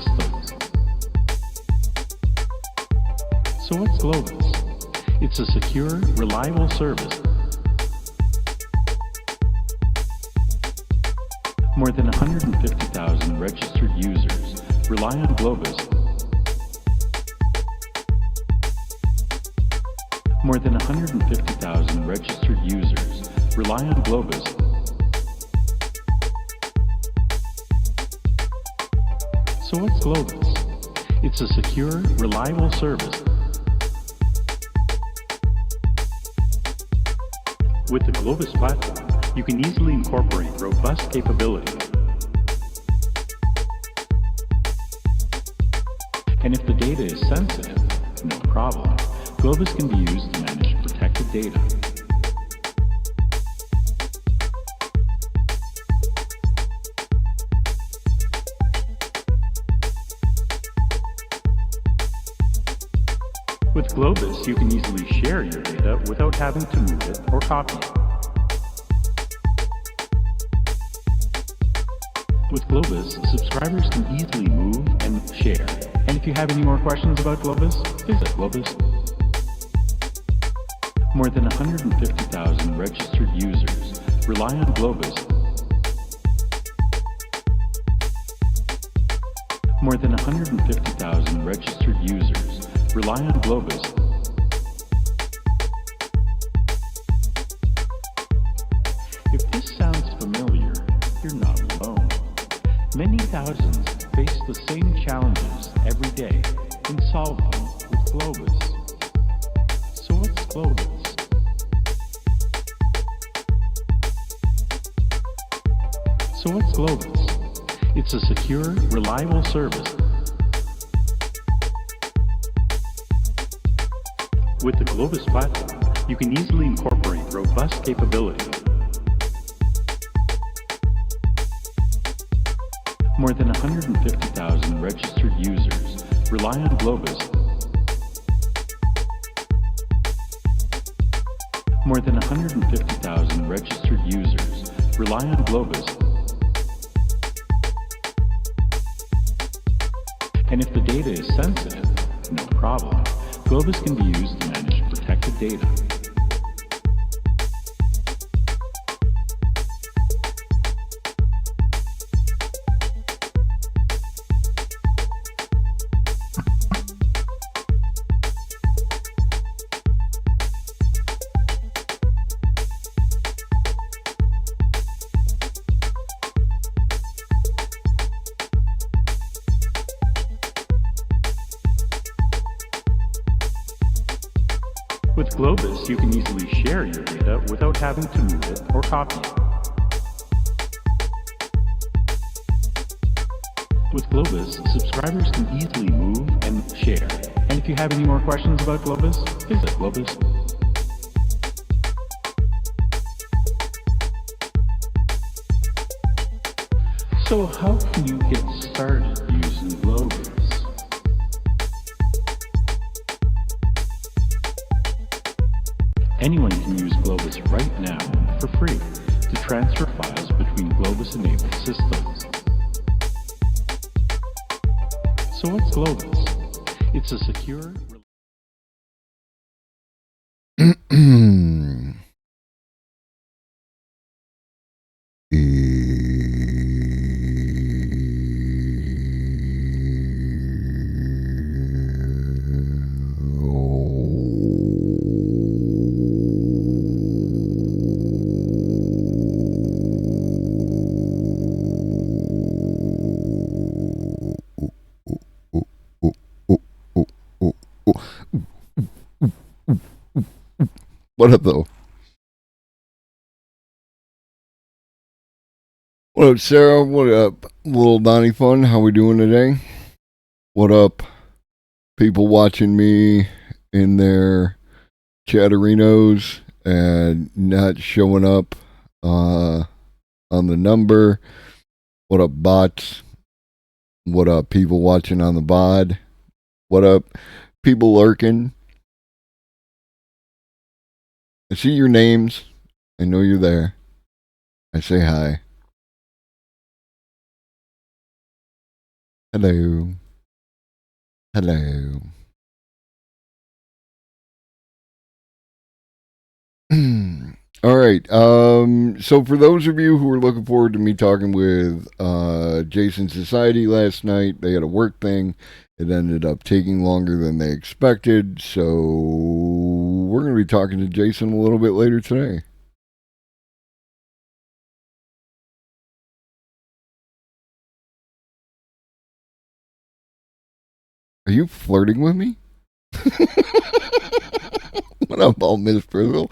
systems. So what's Globus? It's a secure, reliable service. More than 150,000 registered users rely on Globus. More than 150,000 registered users rely on Globus. So what's Globus? It's a secure, reliable service. With the Globus platform, you can easily incorporate robust capabilities. And if the data is sensitive, no problem. Globus can be used to manage protected data. With Globus, you can easily share your data without having to move it or copy it. With Globus, subscribers can easily move and share. And if you have any more questions about Globus, visit Globus. More than 150,000 registered users rely on Globus. More than 150,000 registered users rely on Globus. If this sounds familiar, you're not alone. Many thousands face the same challenges every day and solve them with Globus. So what's Globus? So what's Globus? It's a secure, reliable service. With the Globus platform, you can easily incorporate robust capabilities. More than 150,000 registered users rely on Globus. More than 150,000 registered users rely on Globus. And if the data is sensitive, no problem. Globus can be used to manage protected data. With Globus, you can easily share your data without having to move it or copy it. With Globus, subscribers can easily move and share. And if you have any more questions about Globus, visit Globus. So how can you get started using Globus? Anyone can use Globus right now for free to transfer files between Globus-enabled systems. So what's Globus? It's a secure... What up, though? What up, Sarah? What up, little Donnie Fun? How we doing today? What up, people watching me in their chatterinos and not showing up on the number? What up, bots? What up, people watching on the bod? What up, people lurking? I see your names. I know you're there. I say hi. Hello. Hello. All right. So for those of you who were looking forward to me talking with Jason Society last night, they had a work thing. It ended up taking longer than they expected. So we're going to be talking to Jason a little bit later today. Are you flirting with me? What up, all Miss Frizzle?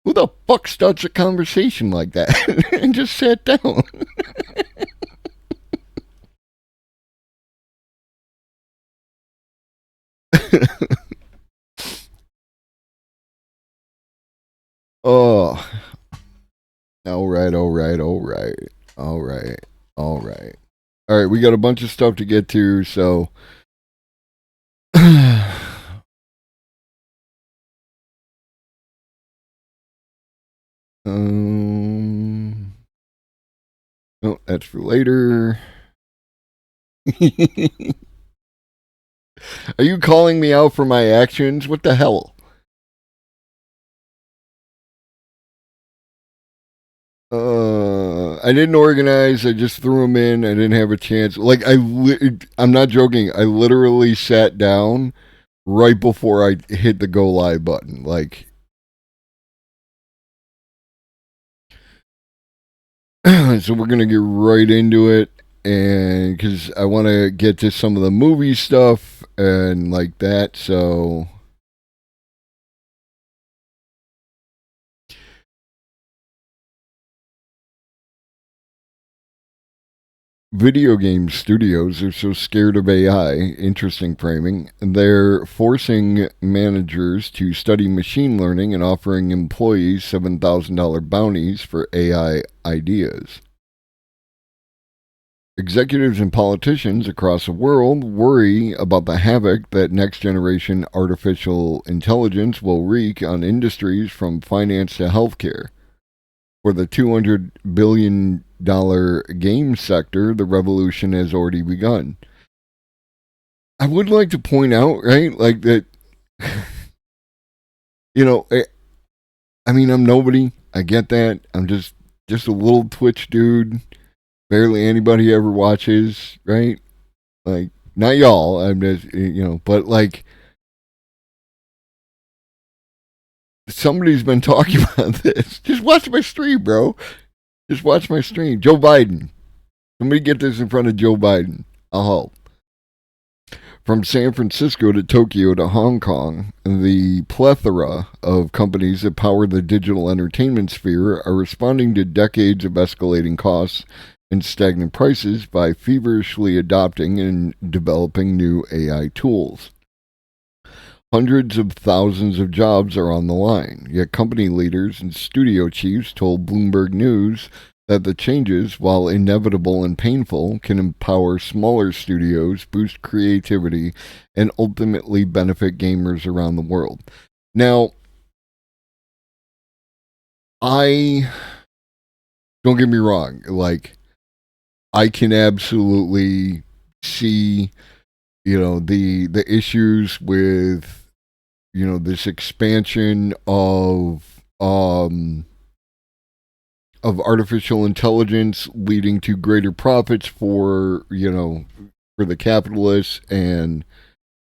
Who the fuck starts a conversation like that and just sat down? Oh, all right, all right, all right, all right, all right. All right, we got a bunch of stuff to get to, so. Oh, that's for later. Are you calling me out for my actions? What the hell? I didn't organize. I just threw them in. I didn't have a chance. Like I'm not joking. I literally sat down right before I hit the go live button. Like, so we're gonna get right into it, and because I want to get to some of the movie stuff and like that. So video game studios are so scared of AI, interesting framing, they're forcing managers to study machine learning and offering employees $7,000 bounties for AI ideas. Executives and politicians across the world worry about the havoc that next generation artificial intelligence will wreak on industries from finance to healthcare. For the $200 billion game sector, the revolution has already begun. I would like to point out, right, like that, you know, I mean, I'm nobody. I get that. I'm just a little Twitch dude. Barely anybody ever watches, right? Like, not y'all. I'm just, but like, somebody's been talking about this. Just watch my stream, bro. Just watch my stream. Joe Biden. Somebody get this in front of Joe Biden. I'll help. From San Francisco to Tokyo to Hong Kong, the plethora of companies that power the digital entertainment sphere are responding to decades of escalating costs and stagnant prices by feverishly adopting and developing new AI tools. Hundreds of thousands of jobs are on the line, yet company leaders and studio chiefs told Bloomberg News that the changes, while inevitable and painful, can empower smaller studios, boost creativity, and ultimately benefit gamers around the world. Now, don't get me wrong, like, I can absolutely see, the issues with, this expansion of artificial intelligence leading to greater profits for the capitalists and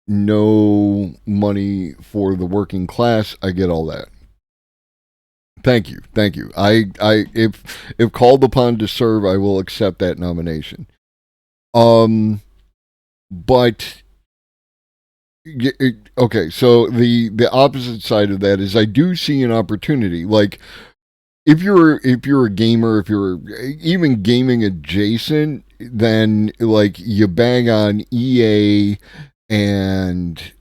no money for the working class. I get all that. Thank you. If called upon to serve, I will accept that nomination. But okay, so the opposite side of that is I do see an opportunity. Like, if you're a gamer, if you're even gaming adjacent, then like you bang on EA and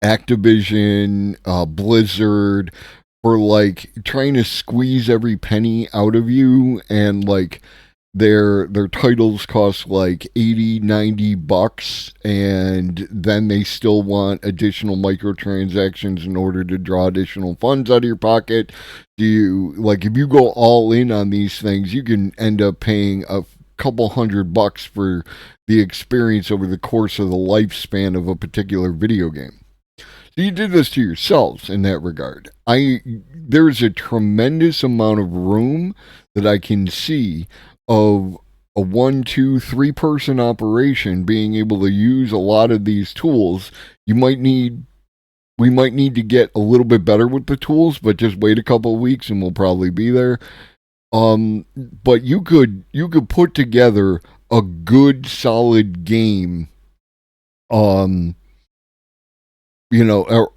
Activision, Blizzard for like trying to squeeze every penny out of you, and like their titles cost like $80-$90, and then they still want additional microtransactions in order to draw additional funds out of your pocket. If you go all in on these things, you can end up paying a couple $100 for the experience over the course of the lifespan of a particular video game. So you did this to yourselves in that regard. There's a tremendous amount of room that I can see of a 1, 2, 3 person operation being able to use a lot of these tools. We might need to get a little bit better with the tools, but just wait a couple of weeks and we'll probably be there. But you could put together a good solid game,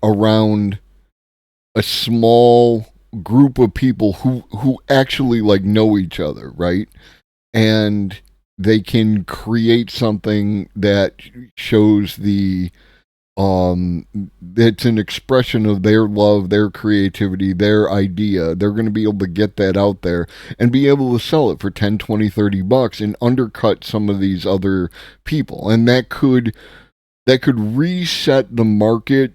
around a small group of people who actually like know each other, right? And they can create something that shows it's an expression of their love, their creativity, their idea. They're going to be able to get that out there and be able to sell it for 10, 20, $30 and undercut some of these other people. And that could reset the market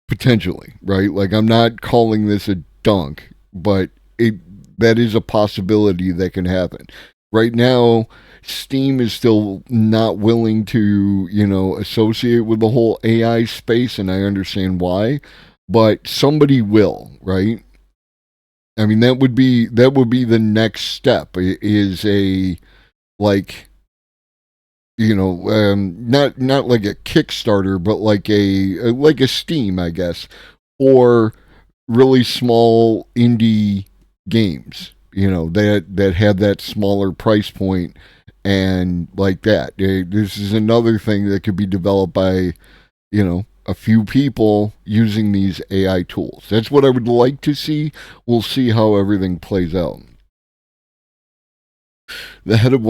potentially, right? Like, I'm not calling this a dunk, but that is a possibility that can happen. Right now, Steam is still not willing to, associate with the whole AI space, and I understand why, but somebody will, right? I mean, that would be the next step, is a, like, not like a Kickstarter, but like a Steam, I guess, or really small indie games, that have that smaller price point and like that. This is another thing that could be developed by, a few people using these AI tools. That's what I would like to see. We'll see how everything plays out. The head of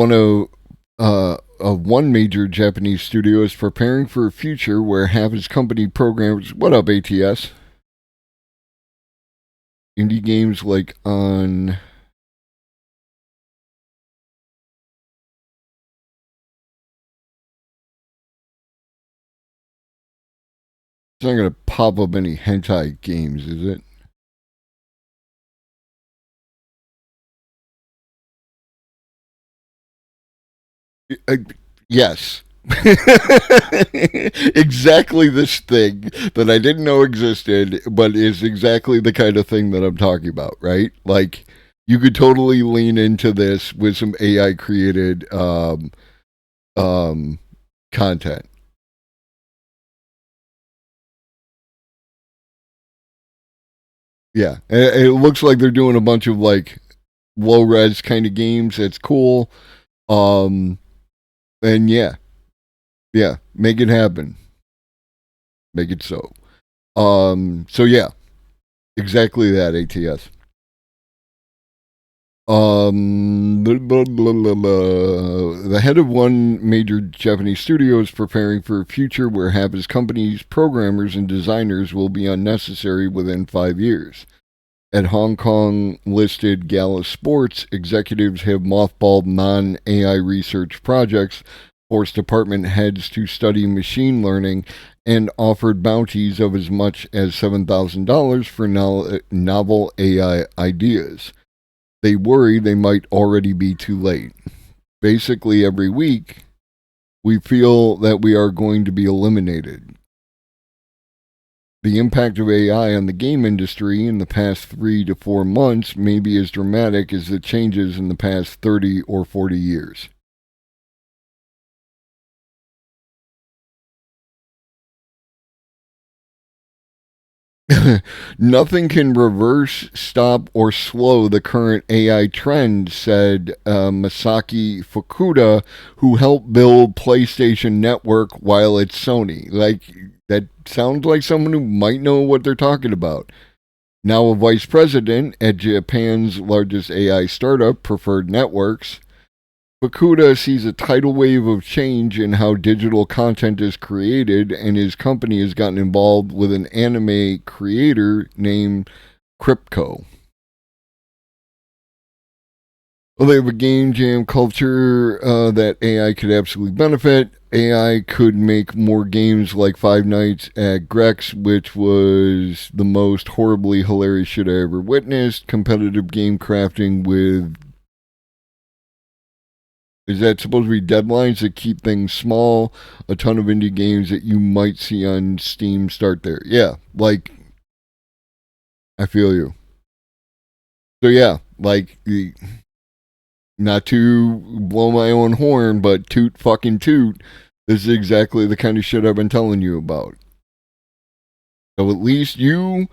one major Japanese studio is preparing for a future where half his company programs. What up, ATS? Indie games like on. It's not going to pop up any hentai games, is it? Yes. Exactly this thing that I didn't know existed, but is exactly the kind of thing that I'm talking about, right? Like, you could totally lean into this with some AI created content. Yeah, it looks like they're doing a bunch of like low res kind of games. It's cool. Um, and yeah, make it happen. Make it so. So yeah, exactly that. ATS. The head of one major Japanese studio is preparing for a future where half his company's programmers and designers will be unnecessary within 5 years. At Hong Kong listed Gala Sports, executives have mothballed non AI research projects, forced department heads to study machine learning, and offered bounties of as much as $7,000 for novel AI ideas. They worry they might already be too late. Basically, every week, we feel that we are going to be eliminated. The impact of AI on the game industry in the past 3 to 4 months may be as dramatic as the changes in the past 30 or 40 years. Nothing can reverse, stop, or slow the current AI trend, said Masaki Fukuda, who helped build PlayStation Network while at Sony. Like, that sounds like someone who might know what they're talking about. Now a vice president at Japan's largest AI startup, Preferred Networks, Fukuda sees a tidal wave of change in how digital content is created, and his company has gotten involved with an anime creator named Crypto. Well, they have a game jam culture that AI could absolutely benefit. AI could make more games like Five Nights at Grex, which was the most horribly hilarious shit I ever witnessed. Competitive game crafting with Is that supposed to be deadlines that keep things small? A ton of indie games that you might see on Steam start there. Yeah, like, I feel you. So yeah, like, not to blow my own horn, but toot fucking toot. This is exactly the kind of shit I've been telling you about. So at least you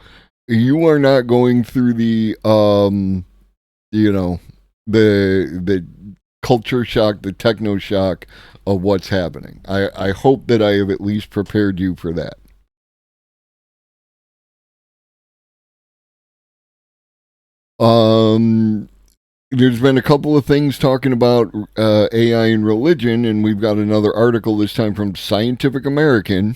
are not going through the you know, the culture shock, the techno shock of what's happening. I hope that I have at least prepared you for that. There's been a couple of things talking about AI and religion, and we've got another article this time from Scientific American.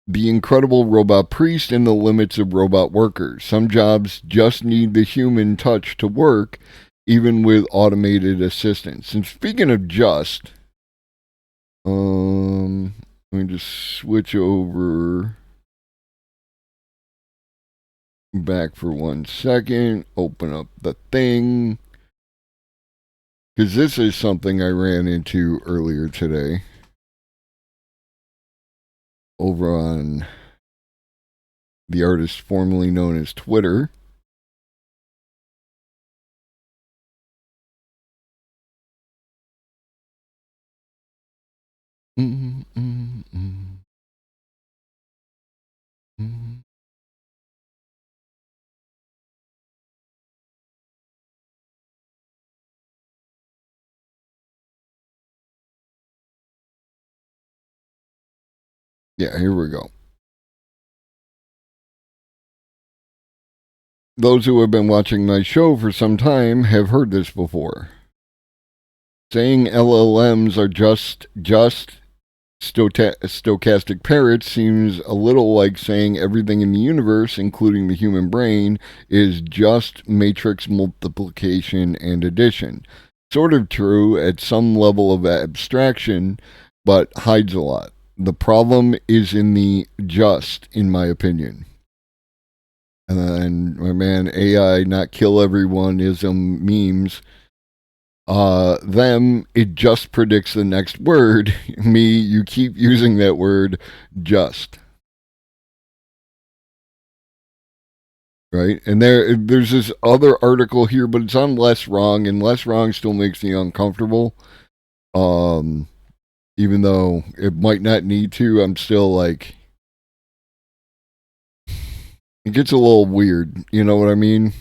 The incredible robot priest and the limits of robot workers. Some jobs just need the human touch to work, even with automated assistance. And speaking of just, let me just switch over back for 1 second, open up the thing, because this is something I ran into earlier today over on the artist formerly known as Twitter. Yeah, here we go. Those who have been watching my show for some time have heard this before. Saying LLMs are just stochastic parrots seems a little like saying everything in the universe, including the human brain, is just matrix multiplication and addition. Sort of true at some level of abstraction, but hides a lot. The problem is in the just, in my opinion. And then my man AI not kill everyone ism memes. Them, it just predicts the next word. Me, you keep using that word just. Right? And there's this other article here, but it's on Less Wrong, and Less Wrong still makes me uncomfortable. Even though it might not need to, I'm still like, it gets a little weird. You know what I mean?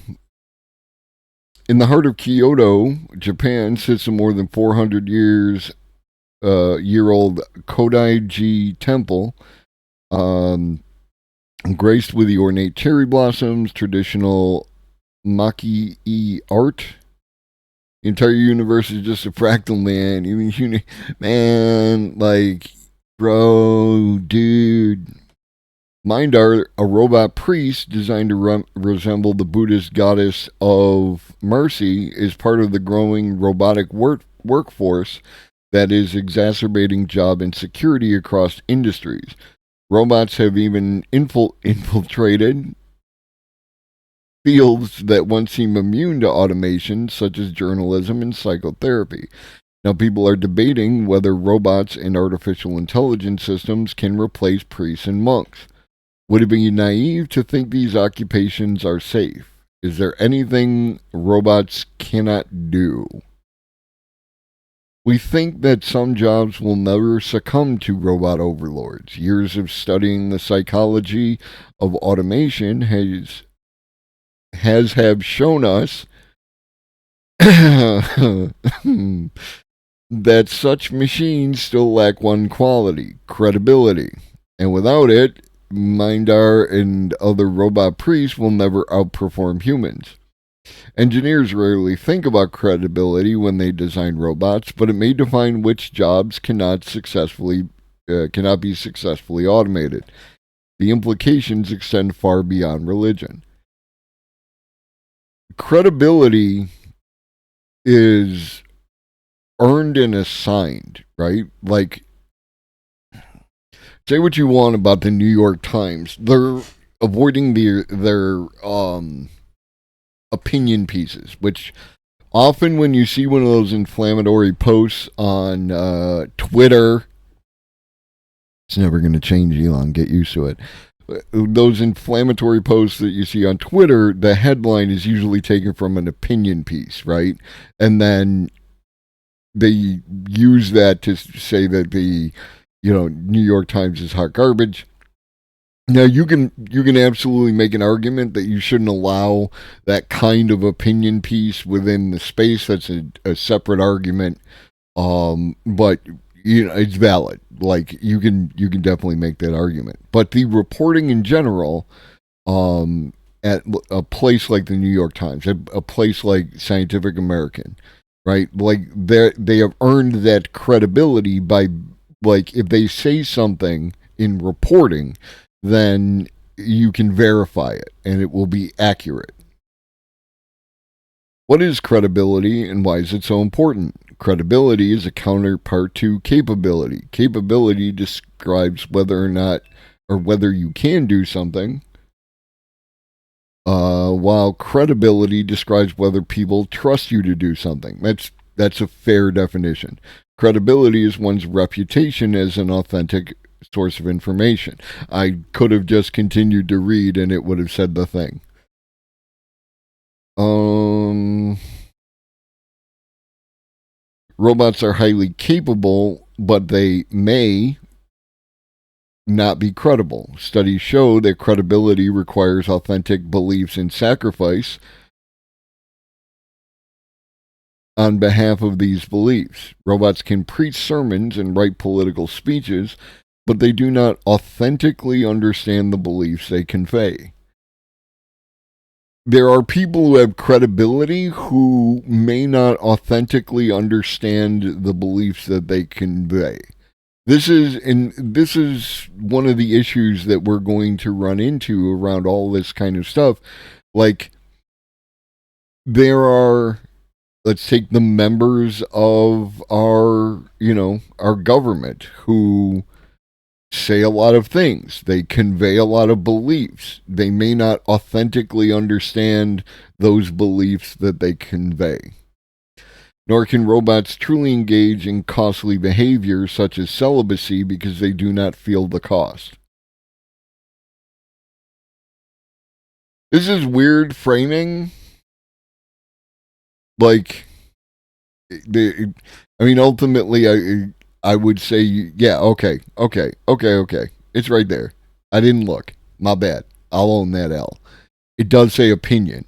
In the heart of Kyoto, Japan, sits a more than 400 year old Kodaiji temple, graced with the ornate cherry blossoms, traditional maki-e art. The entire universe is just a fractal, man. Man, like, bro, dude. Mindar, a robot priest designed to resemble the Buddhist goddess of mercy, is part of the growing robotic workforce that is exacerbating job insecurity across industries. Robots have even infiltrated fields that once seemed immune to automation, such as journalism and psychotherapy. Now, people are debating whether robots and artificial intelligence systems can replace priests and monks. Would it be naive to think these occupations are safe? Is there anything robots cannot do? We think that some jobs will never succumb to robot overlords. Years of studying the psychology of automation have shown us that such machines still lack one quality: credibility. And without it, Mindar and other robot priests will never outperform humans. Engineers rarely think about credibility when they design robots, but it may define which jobs cannot be successfully automated. The implications extend far beyond religion. Credibility is earned and assigned, right? Like, say what you want about the New York Times. They're avoiding their opinion pieces, which often when you see one of those inflammatory posts on Twitter, it's never going to change, Elon. Get used to it. Those inflammatory posts that you see on Twitter, the headline is usually taken from an opinion piece, right? And then they use that to say that the, New York Times is hot garbage. Now you can absolutely make an argument that you shouldn't allow that kind of opinion piece within the space. That's a separate argument. But it's valid. Like you can definitely make that argument. But the reporting in general, at a place like the New York Times, a place like Scientific American, right? Like they have earned that credibility by, like, if they say something in reporting, then you can verify it and it will be accurate. What is credibility and why is it so important? Credibility is a counterpart to capability. Capability describes whether or not, or whether you can do something, while credibility describes whether people trust you to do something. That's a fair definition. Credibility is one's reputation as an authentic source of information. I could have just continued to read and it would have said the thing. Robots are highly capable, but they may not be credible. Studies show that credibility requires authentic beliefs in sacrifice on behalf of these beliefs. Robots can preach sermons and write political speeches, but they do not authentically understand the beliefs they convey. There are people who have credibility who may not authentically understand the beliefs that they convey. This is one of the issues that we're going to run into around all this kind of stuff. Like, there are, let's take the members of our government who say a lot of things. They convey a lot of beliefs. They may not authentically understand those beliefs that they convey. Nor can robots truly engage in costly behavior such as celibacy because they do not feel the cost. This is weird framing. Like, ultimately, I would say, yeah, okay. It's right there. I didn't look. My bad. I'll own that L. It does say opinion.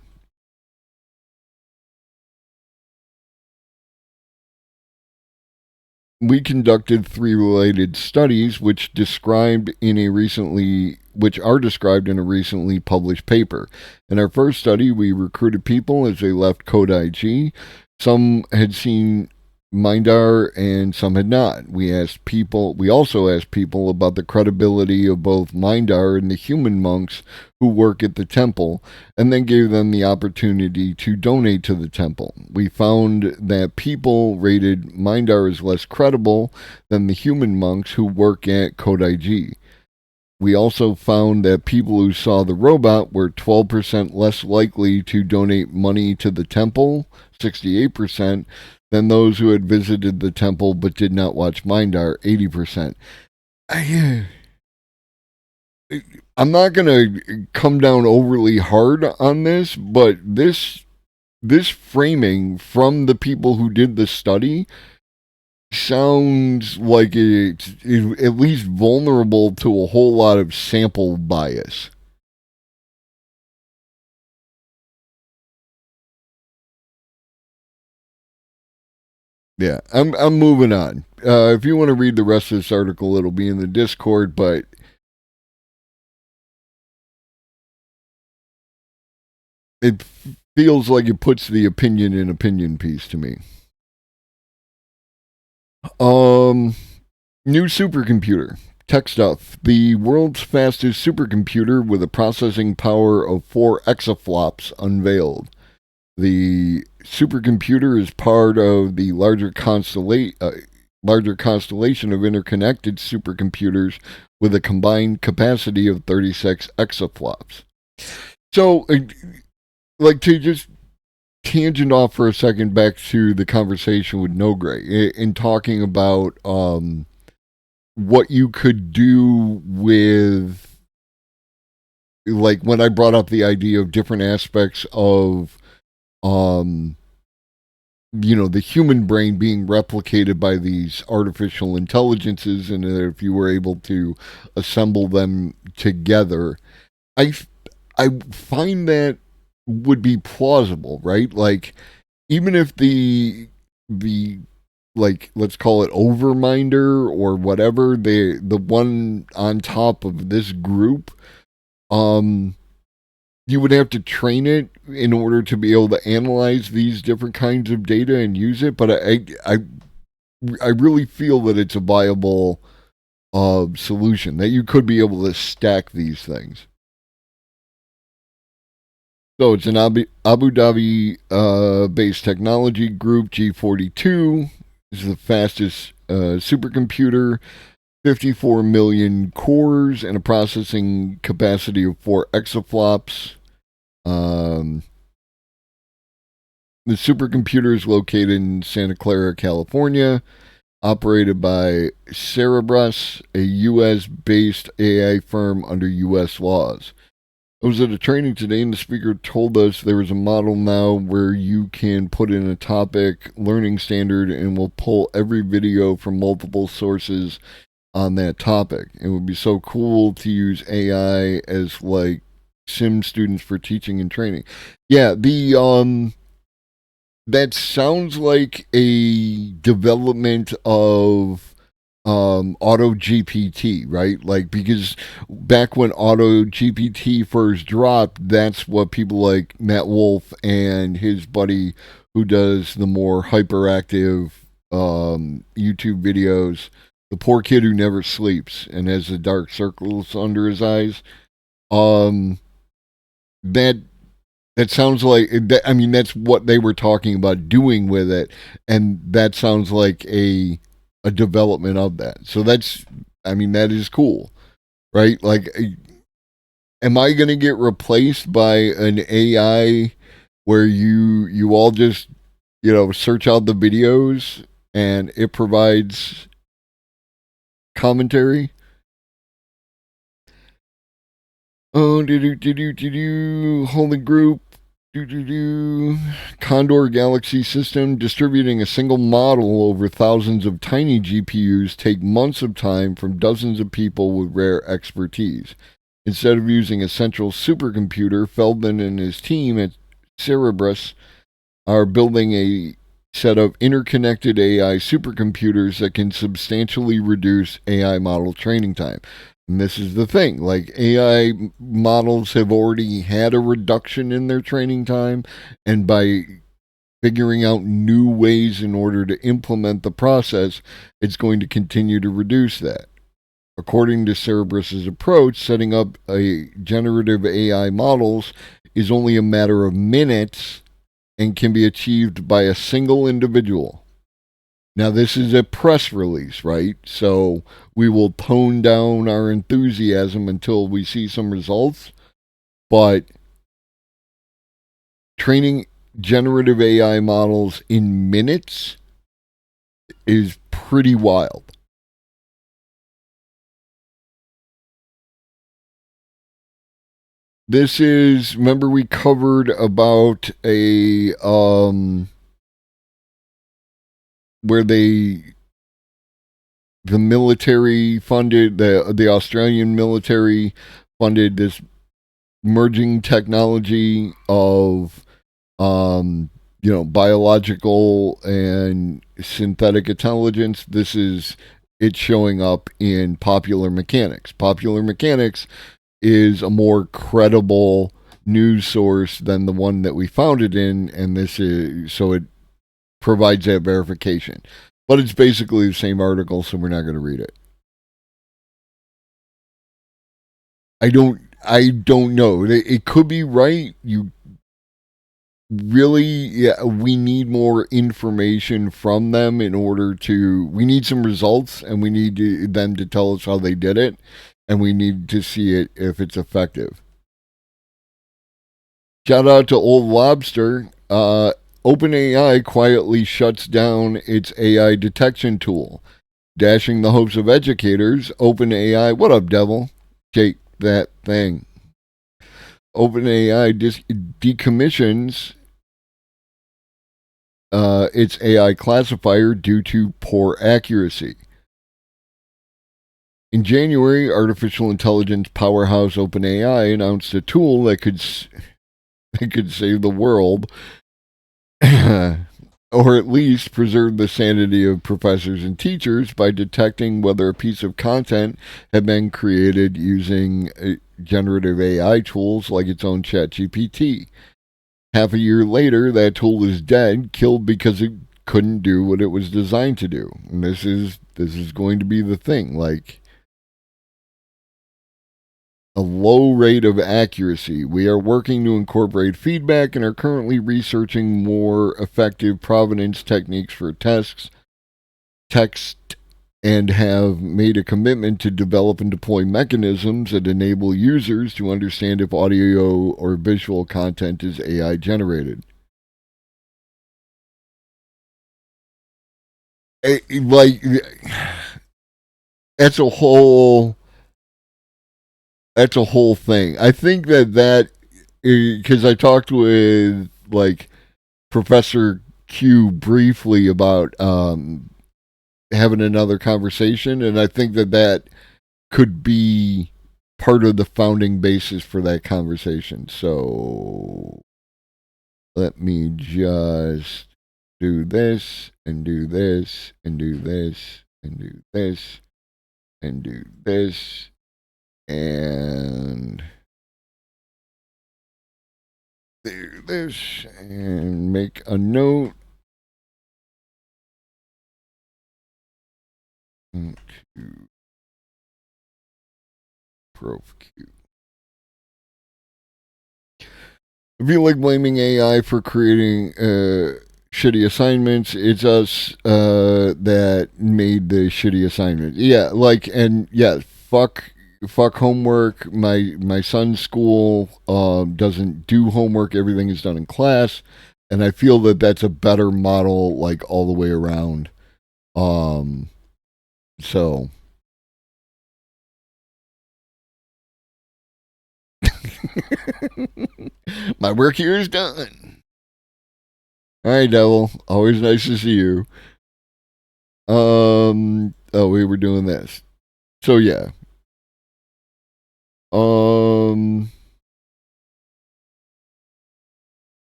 We conducted 3 related studies which are described in a recently published paper. In our first study, we recruited people as they left Code IG. Some had seen Mindar and some had not. We also asked people about the credibility of both Mindar and the human monks who work at the temple, and then gave them the opportunity to donate to the temple. We found that people rated Mindar as less credible than the human monks who work at Code IG. We also found that people who saw the robot were 12% less likely to donate money to the temple, 68%, than those who had visited the temple but did not watch Mindar, 80%. I'm not going to come down overly hard on this, but this framing from the people who did the study sounds like it's at least vulnerable to a whole lot of sample bias. Yeah, I'm moving on. If you want to read the rest of this article, it'll be in the Discord, but it feels like it puts the opinion in opinion piece to me. New supercomputer. Tech stuff. The world's fastest supercomputer with a processing power of 4 exaflops unveiled. The supercomputer is part of the larger constellation of interconnected supercomputers with a combined capacity of 36 exaflops. So, like, to just tangent off for a second back to the conversation with No Gray in talking about what you could do with, like, when I brought up the idea of different aspects of the human brain being replicated by these artificial intelligences, and if you were able to assemble them together, I find that would be plausible, right? Like, even if the like, let's call it overminder or whatever, the one on top of this group, you would have to train it in order to be able to analyze these different kinds of data and use it. But I really feel that it's a viable solution, that you could be able to stack these things. So it's an Abu Dhabi based technology group. G42 is the fastest supercomputer. 54 million cores and a processing capacity of 4 exaflops. The supercomputer is located in Santa Clara, California, operated by Cerebras, a U.S.-based AI firm under U.S. laws. I was at a training today, and the speaker told us there is a model now where you can put in a topic, learning standard, and will pull every video from multiple sources on that topic. It would be so cool to use AI as, like, sim students for teaching and training. Yeah, that sounds like a development of Auto GPT, right? Like, because back when Auto GPT first dropped, that's what people like Matt Wolf and his buddy who does the more hyperactive YouTube videos, the poor kid who never sleeps and has the dark circles under his eyes. That sounds like, I mean, that's what they were talking about doing with it, and that sounds like a development of that. So that is cool, right? Like, am I going to get replaced by an AI where you all just, search out the videos and it provides commentary? Oh, holding group, Condor Galaxy system, distributing a single model over thousands of tiny GPUs take months of time from dozens of people with rare expertise. Instead of using a central supercomputer, Feldman and his team at Cerebras are building a set of interconnected AI supercomputers that can substantially reduce AI model training time. And this is the thing, like, AI models have already had a reduction in their training time, and by figuring out new ways in order to implement the process, it's going to continue to reduce that. According to Cerebras' approach, setting up a generative AI models is only a matter of minutes and can be achieved by a single individual. Now, this is a press release, right? So we will tone down our enthusiasm until we see some results. But training generative AI models in minutes is pretty wild. This is, remember we covered about a where the military funded, the Australian military funded this merging technology of biological and synthetic intelligence. This is it showing up in Popular Mechanics. Popular Mechanics is a more credible news source than the one that we found it in, and this is so it provides that verification. But it's basically the same article, so we're not going to read it. I don't know. It could be right. You really, yeah, we need more information from them in order to, we need some results, and we need them to tell us how they did it, and we need to see it if it's effective. Shout out to Old Lobster. OpenAI quietly shuts down its AI detection tool, dashing the hopes of educators. OpenAI, what up, devil? Jake, that thing. OpenAI decommissions its AI classifier due to poor accuracy. In January, artificial intelligence powerhouse OpenAI announced a tool that could save the world, or at least preserve the sanity of professors and teachers by detecting whether a piece of content had been created using generative AI tools like its own ChatGPT. Half a year later, that tool is dead, killed because it couldn't do what it was designed to do. And this is going to be the thing, like a low rate of accuracy. We are working to incorporate feedback and are currently researching more effective provenance techniques for text, and have made a commitment to develop and deploy mechanisms that enable users to understand if audio or visual content is AI generated. Like, that's a whole thing. I think that because I talked with like Professor Q briefly about having another conversation, and I think that could be part of the founding basis for that conversation. So let me just do this and do this and do this and do this and do this and do this and make a note. To Prof Q. I feel like blaming AI for creating shitty assignments. It's us that made the shitty assignments. Yeah, like, and yeah, fuck homework. My son's school doesn't do homework. Everything is done in class, and I feel that that's a better model, like all the way around. So. My work here is done. All right, Devil. Always nice to see you. Oh, we were doing this. So yeah.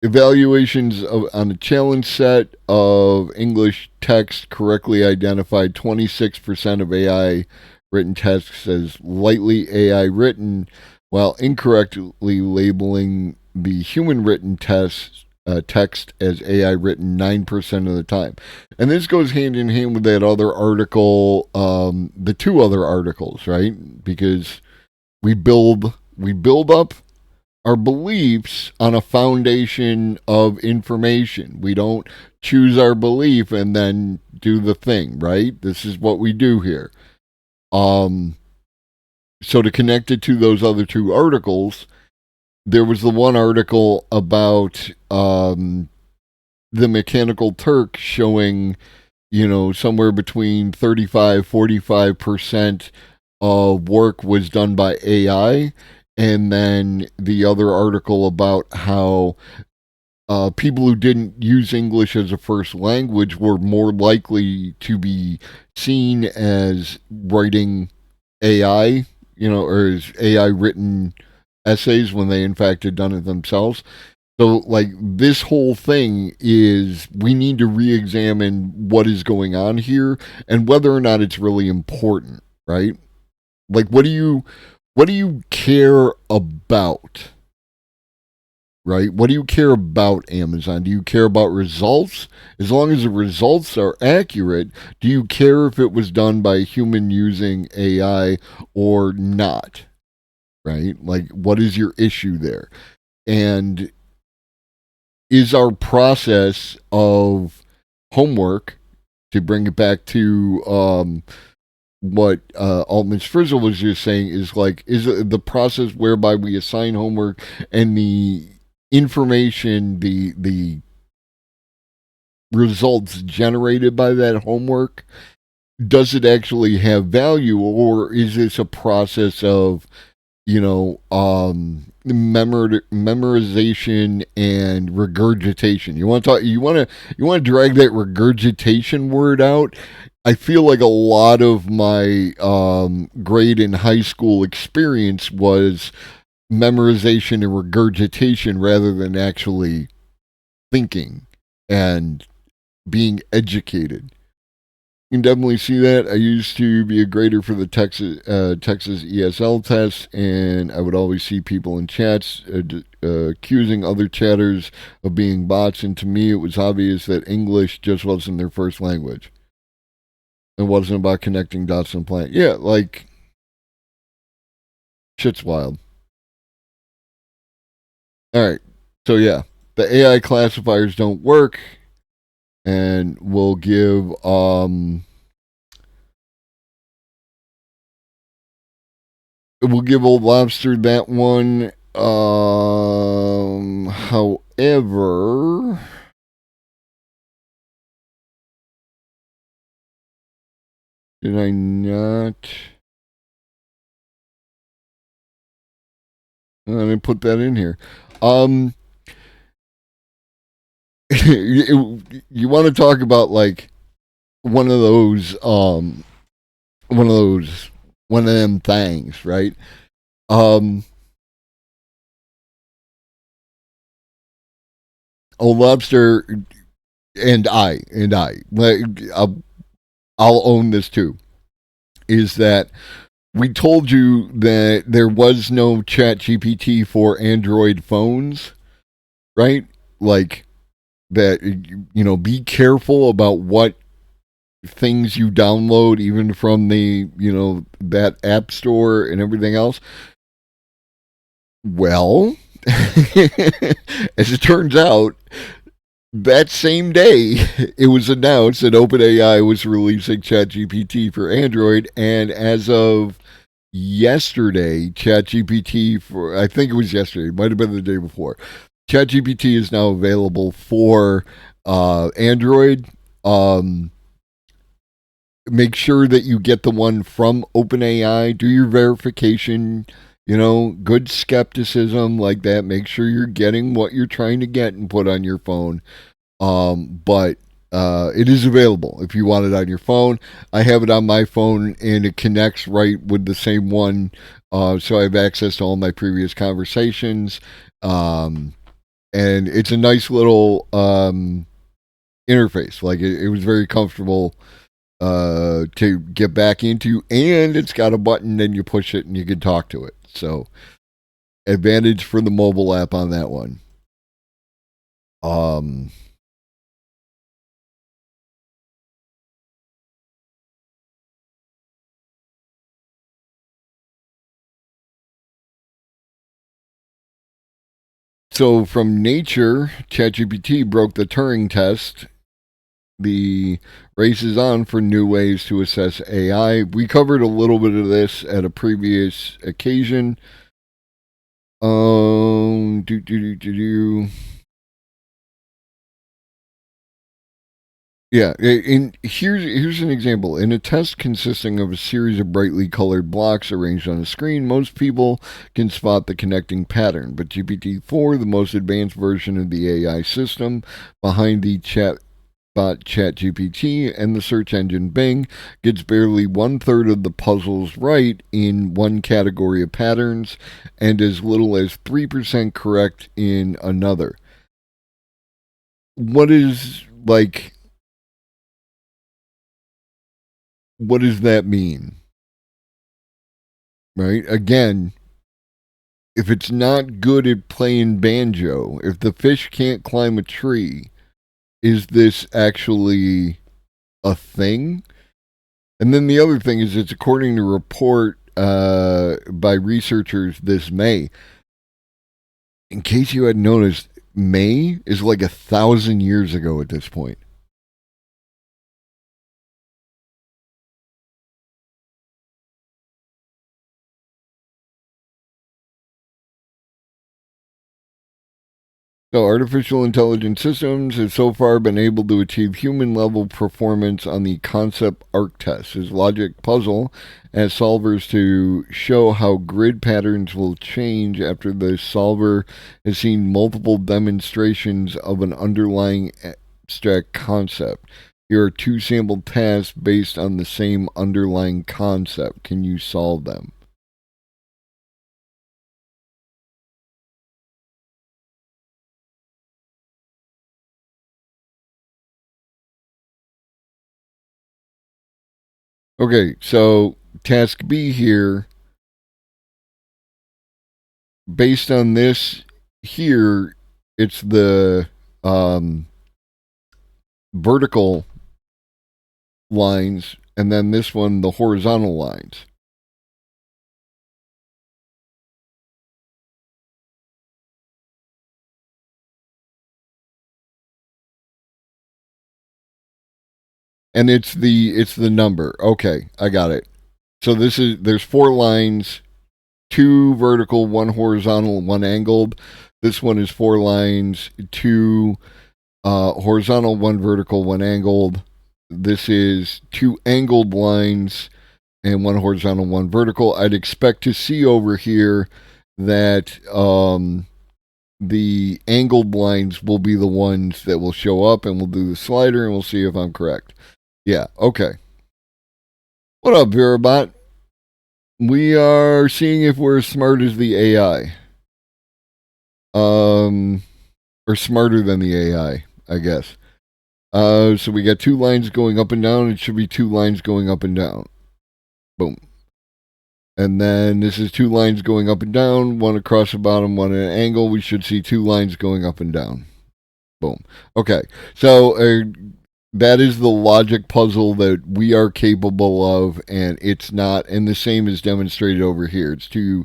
Evaluations on a challenge set of English text correctly identified 26% of AI written text as lightly AI written, while incorrectly labeling the human written text as AI written 9% of the time. And this goes hand in hand with that other article, the two other articles, right? Because we build up our beliefs on a foundation of information. We don't choose our belief and then do the thing, right? This is what we do here. So to connect it to those other two articles, there was the one article about the Mechanical Turk showing, somewhere between 35-45% of work was done by AI. And then the other article about how people who didn't use English as a first language were more likely to be seen as writing AI, or as AI written essays when they in fact had done it themselves. So, like, this whole thing is we need to re-examine what is going on here and whether or not it's really important, right? Like, what do you care about? Right? What do you care about, Amazon? Do you care about results? As long as the results are accurate, do you care if it was done by a human using AI or not? Right? Like, what is your issue there? And is our process of homework, to bring it back to what Altman Frizzle was just saying, is the process whereby we assign homework and the information, the results generated by that homework, does it actually have value, or is this a process of, memorization and regurgitation? You want to talk? You want to drag that regurgitation word out? I feel like a lot of my grade in high school experience was memorization and regurgitation rather than actually thinking and being educated. You can definitely see that. I used to be a grader for the Texas ESL test, and I would always see people in chats accusing other chatters of being bots, and to me, it was obvious that English just wasn't their first language. It wasn't about connecting dots and plant. Yeah, like shit's wild. All right, so yeah, the AI classifiers don't work, and we'll give Old Lobster that one. However, did I not? I didn't put that in here. You want to talk about like one of those, one of those, one of them things, right? Um, Old Lobster and I, like, I'll own this too. Is that we told you that there was no Chat GPT for Android phones, right? Like that, be careful about what things you download, even from that app store and everything else. Well, as it turns out, that same day, it was announced that OpenAI was releasing ChatGPT for Android, and as of yesterday, ChatGPT for, I think it was yesterday, it might have been the day before. ChatGPT is now available for Android. Make sure that you get the one from OpenAI. Do your verification. Good skepticism like that. Make sure you're getting what you're trying to get and put on your phone. But it is available if you want it on your phone. I have it on my phone, and it connects right with the same one. So I have access to all my previous conversations. And it's a nice little interface. Like it was very comfortable to get back into, and it's got a button, and you push it and you can talk to it. So advantage for the mobile app on that one. Um, so from Nature, ChatGPT broke the Turing test. The race is on for new ways to assess AI. We covered a little bit of this at a previous occasion. Do do do do do. Yeah, and here's an example. In a test consisting of a series of brightly colored blocks arranged on a screen, most people can spot the connecting pattern. But GPT-4, the most advanced version of the AI system behind the chatbot ChatGPT and the search engine Bing, gets barely 1/3 of the puzzles right in one category of patterns and as little as 3% correct in another. What is like? What does that mean? Right? Again, if it's not good at playing banjo, if the fish can't climb a tree, is this actually a thing? And then the other thing is, it's according to a report by researchers this May. In case you hadn't noticed, May is like 1,000 years ago at this point. So, artificial intelligence systems have so far been able to achieve human-level performance on the concept ARC test, his logic puzzle, as solvers to show how grid patterns will change after the solver has seen multiple demonstrations of an underlying abstract concept. Here are two sampled tasks based on the same underlying concept. Can you solve them? Okay, so task B here, based on this here, it's the vertical lines, and then this one, the horizontal lines. And it's the number. Okay, I got it. So there's 4 lines, 2 vertical, 1 horizontal, 1 angled. This one is 4 lines, 2 horizontal, 1 vertical, 1 angled. This is 2 angled lines and 1 horizontal, 1 vertical. I'd expect to see over here that the angled lines will be the ones that will show up, and we'll do the slider and we'll see if I'm correct. Yeah, okay. What up, Verabot? We are seeing if we're as smart as the AI. Or smarter than the AI, I guess. So we got 2 lines going up and down. It should be 2 lines going up and down. Boom. And then this is 2 lines going up and down, 1 across the bottom, 1 at an angle. We should see 2 lines going up and down. Boom. Okay. So that is the logic puzzle that we are capable of, and it's not, and the same is demonstrated over here. It's two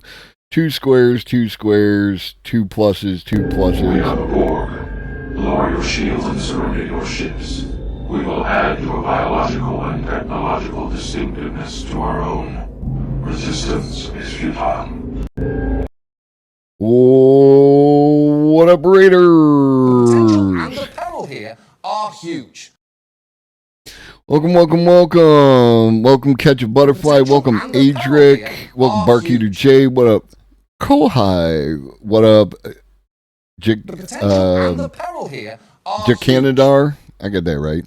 squares, 2 squares, 2 pluses, 2 pluses. We are aboard. Lower your shields and surrender your ships. We will add your biological and technological distinctiveness to our own. Resistance is futile. Oh, what up, Raiders? And the peril here are huge. Welcome. Welcome, Catch a Butterfly. Welcome, Adric. Welcome, Barkeeter J. What up, Kohai? What up, Jacanadar? I got that right.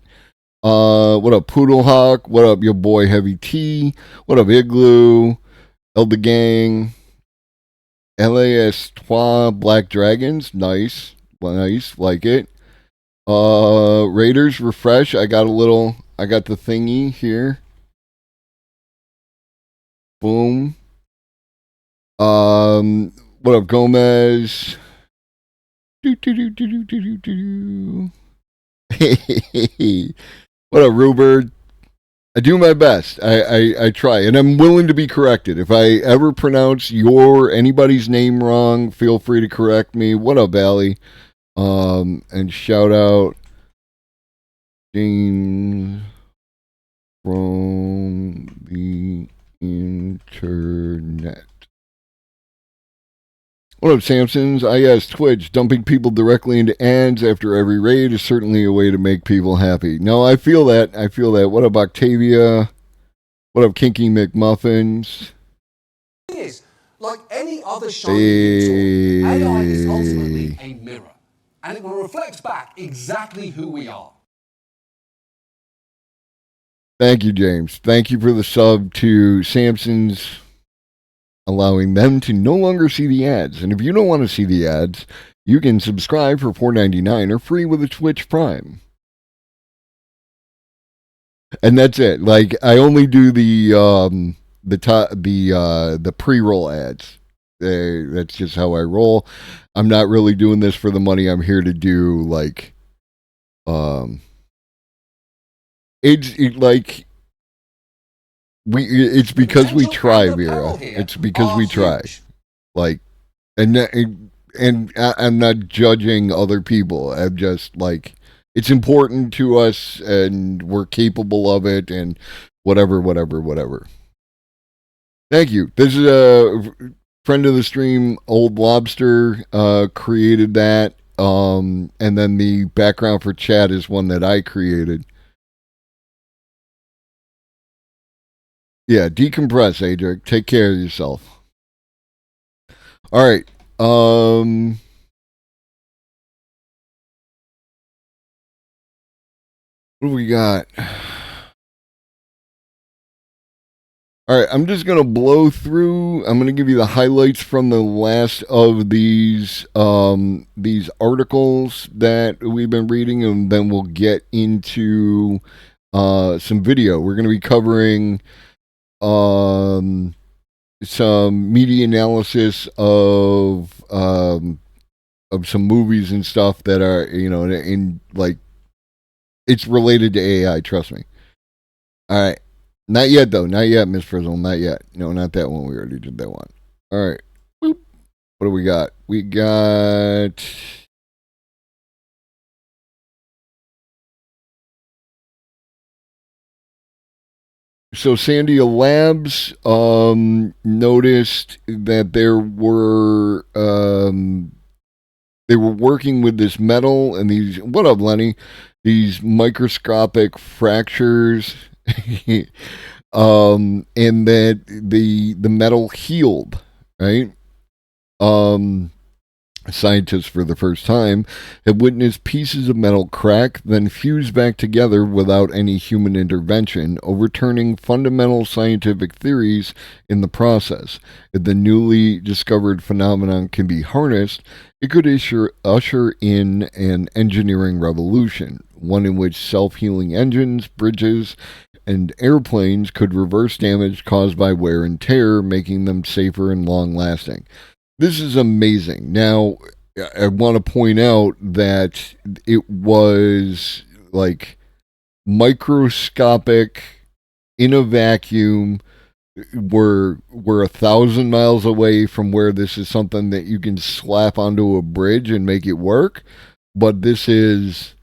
What up, Poodlehawk? What up, your boy Heavy T? What up, Igloo? Elder Gang? LAS Trois Black Dragons. Nice, like it. Raiders, refresh. I got the thingy here. Boom. What up, Gomez? What up, Rubert? I do my best. I try, and I'm willing to be corrected. If I ever pronounce anybody's name wrong, feel free to correct me. What up, Allie? And shout out James from the internet. What up, Samsons? Yes, Twitch. Dumping people directly into ads after every raid is certainly a way to make people happy. No, I feel that. What up, Octavia? What up, Kinky McMuffins? Is like any other shiny tool, AI is ultimately a mirror, and it will reflect back exactly who we are. Thank you, James. Thank you for the sub to Samson's, allowing them to no longer see the ads. And if you don't want to see the ads, you can subscribe for $4.99 or free with a Twitch Prime. And that's it. Like, I only do the pre-roll ads. That's just how I roll. I'm not really doing this for the money. I'm here to do like it's because we try, Vera. It's because we try. Like, and I'm not judging other people. I'm just like, it's important to us, and we're capable of it, and whatever. Thank you. This is a friend of the stream, Old Lobster, created that. And then the background for chat is one that I created. Yeah, decompress, Adric. Take care of yourself. All right. What do we got? All right, I'm just gonna blow through. I'm gonna give you the highlights from the last of these articles that we've been reading, and then we'll get into some video. We're gonna be covering some media analysis of some movies and stuff that are, you know, in like, it's related to AI. Trust me. All right. Not yet, though. Not yet, Miss Frizzle. Not yet. No, not that one. We already did that one. All right. Boop. What do we got? We got... So Sandia Labs noticed that they were working with this metal and these... What up, Lenny? These microscopic fractures... and that the metal healed, right? Scientists for the first time have witnessed pieces of metal crack, then fuse back together without any human intervention, overturning fundamental scientific theories in the process. If the newly discovered phenomenon can be harnessed, it could usher in an engineering revolution, one in which self-healing engines, bridges, and airplanes could reverse damage caused by wear and tear, making them safer and long-lasting. This is amazing. Now, I want to point out that it was like microscopic in a vacuum. We're 1,000 miles away from where this is something that you can slap onto a bridge and make it work. But this is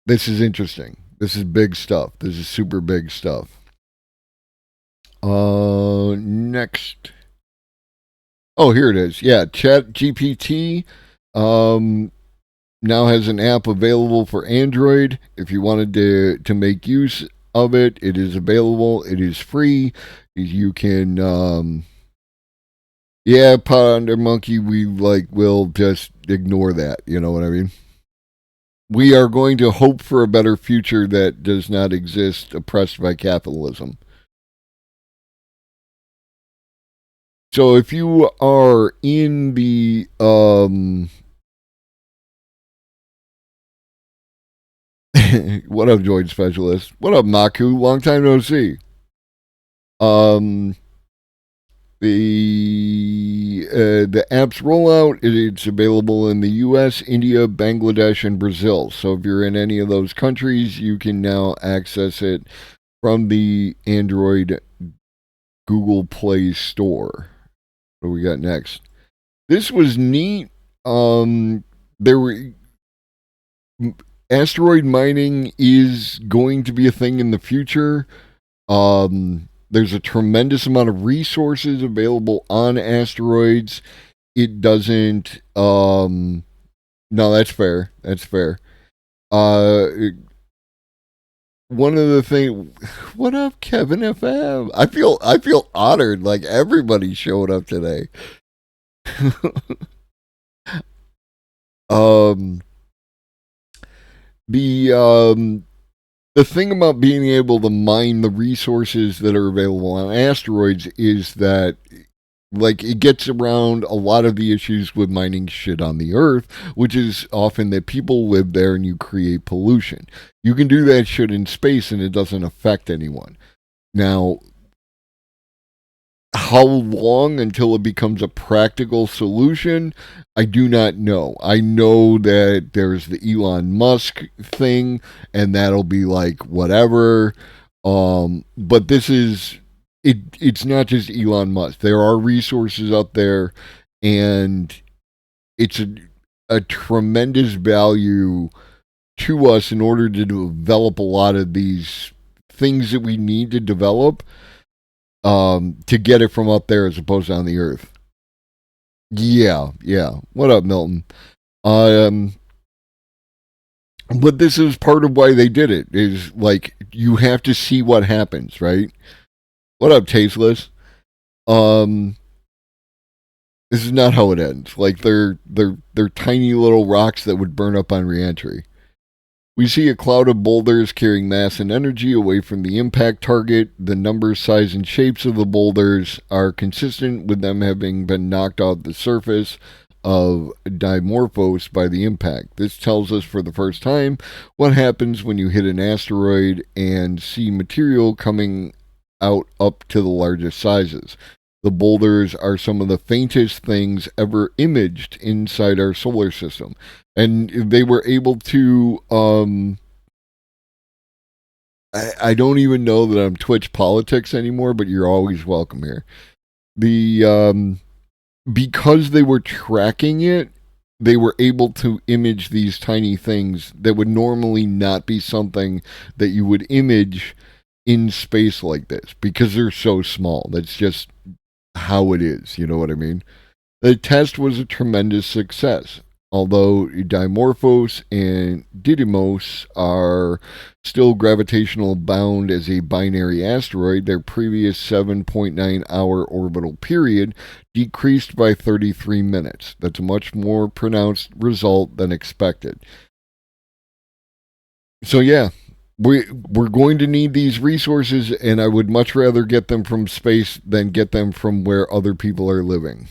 interesting. This is big stuff. This is super big stuff. Next. Oh, here it is. Yeah, ChatGPT now has an app available for Android. If you wanted to make use of it, it is available. It is free. You can, Ponder Monkey, we'll just ignore that. You know what I mean? We are going to hope for a better future that does not exist, oppressed by capitalism. So if you are in the what up, Droid Specialist? What up, Maku? Long time no see. The app's rollout, it's available in the US, India, Bangladesh, and Brazil. So if you're in any of those countries, you can now access it from the Android Google Play Store. What do we got next? This was neat. Asteroid mining is going to be a thing in the future. There's a tremendous amount of resources available on asteroids. It doesn't... no, that's fair. That's fair. One of the things... What up, Kevin FM? I feel honored, like everybody showed up today. The thing about being able to mine the resources that are available on asteroids is that, like, it gets around a lot of the issues with mining shit on the Earth, which is often that people live there and you create pollution. You can do that shit in space and it doesn't affect anyone. Now, how long until it becomes a practical solution, I do not know. I know that there's the Elon Musk thing, and that'll be like whatever. But this is it's not just Elon Musk. There are resources out there, and it's a tremendous value to us in order to develop a lot of these things that we need to develop. To get it from up there as opposed to on the Earth. Yeah. What up, Milton? But this is part of why they did it. Is like you have to see what happens, right? What up, Tasteless? This is not how it ends. Like they're tiny little rocks that would burn up on reentry. We see a cloud of boulders carrying mass and energy away from the impact target. The number, size, and shapes of the boulders are consistent with them having been knocked off the surface of Dimorphos by the impact. This tells us for the first time what happens when you hit an asteroid and see material coming out up to the largest sizes. The boulders are some of the faintest things ever imaged inside our solar system. And they were able to, I don't even know that I'm Twitch politics anymore, but you're always welcome here. Because they were tracking it, they were able to image these tiny things that would normally not be something that you would image in space like this, because they're so small. That's just how it is, you know what I mean? The test was a tremendous success. Although Dimorphos and Didymos are still gravitational bound as a binary asteroid, their previous 7.9-hour orbital period decreased by 33 minutes. That's a much more pronounced result than expected. So yeah, we're going to need these resources, and I would much rather get them from space than get them from where other people are living.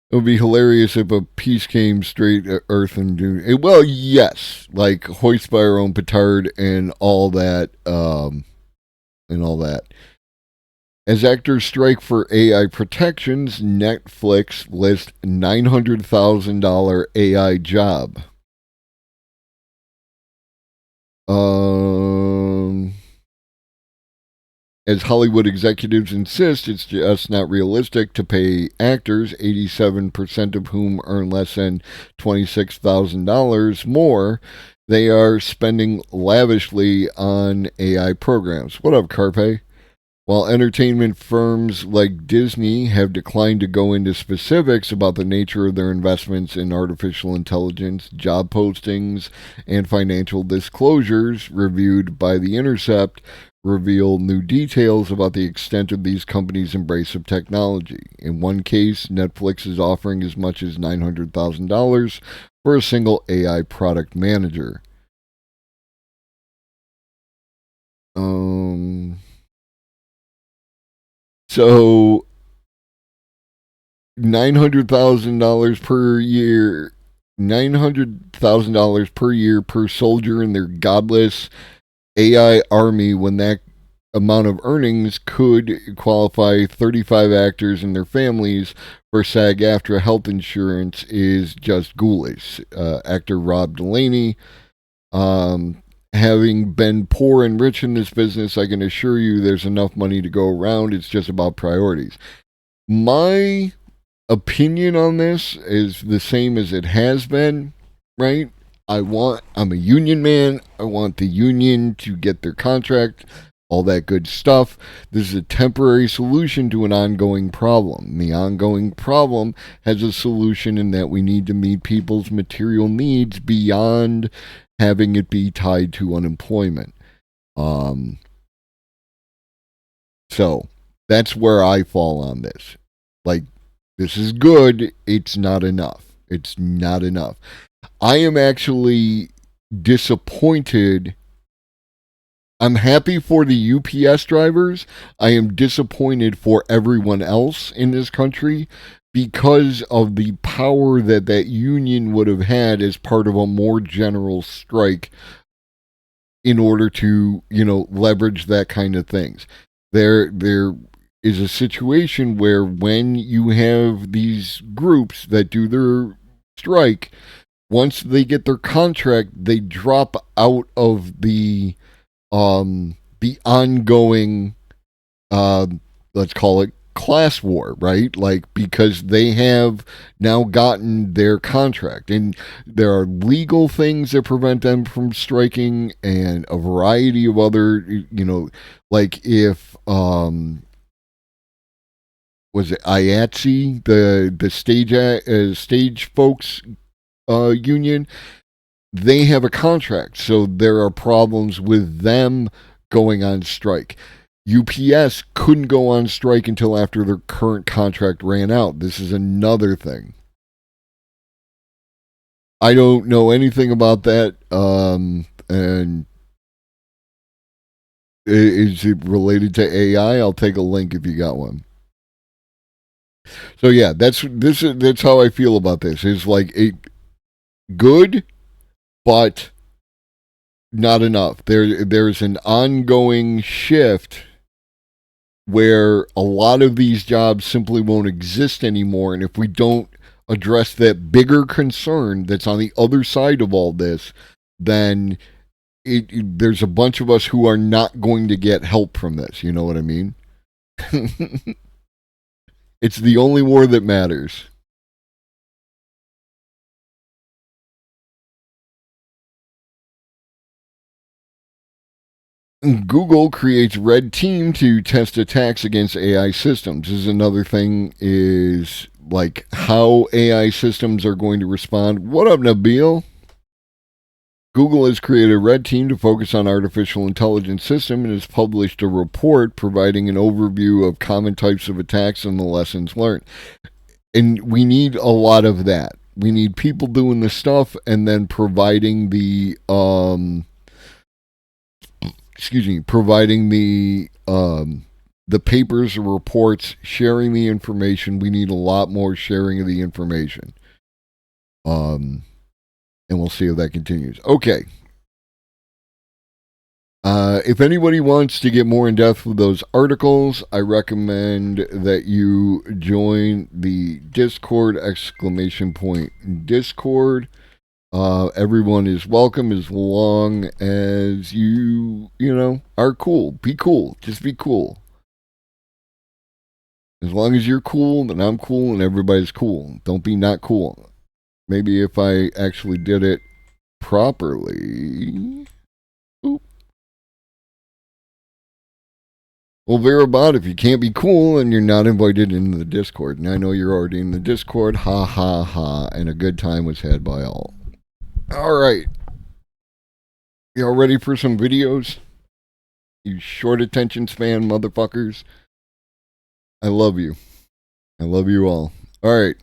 It would be hilarious if a piece came straight at Earth and do it. Well, yes, like hoist by our own petard and all that, As actors strike for AI protections, Netflix lists $900,000 AI job. As Hollywood executives insist, it's just not realistic to pay actors, 87% of whom earn less than $26,000 more. They are spending lavishly on AI programs. What up, Carpe? While entertainment firms like Disney have declined to go into specifics about the nature of their investments in artificial intelligence, job postings, and financial disclosures reviewed by The Intercept reveal new details about the extent of these companies' embrace of technology. In one case, Netflix is offering as much as $900,000 for a single AI product manager. So $900,000 per year, $900,000 per year per soldier in their godless AI army, when that amount of earnings could qualify 35 actors and their families for SAG-AFTRA health insurance, is just ghoulish. Actor Rob Delaney, having been poor and rich in this business, I can assure you there's enough money to go around. It's just about priorities. My opinion on this is the same as it has been, right? I'm a union man. I want the union to get their contract, all that good stuff. This is a temporary solution to an ongoing problem. The ongoing problem has a solution in that we need to meet people's material needs beyond having it be tied to unemployment. So that's where I fall on this. Like, this is good. It's not enough. It's not enough. I am actually disappointed. I'm happy for the UPS drivers. I am disappointed for everyone else in this country because of the power that union would have had as part of a more general strike in order to, leverage that kind of things. There is a situation where when you have these groups that do their strike, once they get their contract, they drop out of the ongoing, let's call it class war, right? Like, because they have now gotten their contract, and there are legal things that prevent them from striking, and a variety of other, like if was it IATSE, the stage folks union. They have a contract, so there are problems with them going on strike. UPS couldn't go on strike until after their current contract ran out. This is another thing. I don't know anything about that. And is it related to AI? I'll take a link if you got one. So yeah, that's how I feel about this. It's like good, but not enough. There's an ongoing shift where a lot of these jobs simply won't exist anymore, and if we don't address that bigger concern that's on the other side of all this, then there's a bunch of us who are not going to get help from this. You know what I mean? It's the only war that matters. Google creates red team to test attacks against AI systems. This is another thing, is like how AI systems are going to respond. What up, Nabil? Google has created a red team to focus on artificial intelligence system and has published a report providing an overview of common types of attacks and the lessons learned. And we need a lot of that. We need people doing the stuff and then providing the providing the papers or reports, sharing the information. We need a lot more sharing of the information. And we'll see if that continues. Okay. If anybody wants to get more in depth with those articles, I recommend that you join the Discord, ! Discord. Everyone is welcome as long as you are cool. Be cool. Just be cool. As long as you're cool, then I'm cool and everybody's cool. Don't be not cool. Maybe if I actually did it properly. Oop. Well, Verabot, if you can't be cool and you're not invited into the Discord, and I know you're already in the Discord, ha ha ha, and a good time was had by all. All right. Y'all ready for some videos? You short attention span motherfuckers. I love you. I love you all. All right.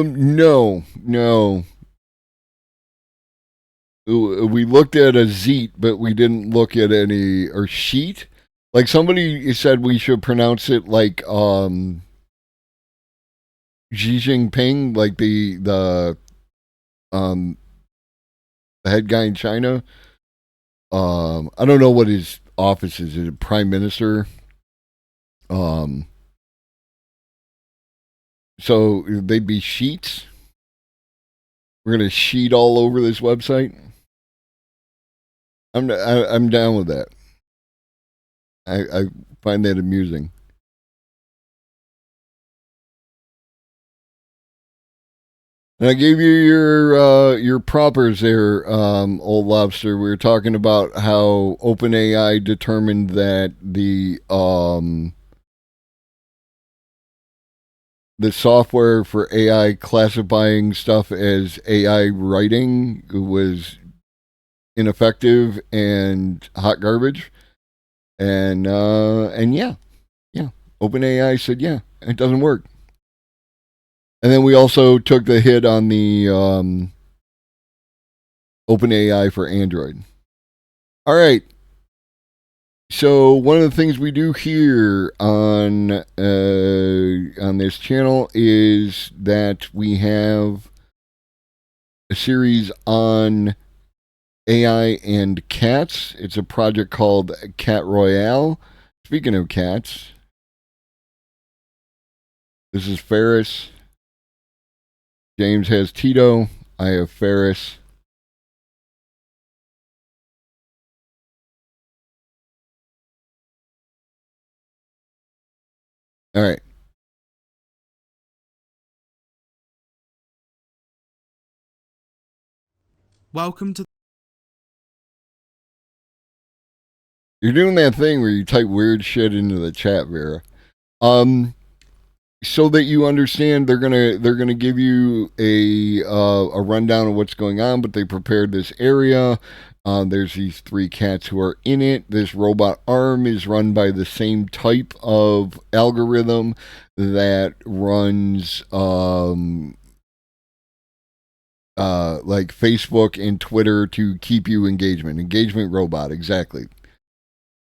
No. We looked at a Zeet, but we didn't look at any, or sheet. Like somebody said we should pronounce it like Xi Jinping, like the head guy in China. I don't know what his office is. Is it prime minister? So they'd be sheets. We're gonna sheet all over this website. I'm down with that. I find that amusing. And I gave you your propers there, old lobster. We were talking about how OpenAI determined that the software for AI classifying stuff as AI writing was ineffective and hot garbage. And yeah, OpenAI said it doesn't work. And then we also took the hit on the OpenAI for Android. All right. So one of the things we do here on this channel is that we have a series on AI and cats. It's a project called Cat Royale. Speaking of cats, this is Ferris. James has Tito. I have Ferris. All right. Welcome to You're doing that thing where you type weird shit into the chat, Vera. So that you understand, they're gonna give you a rundown of what's going on. But they prepared this area. There's these 3 cats who are in it. This robot arm is run by the same type of algorithm that runs like Facebook and Twitter to keep you engagement robot, exactly.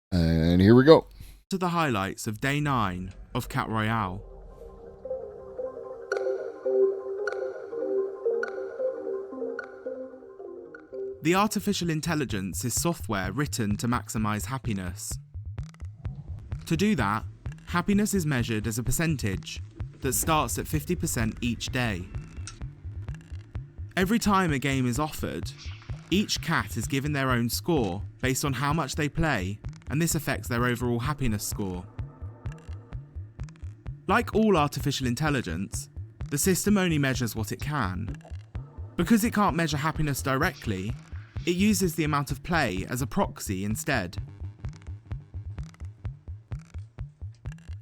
And here we go to the highlights of day 9 of Cat Royale. The artificial intelligence is software written to maximize happiness. To do that, happiness is measured as a percentage that starts at 50% each day. Every time a game is offered, each cat is given their own score based on how much they play, and this affects their overall happiness score. Like all artificial intelligence, the system only measures what it can. Because it can't measure happiness directly, it uses the amount of play as a proxy instead.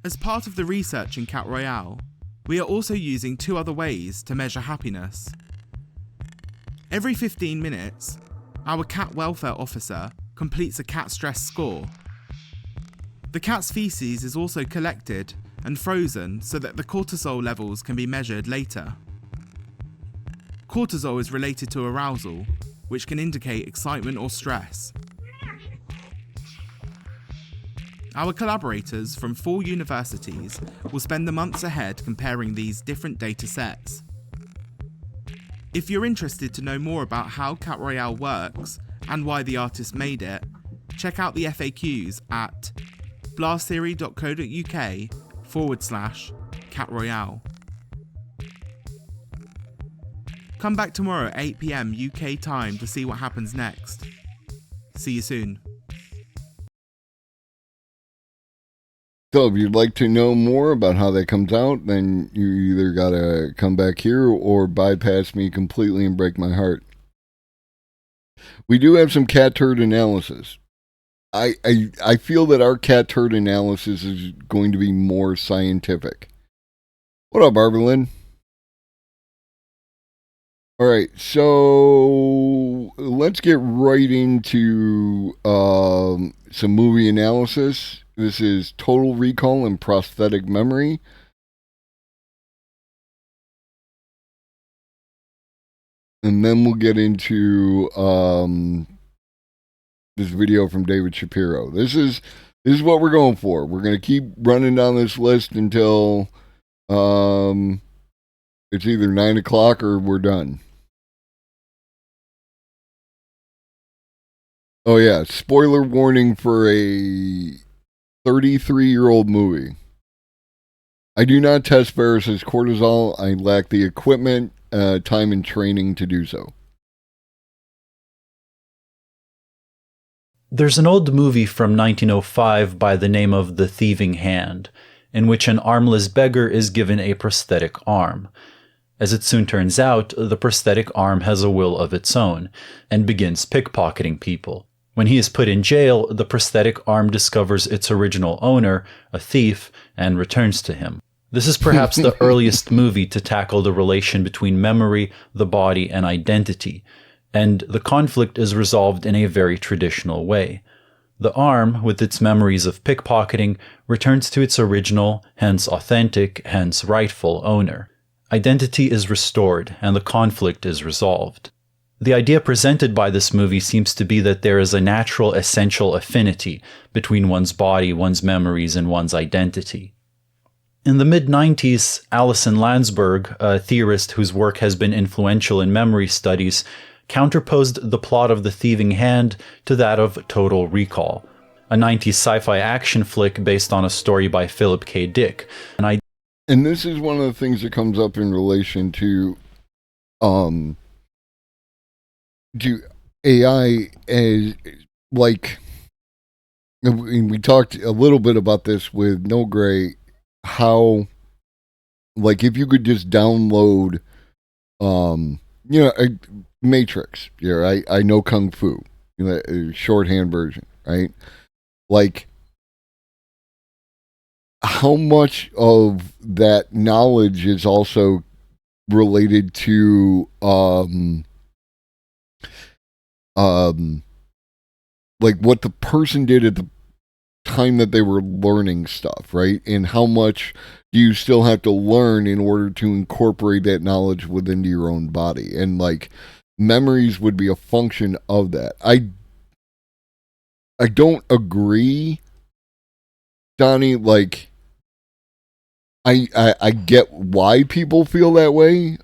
As part of the research in Cat Royale, we are also using 2 other ways to measure happiness. Every 15 minutes, our cat welfare officer completes a cat stress score. The cat's feces is also collected and frozen so that the cortisol levels can be measured later. Cortisol is related to arousal, which can indicate excitement or stress. Our collaborators from 4 universities will spend the months ahead comparing these different data sets. If you're interested to know more about how Cat Royale works and why the artist made it, check out the FAQs at blasttheory.co.uk/Cat Royale. Come back tomorrow at 8 PM UK time to see what happens next. See you soon. So if you'd like to know more about how that comes out, then you either gotta come back here or bypass me completely and break my heart. We do have some cat turd analysis. I feel that our cat turd analysis is going to be more scientific. What up, Barberlin? All right, so let's get right into some movie analysis. This is Total Recall and Prosthetic Memory. And then we'll get into this video from David Shapiro. This is what we're going for. We're going to keep running down this list until it's either 9 o'clock or we're done. Oh yeah, spoiler warning for a 33-year-old movie. I do not test Ferris's cortisol. I lack the equipment, time, and training to do so. There's an old movie from 1905 by the name of The Thieving Hand, in which an armless beggar is given a prosthetic arm. As it soon turns out, the prosthetic arm has a will of its own, and begins pickpocketing people. When he is put in jail, the prosthetic arm discovers its original owner, a thief, and returns to him. This is perhaps the earliest movie to tackle the relation between memory, the body, and identity, and the conflict is resolved in a very traditional way. The arm, with its memories of pickpocketing, returns to its original, hence authentic, hence rightful owner. Identity is restored, and the conflict is resolved. The idea presented by this movie seems to be that there is a natural essential affinity between one's body, one's memories, and one's identity. In the mid-90s, Alison Landsberg, a theorist whose work has been influential in memory studies, counterposed the plot of The Thieving Hand to that of Total Recall, a 90s sci-fi action flick based on a story by Philip K. Dick. And this is one of the things that comes up in relation to AI as, like, we talked a little bit about this with No Gray, how, like, if you could just download, a Matrix, I know Kung Fu, shorthand version, right? like how much of that knowledge is also related to like what the person did at the time that they were learning stuff, right? And how much do you still have to learn in order to incorporate that knowledge within your own body? And like memories would be a function of that. I don't agree, Donnie. Like I get why people feel that way.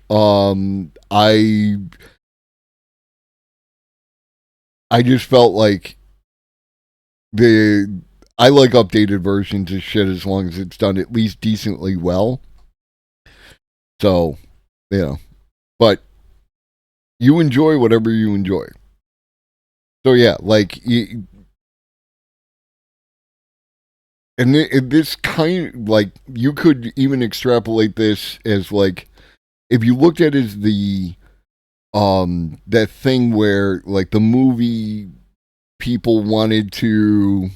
I just felt like I like updated versions of shit as long as it's done at least decently well. So, but you enjoy whatever you enjoy. So yeah, like, and this kind, like, you could even extrapolate this as like, if you looked at it as the that thing where like the movie people wanted to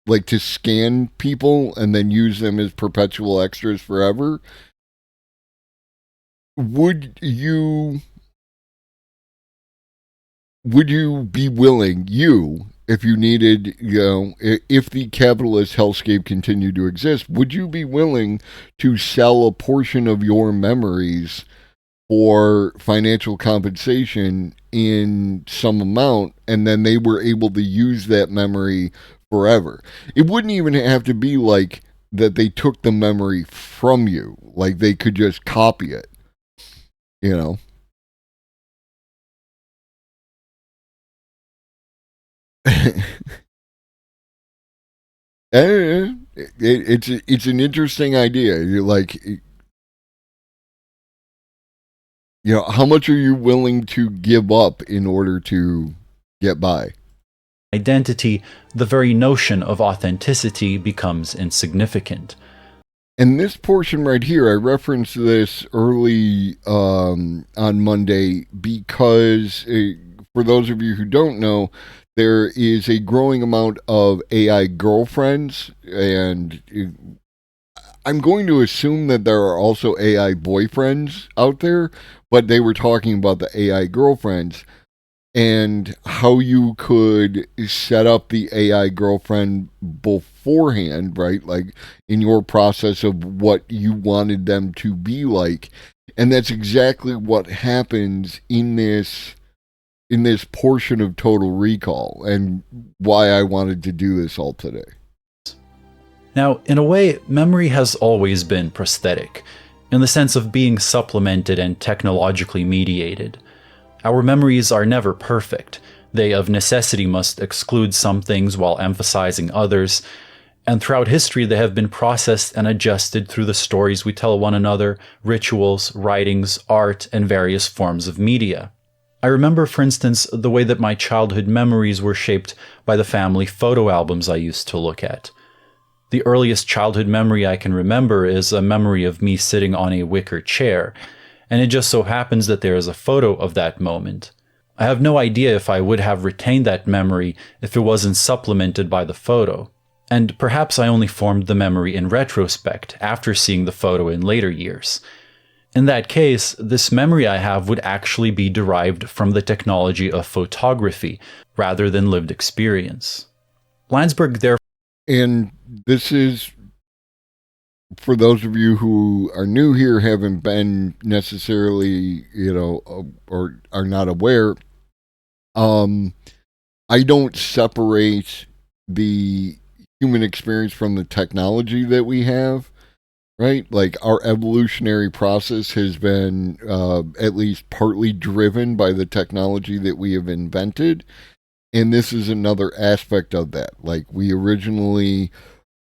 like to scan people and then use them as perpetual extras forever. Would you be willing, if you needed, if the capitalist hellscape continued to exist, would you be willing to sell a portion of your memories for financial compensation in some amount, and then they were able to use that memory forever? It wouldn't even have to be like that they took the memory from you. Like they could just copy it, you know? It's an interesting idea. You're like, how much are you willing to give up in order to get by? Identity, the very notion of authenticity becomes insignificant. And this portion right here, I referenced this early on Monday because for those of you who don't know, there is a growing amount of AI girlfriends, and I'm going to assume that there are also AI boyfriends out there, but they were talking about the AI girlfriends and how you could set up the AI girlfriend beforehand, right? Like in your process of what you wanted them to be like. And that's exactly what happens in this portion of Total Recall, and why I wanted to do this all today. Now, in a way, memory has always been prosthetic, in the sense of being supplemented and technologically mediated. Our memories are never perfect. They of necessity must exclude some things while emphasizing others, and throughout history they have been processed and adjusted through the stories we tell one another, rituals, writings, art, and various forms of media. I remember, for instance, the way that my childhood memories were shaped by the family photo albums I used to look at. The earliest childhood memory I can remember is a memory of me sitting on a wicker chair, and it just so happens that there is a photo of that moment. I have no idea if I would have retained that memory if it wasn't supplemented by the photo, and perhaps I only formed the memory in retrospect after seeing the photo in later years. In that case, this memory I have would actually be derived from the technology of photography rather than lived experience. Landsberg therefore. And this is, for those of you who are new here, haven't been necessarily, or are not aware, I don't separate the human experience from the technology that we have. Right? Like our evolutionary process has been at least partly driven by the technology that we have invented. And this is another aspect of that. Like we originally,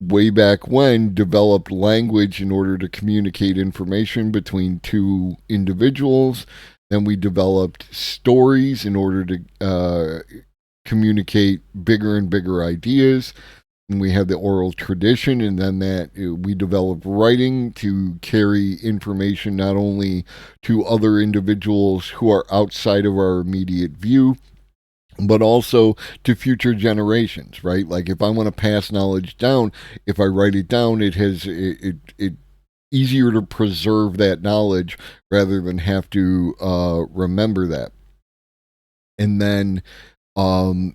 way back when, developed language in order to communicate information between two individuals. Then we developed stories in order to communicate bigger and bigger ideas. And we have the oral tradition, and then we developed writing to carry information not only to other individuals who are outside of our immediate view, but also to future generations, right? Like if I want to pass knowledge down, if I write it down, it easier to preserve that knowledge rather than have to remember that. And then, the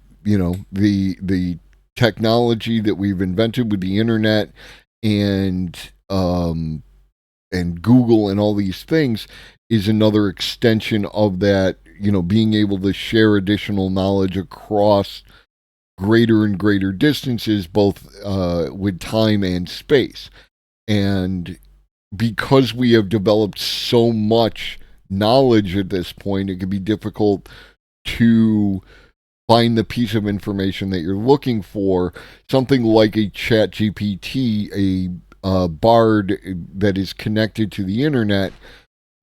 technology that we've invented with the internet and Google and all these things is another extension of that, being able to share additional knowledge across greater and greater distances, both with time and space. And because we have developed so much knowledge at this point, it can be difficult to find the piece of information that you're looking for. Something like a chat GPT, a Bard that is connected to the internet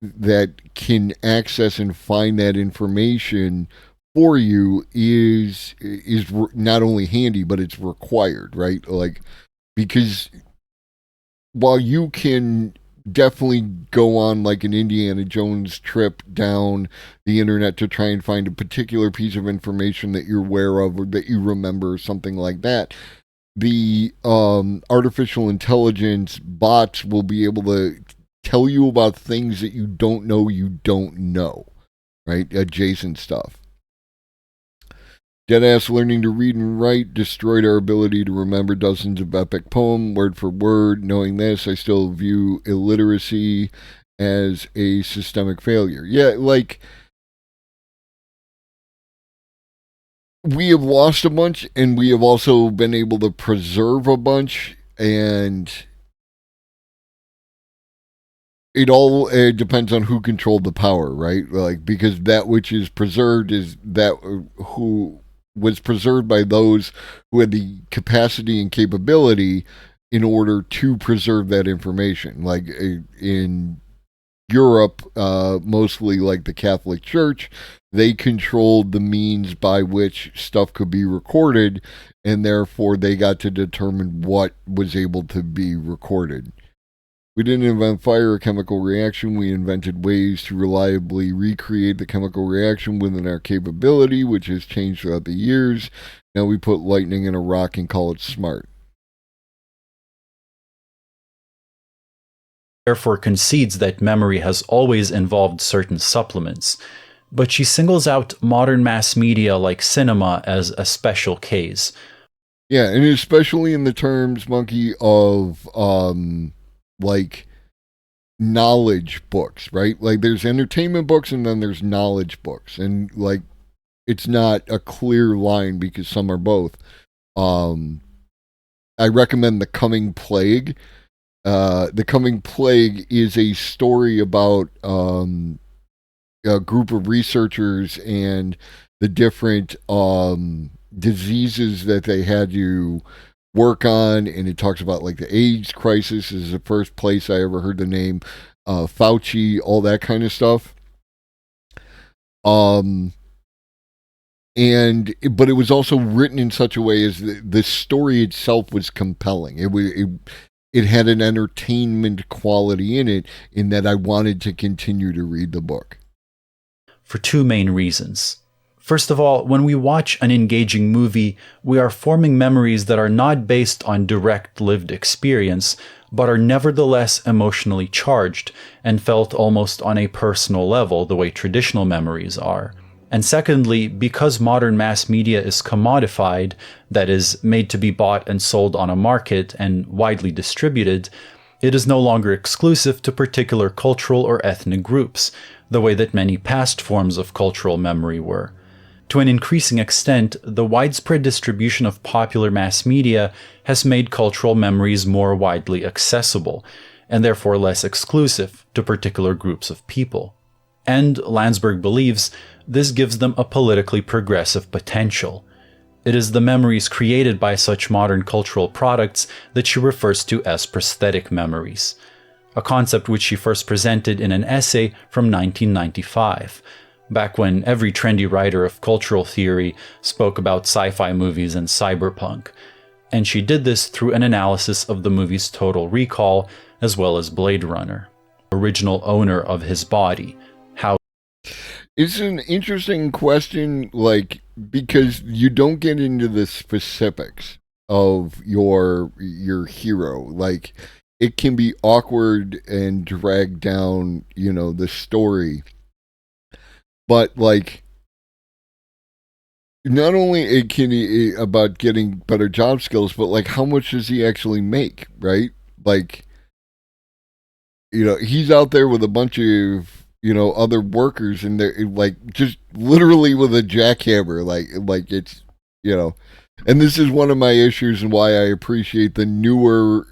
that can access and find that information for you is not only handy, but it's required, right? Like, because while you can definitely go on like an Indiana Jones trip down the internet to try and find a particular piece of information that you're aware of or that you remember or something like that, the artificial intelligence bots will be able to tell you about things that you don't know, right? Adjacent stuff. Deadass learning to read and write destroyed our ability to remember dozens of epic poems word for word. Knowing this, I still view illiteracy as a systemic failure. Yeah, like, we have lost a bunch, and we have also been able to preserve a bunch, and it all depends on who controlled the power, right? Like, because that which is preserved is that who was preserved by those who had the capacity and capability in order to preserve that information. Like in Europe, mostly like the Catholic Church, they controlled the means by which stuff could be recorded, and therefore they got to determine what was able to be recorded. We didn't invent fire or chemical reaction. We invented ways to reliably recreate the chemical reaction within our capability, which has changed throughout the years. Now we put lightning in a rock and call it smart. Therefore concedes that memory has always involved certain supplements, but she singles out modern mass media like cinema as a special case. Yeah, and especially in the terms, Monkey, of like knowledge books, right? Like there's entertainment books and then there's knowledge books, and like it's not a clear line because some are both. I recommend The Coming Plague. The Coming Plague is a story about a group of researchers and the different diseases that they had to work on, and it talks about like the AIDS crisis. Is the first place I ever heard the name Fauci, all that kind of stuff. But it was also written in such a way as the story itself was compelling. It had an entertainment quality in it, in that I wanted to continue to read the book. For two main reasons. First of all, when we watch an engaging movie, we are forming memories that are not based on direct lived experience, but are nevertheless emotionally charged and felt almost on a personal level, the way traditional memories are. And secondly, because modern mass media is commodified, that is, made to be bought and sold on a market and widely distributed, it is no longer exclusive to particular cultural or ethnic groups, the way that many past forms of cultural memory were. To an increasing extent, the widespread distribution of popular mass media has made cultural memories more widely accessible, and therefore less exclusive to particular groups of people. And, Landsberg believes, this gives them a politically progressive potential. It is the memories created by such modern cultural products that she refers to as prosthetic memories, a concept which she first presented in an essay from 1995, back when every trendy writer of cultural theory spoke about sci-fi movies and cyberpunk, and she did this through an analysis of the movies Total Recall as well as Blade Runner, original owner of his body. How it's an interesting question, like because you don't get into the specifics of your hero. Like, it can be awkward and drag down, the story. But like, not only it can about getting better job skills, but like, how much does he actually make, right? Like, he's out there with a bunch of other workers, and they're like just literally with a jackhammer, like it's and this is one of my issues and why I appreciate the newer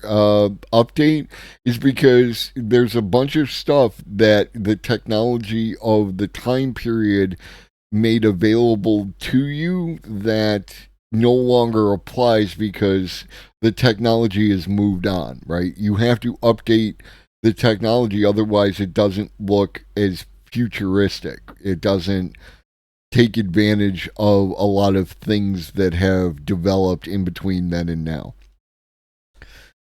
update, is because there's a bunch of stuff that the technology of the time period made available to you that no longer applies because the technology has moved on, right? You have to update the technology, otherwise it doesn't look as futuristic. It doesn't take advantage of a lot of things that have developed in between then and now.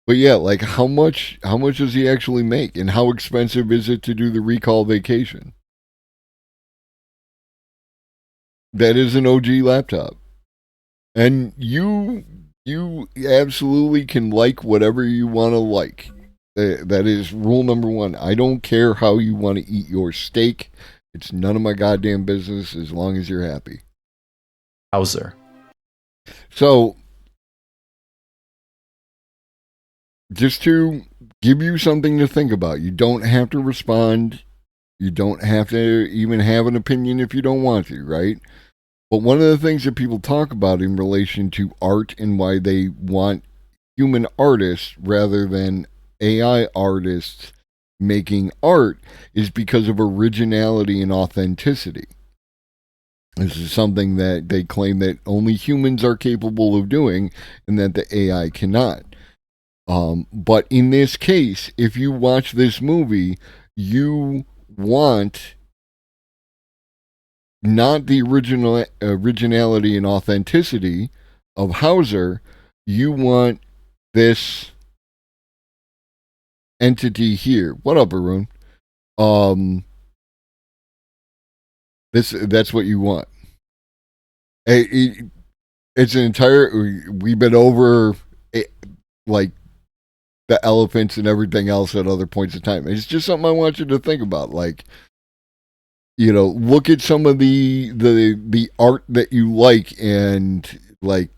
But yeah, like, how much does he actually make, and how expensive is it to do the recall vacation? That is an OG laptop. And you absolutely can like whatever you want to like. That is rule number one. I don't care how you want to eat your steak. It's none of my goddamn business as long as you're happy. Hauser. So, just to give you something to think about, you don't have to respond. You don't have to even have an opinion if you don't want to, right? But one of the things that people talk about in relation to art and why they want human artists rather than AI artists making art is because of originality and authenticity. This is something that they claim that only humans are capable of doing and that the AI cannot. But in this case, if you watch this movie, you want not the originality and authenticity of Hauser. You want this entity here. What up, Arun? That's what you want. It's an entire. We've been over it, like the elephants and everything else at other points of time. It's just something I want you to think about. Like, look at some of the art that you like, and like,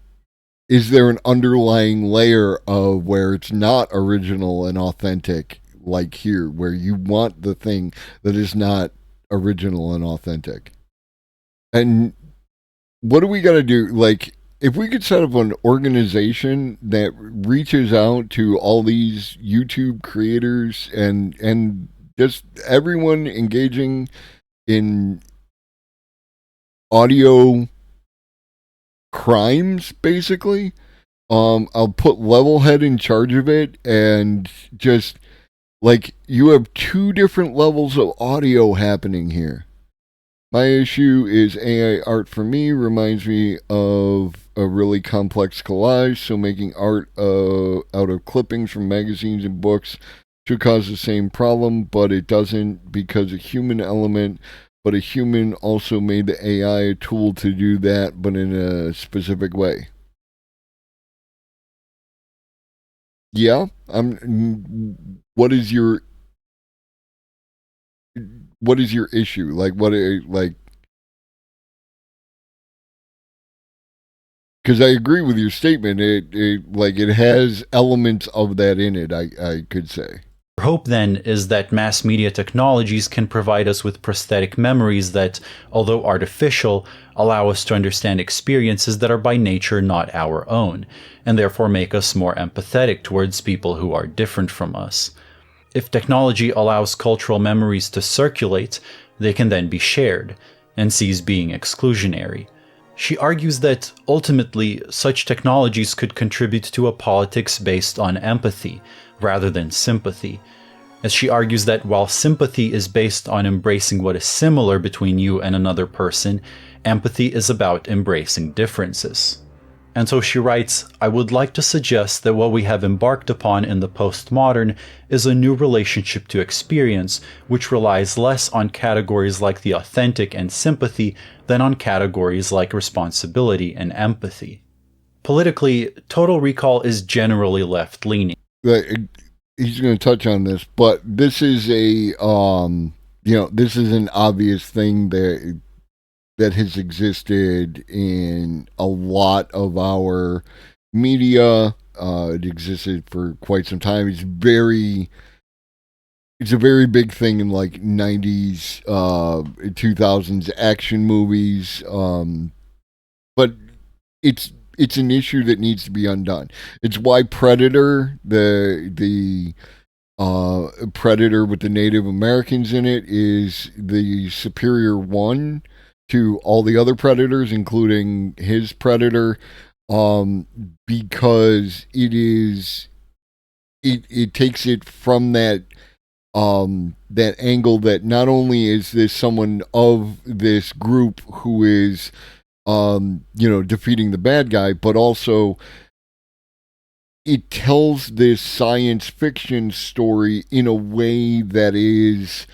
is there an underlying layer of where it's not original and authentic, like here, where you want the thing that is not original and authentic? And what do we got to do? Like, if we could set up an organization that reaches out to all these YouTube creators and just everyone engaging in audio crimes, basically. I'll put Levelhead in charge of it, and just like, you have two different levels of audio happening here. My issue is AI art for me reminds me of a really complex collage, so making art out of clippings from magazines and books should cause the same problem, but it doesn't, because a human element. But a human also made the AI a tool to do that, but in a specific way. Yeah, what is your issue? Because I agree with your statement. It has elements of that in it, I could say. Our hope, then, is that mass media technologies can provide us with prosthetic memories that, although artificial, allow us to understand experiences that are by nature not our own, and therefore make us more empathetic towards people who are different from us. If technology allows cultural memories to circulate, they can then be shared, and cease being exclusionary. She argues that, ultimately, such technologies could contribute to a politics based on empathy, rather than sympathy, as she argues that while sympathy is based on embracing what is similar between you and another person, empathy is about embracing differences. And so she writes, I would like to suggest that what we have embarked upon in the postmodern is a new relationship to experience, which relies less on categories like the authentic and sympathy than on categories like responsibility and empathy. Politically, Total Recall is generally left-leaning. He's going to touch on this, but this is this is an obvious thing that has existed in a lot of our media. It existed for quite some time. It's a very big thing in like 90s, 2000s action movies. But it's an issue that needs to be undone. It's why Predator, the Predator with the Native Americans in it, is the superior one to all the other Predators, including his Predator, because it takes it from that angle that not only is this someone of this group who is defeating the bad guy, but also it tells this science fiction story in a way that is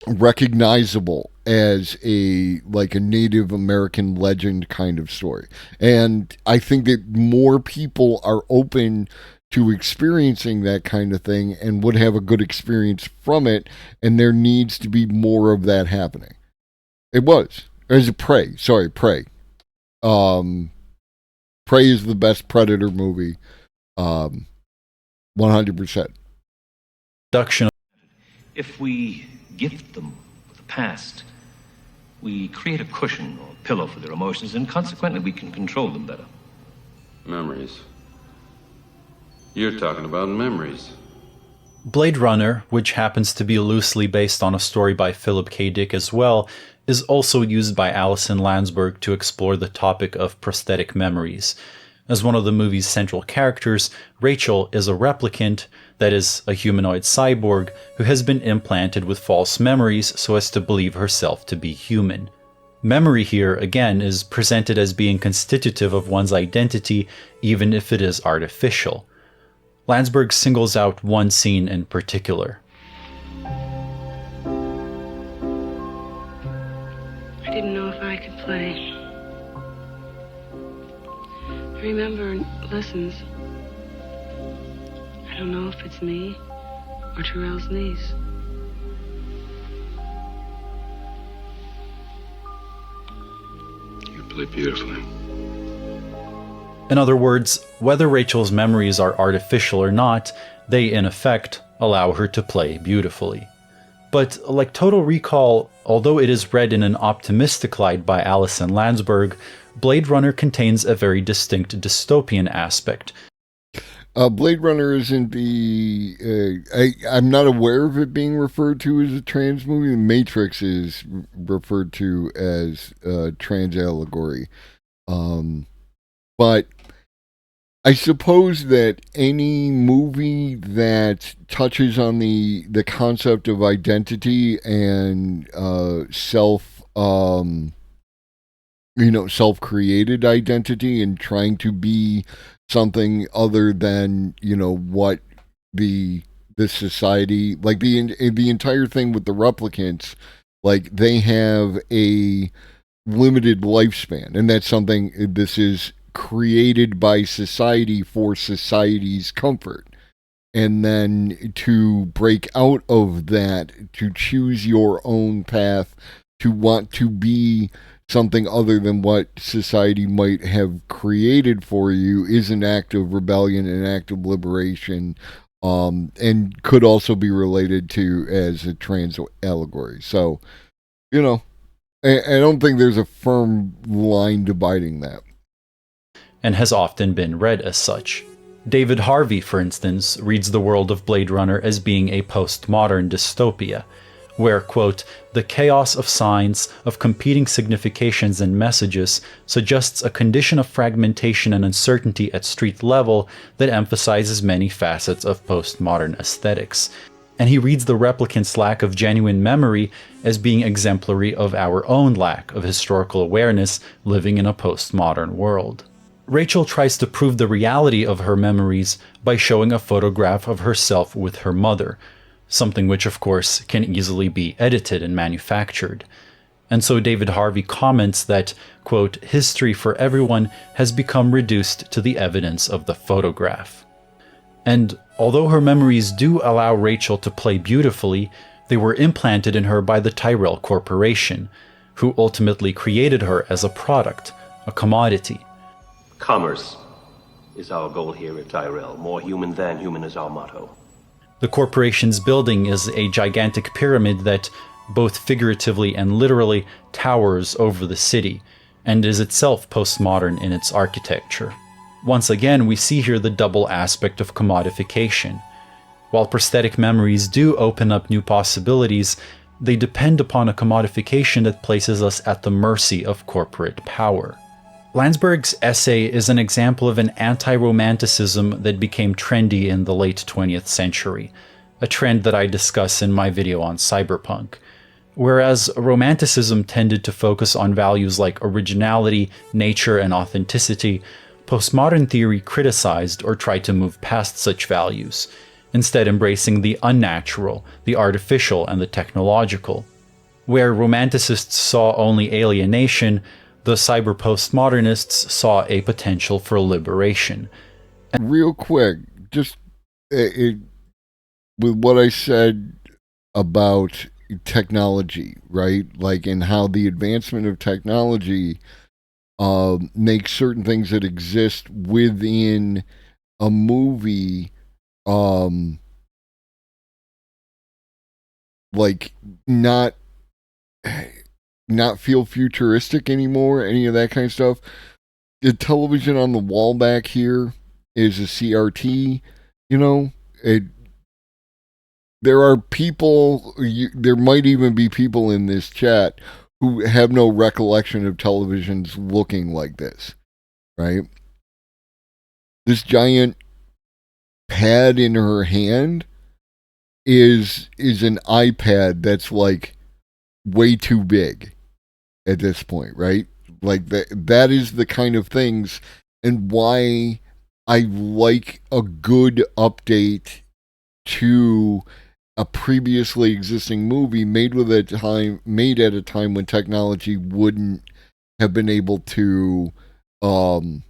recognizable as a Native American legend kind of story. And I think that more people are open to experiencing that kind of thing and would have a good experience from it, and there needs to be more of that happening. It was. There's a Prey. Sorry, Prey. Prey is the best Predator movie. 100%. If we gift them with the past, we create a cushion or pillow for their emotions, and consequently we can control them better. Memories. You're talking about memories. Blade Runner, which happens to be loosely based on a story by Philip K. Dick as well, is also used by Alison Landsberg to explore the topic of prosthetic memories. As one of the movie's central characters, Rachel is a replicant, that is, a humanoid cyborg, who has been implanted with false memories so as to believe herself to be human. Memory here, again, is presented as being constitutive of one's identity, even if it is artificial. Landsberg singles out one scene in particular. I didn't know if I could play. I remember lessons. I don't know if it's me or Terrell's niece. You play beautifully. In other words, whether Rachel's memories are artificial or not, they in effect allow her to play beautifully. But like Total Recall, although it is read in an optimistic light by Alison Landsberg, Blade Runner contains a very distinct dystopian aspect. Blade Runner isn't the... I'm not aware of it being referred to as a trans movie. The Matrix is referred to as trans allegory. But I suppose that any movie that touches on the concept of identity and self-created identity and trying to be something other than, what the society, like the entire thing with the replicants, like they have a limited lifespan, and that's something this is created by society for society's comfort. And then to break out of that, to choose your own path, to want to be something other than what society might have created for you, is an act of rebellion, an act of liberation, and could also be related to as a trans allegory. So, I don't think there's a firm line dividing that. And has often been read as such. David Harvey, for instance, reads the world of Blade Runner as being a postmodern dystopia, where, quote, the chaos of signs, of competing significations and messages, suggests a condition of fragmentation and uncertainty at street level that emphasizes many facets of postmodern aesthetics. And he reads the replicants' lack of genuine memory as being exemplary of our own lack of historical awareness living in a postmodern world. Rachel tries to prove the reality of her memories by showing a photograph of herself with her mother, something which of course can easily be edited and manufactured. And so David Harvey comments that, quote, history for everyone has become reduced to the evidence of the photograph. And although her memories do allow Rachel to play beautifully, they were implanted in her by the Tyrell Corporation, who ultimately created her as a product, a commodity. Commerce is our goal here at Tyrell. More human than human is our motto. The corporation's building is a gigantic pyramid that, both figuratively and literally, towers over the city, and is itself postmodern in its architecture. Once again, we see here the double aspect of commodification. While prosthetic memories do open up new possibilities, they depend upon a commodification that places us at the mercy of corporate power. Landsberg's essay is an example of an anti-romanticism that became trendy in the late 20th century, a trend that I discuss in my video on cyberpunk. Whereas romanticism tended to focus on values like originality, nature, and authenticity, postmodern theory criticized or tried to move past such values, instead embracing the unnatural, the artificial, and the technological. Where romanticists saw only alienation, the cyber postmodernists saw a potential for liberation. Real quick, just with what I said about technology, right? Like, and how the advancement of technology makes certain things that exist within a movie, like not feel futuristic anymore, any of that kind of stuff. The television on the wall back here is a CRT, you know. There are people, there might even be people in this chat who have no recollection of televisions looking like this, right? This giant pad in her hand is an iPad that's like way too big at this point, right? Like that is the kind of things, and why I like a good update to a previously existing movie made at a time when technology wouldn't have been able to don't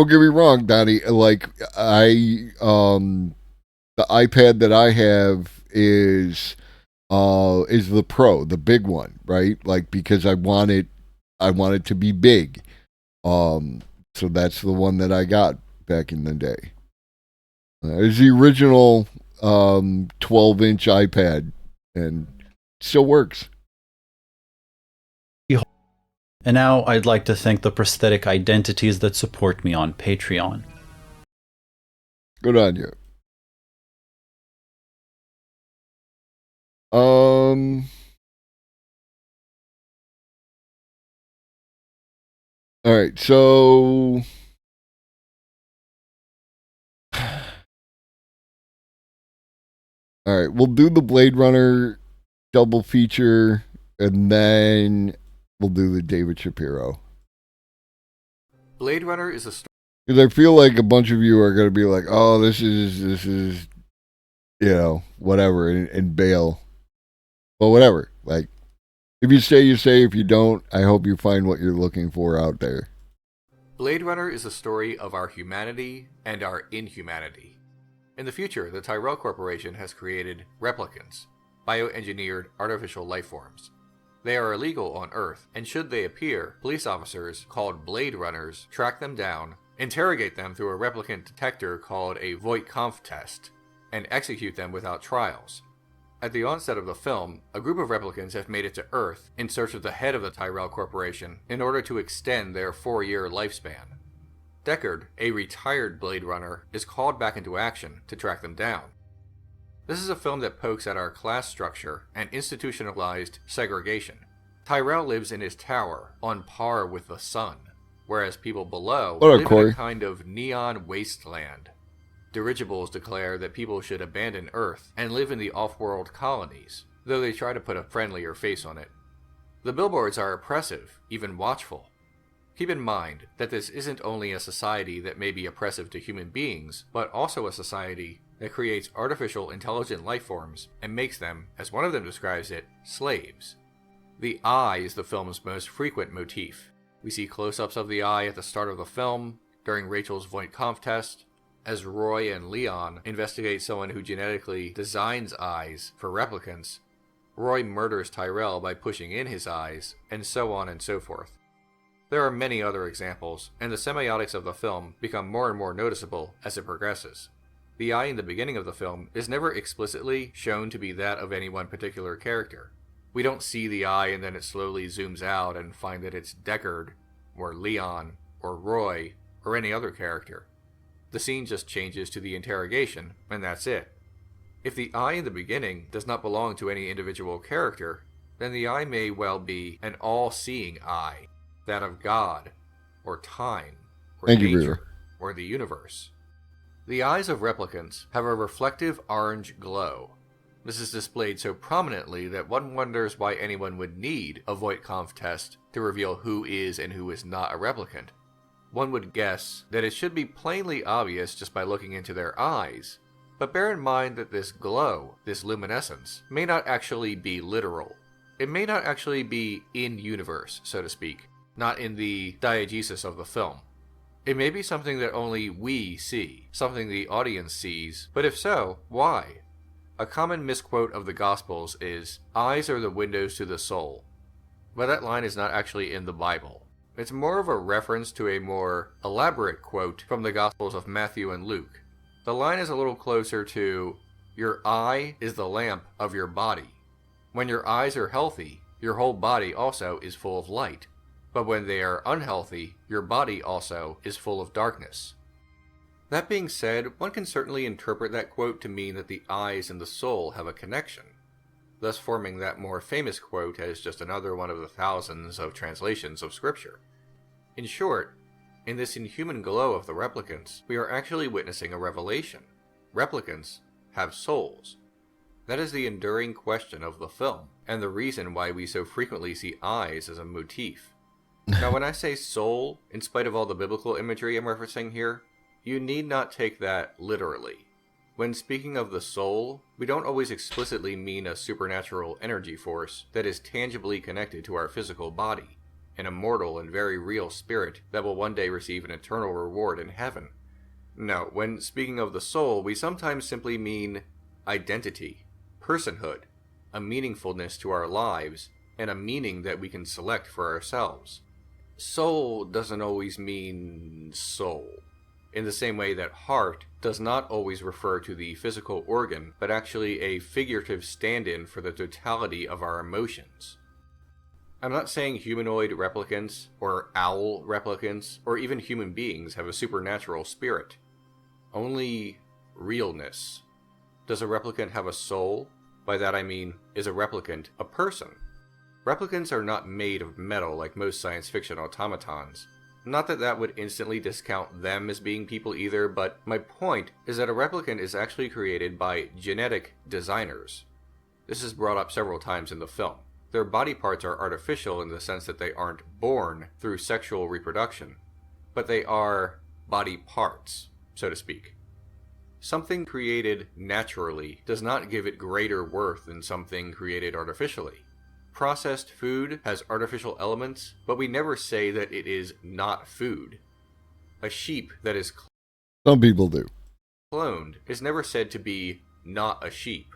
get me wrong, Donnie, like the iPad that I have is the Pro, the big one, right? Like, because I want it to be big. So that's the one that I got back in the day. It's the original 12-inch iPad, and still works. And now I'd like to thank the prosthetic identities that support me on Patreon. Good on you. All right, so all right, we'll do the Blade Runner double feature, and then we'll do the David Shapiro. Blade Runner is a story. Because I feel like a bunch of you are going to be like, oh, this is, whatever, and bail. But whatever. Like, if you stay, you stay. If you don't, I hope you find what you're looking for out there. Blade Runner is a story of our humanity and our inhumanity. In the future, the Tyrell Corporation has created replicants, bioengineered artificial life forms. They are illegal on Earth, and should they appear, police officers called Blade Runners track them down, interrogate them through a replicant detector called a Voight-Kampff test, and execute them without trials. At the onset of the film, a group of replicants have made it to Earth in search of the head of the Tyrell Corporation in order to extend their 4-year lifespan. Deckard, a retired Blade Runner, is called back into action to track them down. This is a film that pokes at our class structure and institutionalized segregation. Tyrell lives in his tower, on par with the sun, whereas people below live in a kind of neon wasteland. Dirigibles declare that people should abandon Earth and live in the off-world colonies, though they try to put a friendlier face on it. The billboards are oppressive, even watchful. Keep in mind that this isn't only a society that may be oppressive to human beings, but also a society that creates artificial intelligent life forms and makes them, as one of them describes it, slaves. The eye is the film's most frequent motif. We see close-ups of the eye at the start of the film, during Rachel's Voight-Kampff test, as Roy and Leon investigate someone who genetically designs eyes for replicants. Roy murders Tyrell by pushing in his eyes, and so on and so forth. There are many other examples, and the semiotics of the film become more and more noticeable as it progresses. The eye in the beginning of the film is never explicitly shown to be that of any one particular character. We don't see the eye and then it slowly zooms out and find that it's Deckard, or Leon, or Roy, or any other character. The scene just changes to the interrogation, and that's it. If the eye in the beginning does not belong to any individual character, then the eye may well be an all-seeing eye, that of God, or time, or nature, or the universe. The eyes of replicants have a reflective orange glow. This is displayed so prominently that one wonders why anyone would need a Voight-Kampff test to reveal who is and who is not a replicant. One would guess that it should be plainly obvious just by looking into their eyes, but bear in mind that this glow, this luminescence, may not actually be literal. It may not actually be in-universe, so to speak, not in the diegesis of the film. It may be something that only we see, something the audience sees, but if so, why? A common misquote of the Gospels is, "Eyes are the windows to the soul." But that line is not actually in the Bible. It's more of a reference to a more elaborate quote from the Gospels of Matthew and Luke. The line is a little closer to, "Your eye is the lamp of your body." When your eyes are healthy, your whole body also is full of light. But when they are unhealthy, your body also is full of darkness. That being said, one can certainly interpret that quote to mean that the eyes and the soul have a connection, thus forming that more famous quote as just another one of the thousands of translations of Scripture. In short, in this inhuman glow of the replicants, we are actually witnessing a revelation. Replicants have souls. That is the enduring question of the film, and the reason why we so frequently see eyes as a motif. Now, when I say soul, in spite of all the biblical imagery I'm referencing here, you need not take that literally. When speaking of the soul, we don't always explicitly mean a supernatural energy force that is tangibly connected to our physical body, an immortal and very real spirit that will one day receive an eternal reward in heaven. No, when speaking of the soul, we sometimes simply mean identity, personhood, a meaningfulness to our lives, and a meaning that we can select for ourselves. Soul doesn't always mean soul, in the same way that heart does not always refer to the physical organ, but actually a figurative stand-in for the totality of our emotions. I'm not saying humanoid replicants, or owl replicants, or even human beings have a supernatural spirit. Only realness. Does a replicant have a soul? By that I mean, is a replicant a person? Replicants are not made of metal like most science fiction automatons. Not that that would instantly discount them as being people either, but my point is that a replicant is actually created by genetic designers. This is brought up several times in the film. Their body parts are artificial in the sense that they aren't born through sexual reproduction, but they are body parts, so to speak. Something created naturally does not give it greater worth than something created artificially. Processed food has artificial elements, but we never say that it is not food. A sheep that is some people do. Cloned is never said to be not a sheep.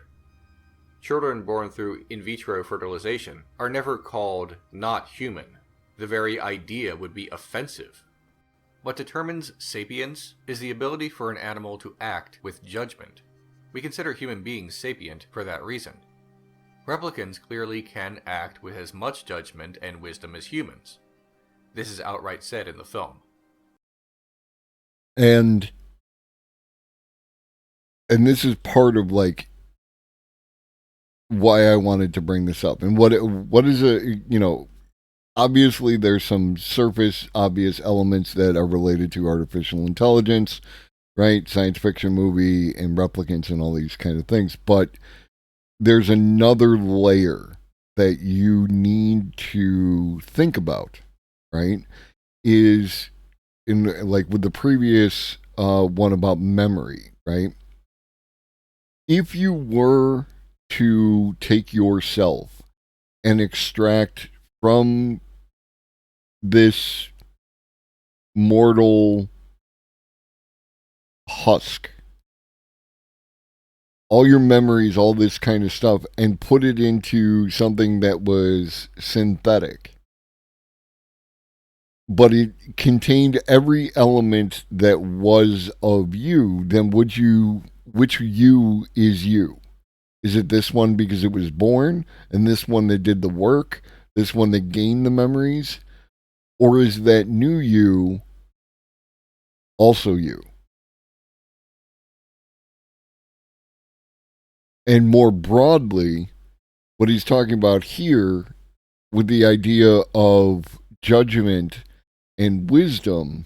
Children born through in vitro fertilization are never called not human. The very idea would be offensive. What determines sapience is the ability for an animal to act with judgment. We consider human beings sapient for that reason. Replicants clearly can act with as much judgment and wisdom as humans. This is outright said in the film. And this is part of like why I wanted to bring this up. And what is obviously there's some surface obvious elements that are related to artificial intelligence. right? Science fiction movie and replicants and all these kind of things. But there's another layer that you need to think about, right? Is in like with the previous one about memory, right? If you were to take yourself and extract from this mortal husk all your memories, all this kind of stuff, and put it into something that was synthetic, but it contained every element that was of you, then which you is you? Is it this one because it was born, and this one that did the work, this one that gained the memories? Or is that new you also you? And more broadly, what he's talking about here with the idea of judgment and wisdom,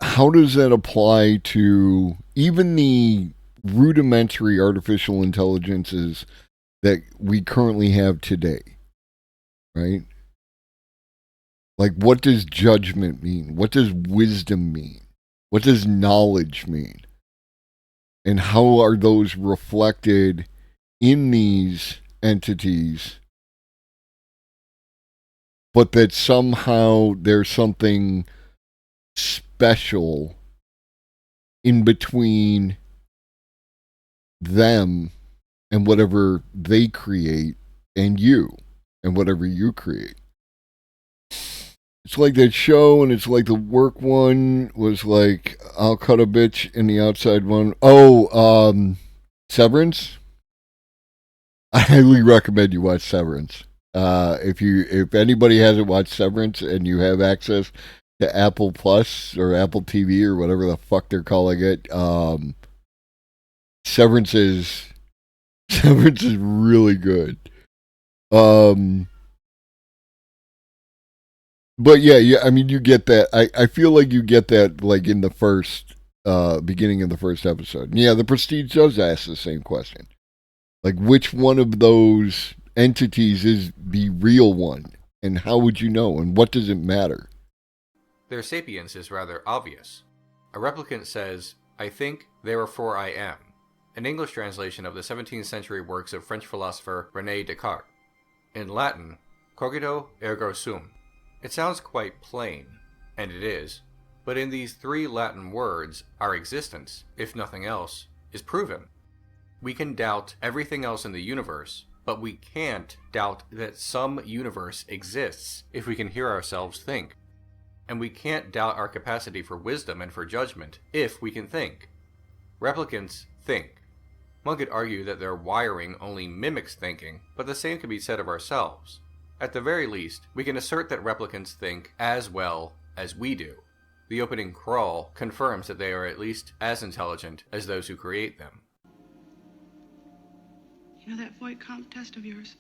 how does that apply to even the rudimentary artificial intelligences that we currently have today? Right? Like, what does judgment mean? What does wisdom mean? What does knowledge mean? And how are those reflected in these entities? But that somehow there's something special in between them and whatever they create and you and whatever you create. It's like that show, and it's like the work one was like, I'll cut a bitch, and the outside one, Severance. I highly recommend you watch Severance. If anybody hasn't watched Severance and you have access to Apple Plus or Apple TV or whatever the fuck they're calling it, Severance is really good. But yeah, I mean, you get that. I feel like you get that, like, in the first, beginning of the first episode. Yeah, the Prestige does ask the same question. Like, which one of those entities is the real one? And how would you know? And what does it matter? Their sapience is rather obvious. A replicant says, I think, therefore I am. An English translation of the 17th century works of French philosopher René Descartes. In Latin, cogito ergo sum. It sounds quite plain, and it is, but in these three Latin words, our existence, if nothing else, is proven. We can doubt everything else in the universe, but we can't doubt that some universe exists if we can hear ourselves think. And we can't doubt our capacity for wisdom and for judgment if we can think. Replicants think. One could argue that their wiring only mimics thinking, but the same can be said of ourselves. At the very least, we can assert that replicants think as well as we do. The opening crawl confirms that they are at least as intelligent as those who create them. You know that Voight-Kampff test of yours?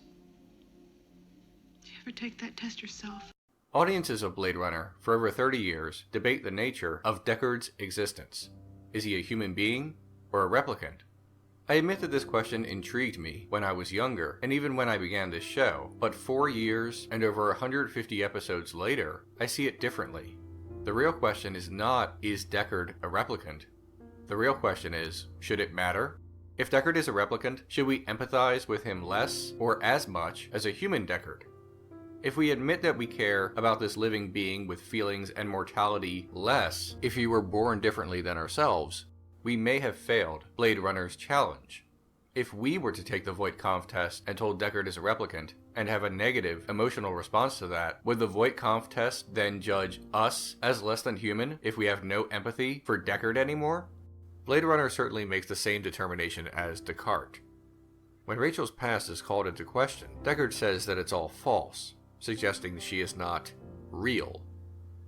Did you ever take that test yourself? Audiences of Blade Runner, for over 30 years, debate the nature of Deckard's existence. Is he a human being or a replicant? I admit that this question intrigued me when I was younger, and even when I began this show, but 4 years and over 150 episodes later, I see it differently. The real question is not, is Deckard a replicant? The real question is, should it matter? If Deckard is a replicant, should we empathize with him less or as much as a human Deckard? If we admit that we care about this living being with feelings and mortality less if he were born differently than ourselves, we may have failed Blade Runner's challenge. If we were to take the Voight-Kampff test and told Deckard is a replicant, and have a negative emotional response to that, would the Voight-Kampff test then judge us as less than human if we have no empathy for Deckard anymore? Blade Runner certainly makes the same determination as Descartes. When Rachel's past is called into question, Deckard says that it's all false, suggesting she is not real.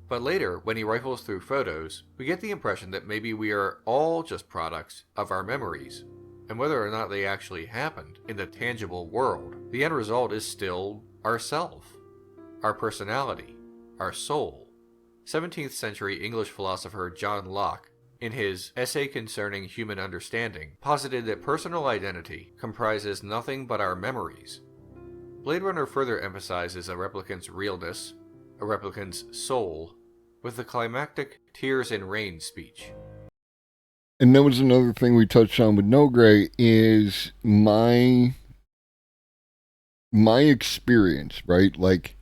But later, when he rifles through photos, we get the impression that maybe we are all just products of our memories. And whether or not they actually happened in the tangible world, the end result is still ourself, our personality, our soul. 17th century English philosopher John Locke, in his Essay Concerning Human Understanding, posited that personal identity comprises nothing but our memories. Blade Runner further emphasizes a replicant's realness, a replicant's soul, with the climactic tears and rain speech. And that was another thing we touched on with No Gray is my experience, right? Like,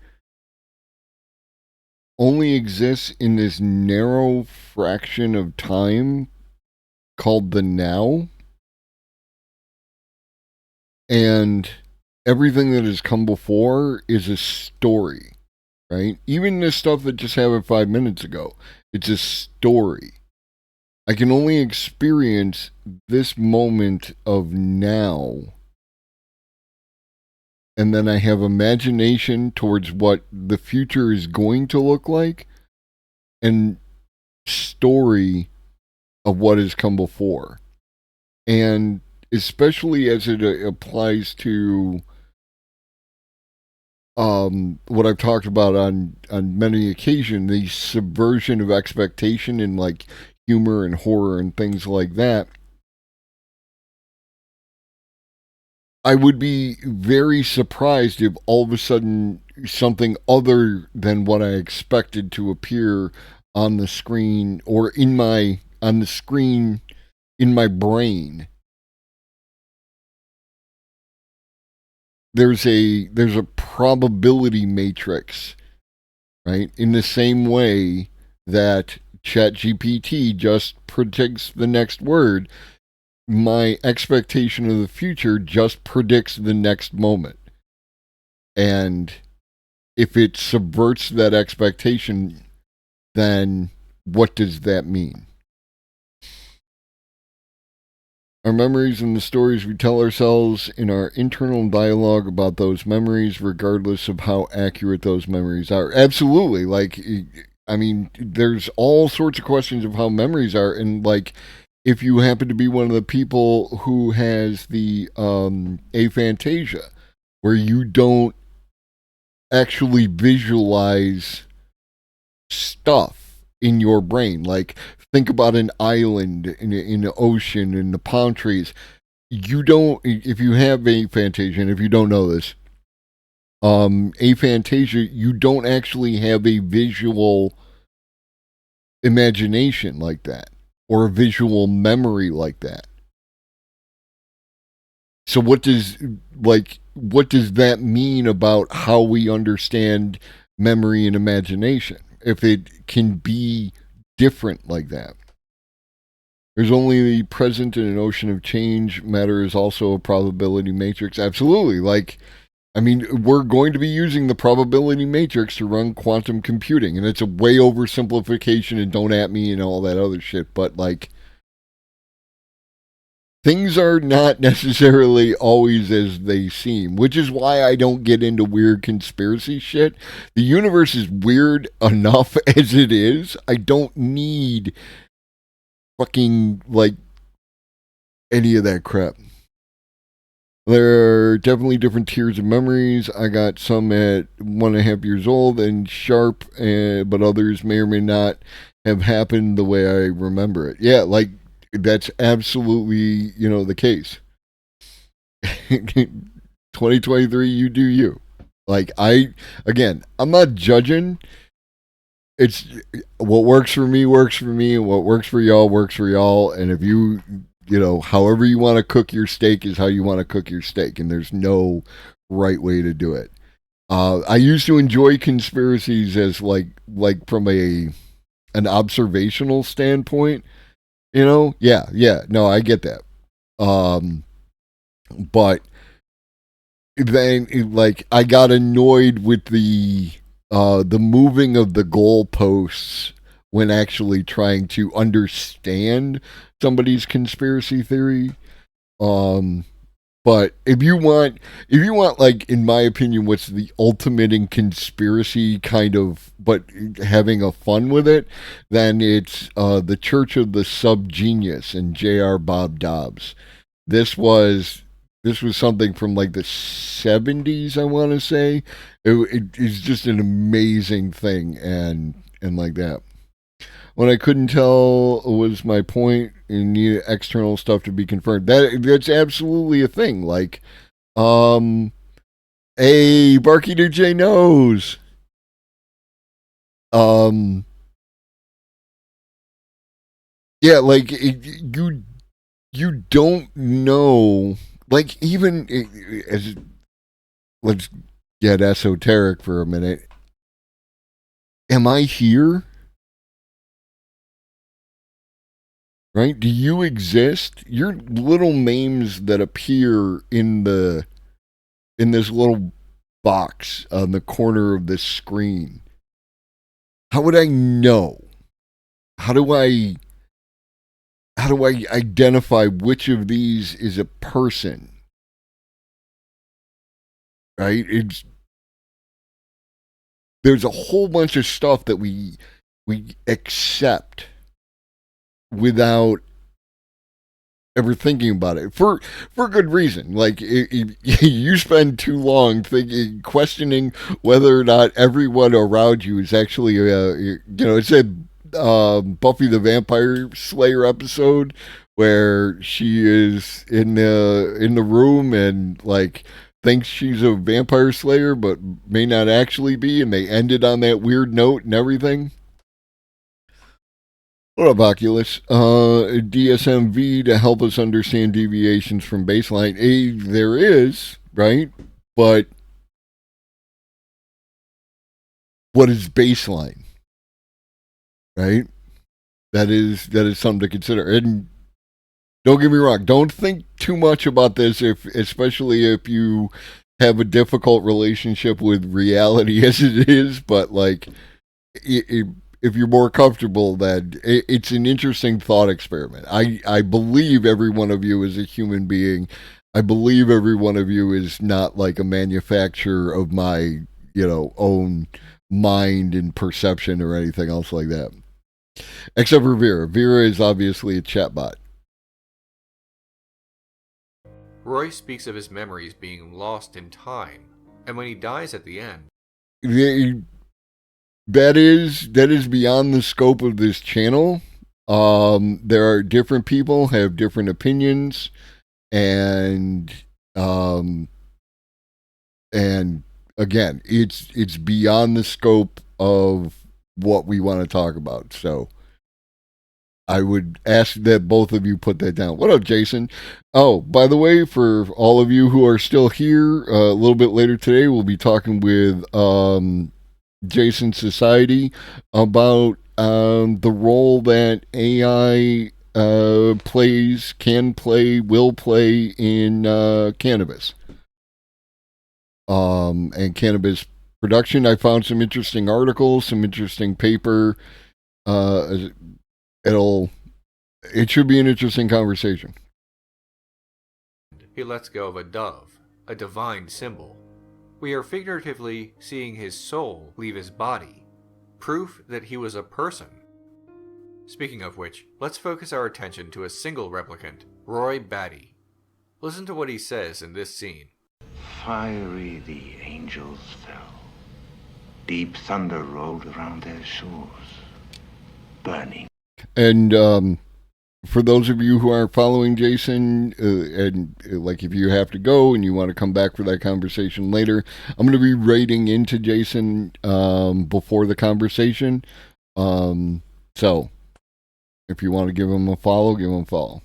only exists in this narrow fraction of time called the now. And everything that has come before is a story, right? Even the stuff that just happened 5 minutes ago, it's a story. I can only experience this moment of now. And then I have imagination towards what the future is going to look like, and story of what has come before. And especially as it applies to what I've talked about on many occasions, the subversion of expectation in like humor and horror and things like that. I would be very surprised if all of a sudden something other than what I expected to appear on the screen or on the screen in my brain. There's a probability matrix, right? In the same way that ChatGPT just predicts the next word, my expectation of the future just predicts the next moment. And if it subverts that expectation, then what does that mean? Our memories and the stories we tell ourselves in our internal dialogue about those memories, regardless of how accurate those memories are. Absolutely. Like, I mean, there's all sorts of questions of how memories are. And like, if you happen to be one of the people who has the aphantasia, where you don't actually visualize stuff in your brain, like think about an island in the ocean and the palm trees. You don't, if you have aphantasia, and if you don't know this, aphantasia, you don't actually have a visual imagination like that, or a visual memory like that. So what does that mean about how we understand memory and imagination, if it can be different like that? There's only the present in an ocean of change. Matter is also a probability matrix. Absolutely. Like, I mean, we're going to be using the probability matrix to run quantum computing, and it's a way oversimplification, and don't at me and all that other shit, but like, things are not necessarily always as they seem, which is why I don't get into weird conspiracy shit. The universe is weird enough as it is. I don't need fucking, like, any of that crap. There are definitely different tiers of memories. I got some at 1.5 years old and sharp, but others may or may not have happened the way I remember it. Yeah, like, that's absolutely, the case. 2023, you do you. Like, I'm not judging. It's what works for me, and what works for y'all. And if you, however you want to cook your steak is how you want to cook your steak. And there's no right way to do it. I used to enjoy conspiracies as like from an observational standpoint. No, I get that. But then, like, I got annoyed with the moving of the goalposts when actually trying to understand somebody's conspiracy theory. But if you want, like, in my opinion, what's the ultimate in conspiracy kind of, but having a fun with it, then it's The Church of the Subgenius and J.R. Bob Dobbs. This was something from like the 70s, I want to say. It is just an amazing thing, and and like that. What I couldn't tell was my point and needed external stuff to be confirmed. That's absolutely a thing. Like, hey, Barky DJ knows. Yeah, like you don't know. Like even as let's get esoteric for a minute. Am I here? Right? Do you exist? You're little names that appear in this little box on the corner of this screen. How would I know? How do I identify which of these is a person? Right? There's a whole bunch of stuff that we accept without ever thinking about it for good reason. Like you spend too long questioning whether or not everyone around you is actually it's a Buffy the Vampire Slayer episode where she is in the room and like thinks she's a vampire slayer but may not actually be, and they ended on that weird note and everything. What up, Oculus? DSMV to help us understand deviations from baseline. There is, right? But what is baseline? Right? That is something to consider. And don't get me wrong, don't think too much about this, especially if you have a difficult relationship with reality as it is, but like if you're more comfortable, then it's an interesting thought experiment. I believe every one of you is a human being. I believe every one of you is not like a manufacturer of my, own mind and perception or anything else like that. Except for Vera. Vera is obviously a chatbot. Roy speaks of his memories being lost in time, and when he dies at the end... That is beyond the scope of this channel. There are different people have different opinions, and again, it's beyond the scope of what we want to talk about. So I would ask that both of you put that down. What up, Jason? Oh, by the way, for all of you who are still here, a little bit later today, we'll be talking with Jason Society about the role that AI can play, will play in cannabis. And cannabis production. I found some interesting articles, some interesting paper. It should be an interesting conversation. He lets go of a dove, a divine symbol. We are figuratively seeing his soul leave his body, proof that he was a person. Speaking of which, let's focus our attention to a single replicant, Roy Batty. Listen to what he says in this scene. Fiery the angels fell. Deep thunder rolled around their shores, burning. And for those of you who aren't following Jason, and like if you have to go and you want to come back for that conversation later, I'm going to be raiding into Jason before the conversation. So if you want to give him a follow, give him a follow.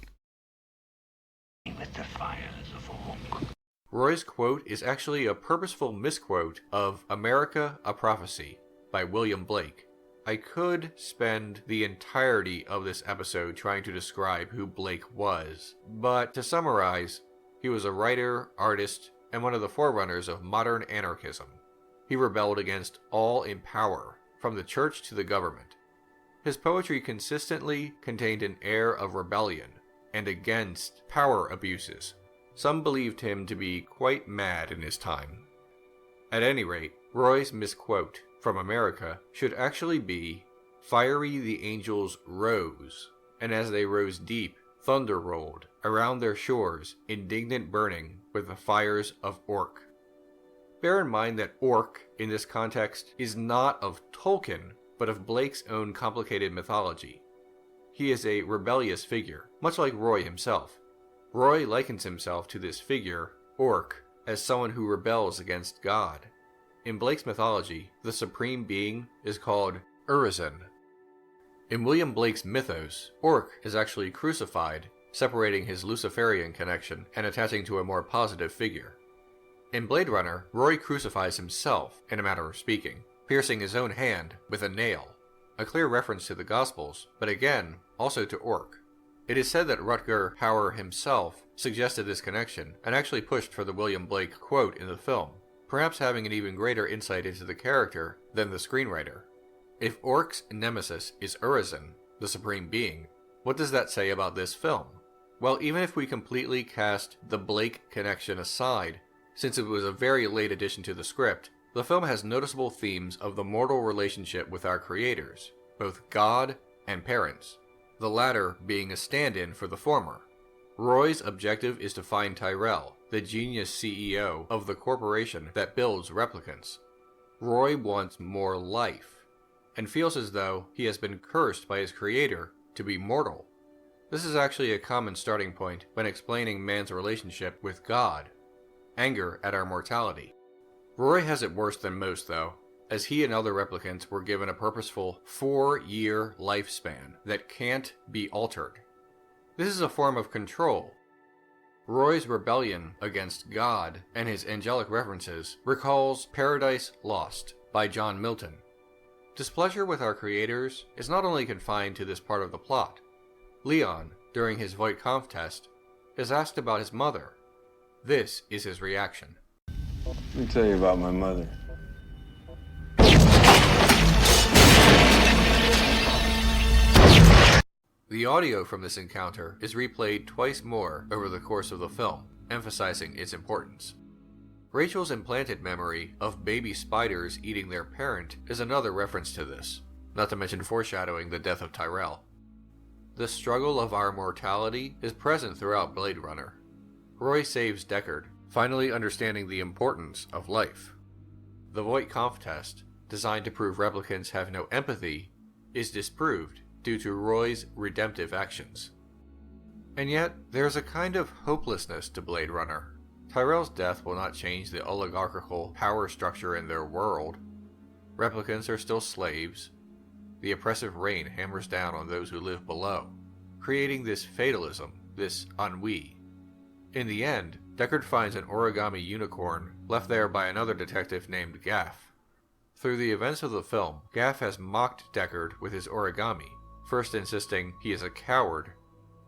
With the fires of Orc. Roy's quote is actually a purposeful misquote of America, a Prophecy by William Blake. I could spend the entirety of this episode trying to describe who Blake was, but to summarize, he was a writer, artist, and one of the forerunners of modern anarchism. He rebelled against all in power, from the church to the government. His poetry consistently contained an air of rebellion and against power abuses. Some believed him to be quite mad in his time. At any rate, Roy's misquote from America should actually be, "Fiery the angels rose, and as they rose deep, thunder rolled around their shores, indignant burning with the fires of Orc." Bear in mind that Orc, in this context, is not of Tolkien, but of Blake's own complicated mythology. He is a rebellious figure, much like Roy himself. Roy likens himself to this figure, Orc, as someone who rebels against God. In Blake's mythology, the supreme being is called Urizen. In William Blake's mythos, Orc is actually crucified, separating his Luciferian connection and attaching to a more positive figure. In Blade Runner, Roy crucifies himself, in a manner of speaking, piercing his own hand with a nail, a clear reference to the Gospels, but again, also to Orc. It is said that Rutger Hauer himself suggested this connection and actually pushed for the William Blake quote in the film, perhaps having an even greater insight into the character than the screenwriter. If Orc's nemesis is Urizen, the supreme being, what does that say about this film? Well, even if we completely cast the Blake connection aside, since it was a very late addition to the script, the film has noticeable themes of the mortal relationship with our creators, both God and parents, the latter being a stand-in for the former. Roy's objective is to find Tyrell, the genius CEO of the corporation that builds replicants. Roy wants more life, and feels as though he has been cursed by his creator to be mortal. This is actually a common starting point when explaining man's relationship with God, anger at our mortality. Roy has it worse than most, though, as he and other replicants were given a purposeful 4-year lifespan that can't be altered. This is a form of control. Roy's rebellion against God and his angelic references recalls Paradise Lost by John Milton. Displeasure with our creators is not only confined to this part of the plot. Leon, during his Voight-Kampff test, is asked about his mother. This is his reaction. Let me tell you about my mother. The audio from this encounter is replayed twice more over the course of the film, emphasizing its importance. Rachel's implanted memory of baby spiders eating their parent is another reference to this, not to mention foreshadowing the death of Tyrell. The struggle of our mortality is present throughout Blade Runner. Roy saves Deckard, finally understanding the importance of life. The Voight-Kampff test, designed to prove replicants have no empathy, is disproved due to Roy's redemptive actions. And yet, there's a kind of hopelessness to Blade Runner. Tyrell's death will not change the oligarchical power structure in their world. Replicants are still slaves. The oppressive rain hammers down on those who live below, creating this fatalism, this ennui. In the end, Deckard finds an origami unicorn left there by another detective named Gaff. Through the events of the film, Gaff has mocked Deckard with his origami, first insisting he is a coward,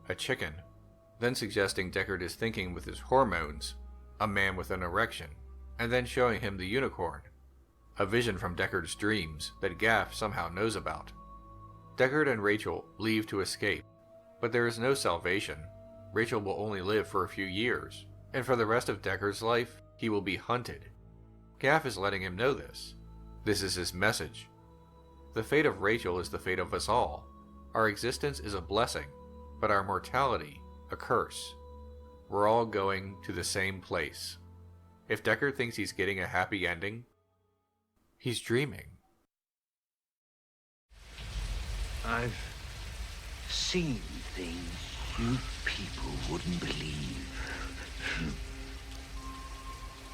a chicken, then suggesting Deckard is thinking with his hormones, a man with an erection, and then showing him the unicorn, a vision from Deckard's dreams that Gaff somehow knows about. Deckard and Rachel leave to escape, but there is no salvation. Rachel will only live for a few years, and for the rest of Deckard's life, he will be hunted. Gaff is letting him know this. This is his message. The fate of Rachel is the fate of us all. Our existence is a blessing, but our mortality, a curse. We're all going to the same place. If Deckard thinks he's getting a happy ending, he's dreaming. I've seen things you people wouldn't believe.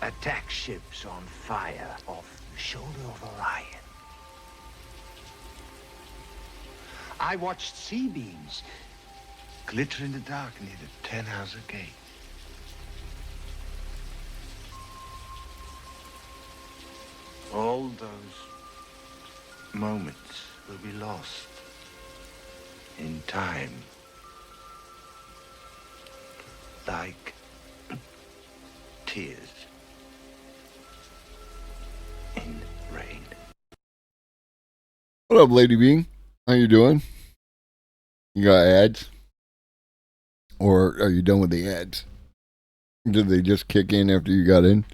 Attack ships on fire off the shoulder of Orion. I watched sea beams glitter in the dark near the 10-house gate. All those moments will be lost in time. Like tears in rain. What up, Lady Bean? How you doing? You got ads? Or are you done with the ads? Did they just kick in after you got in?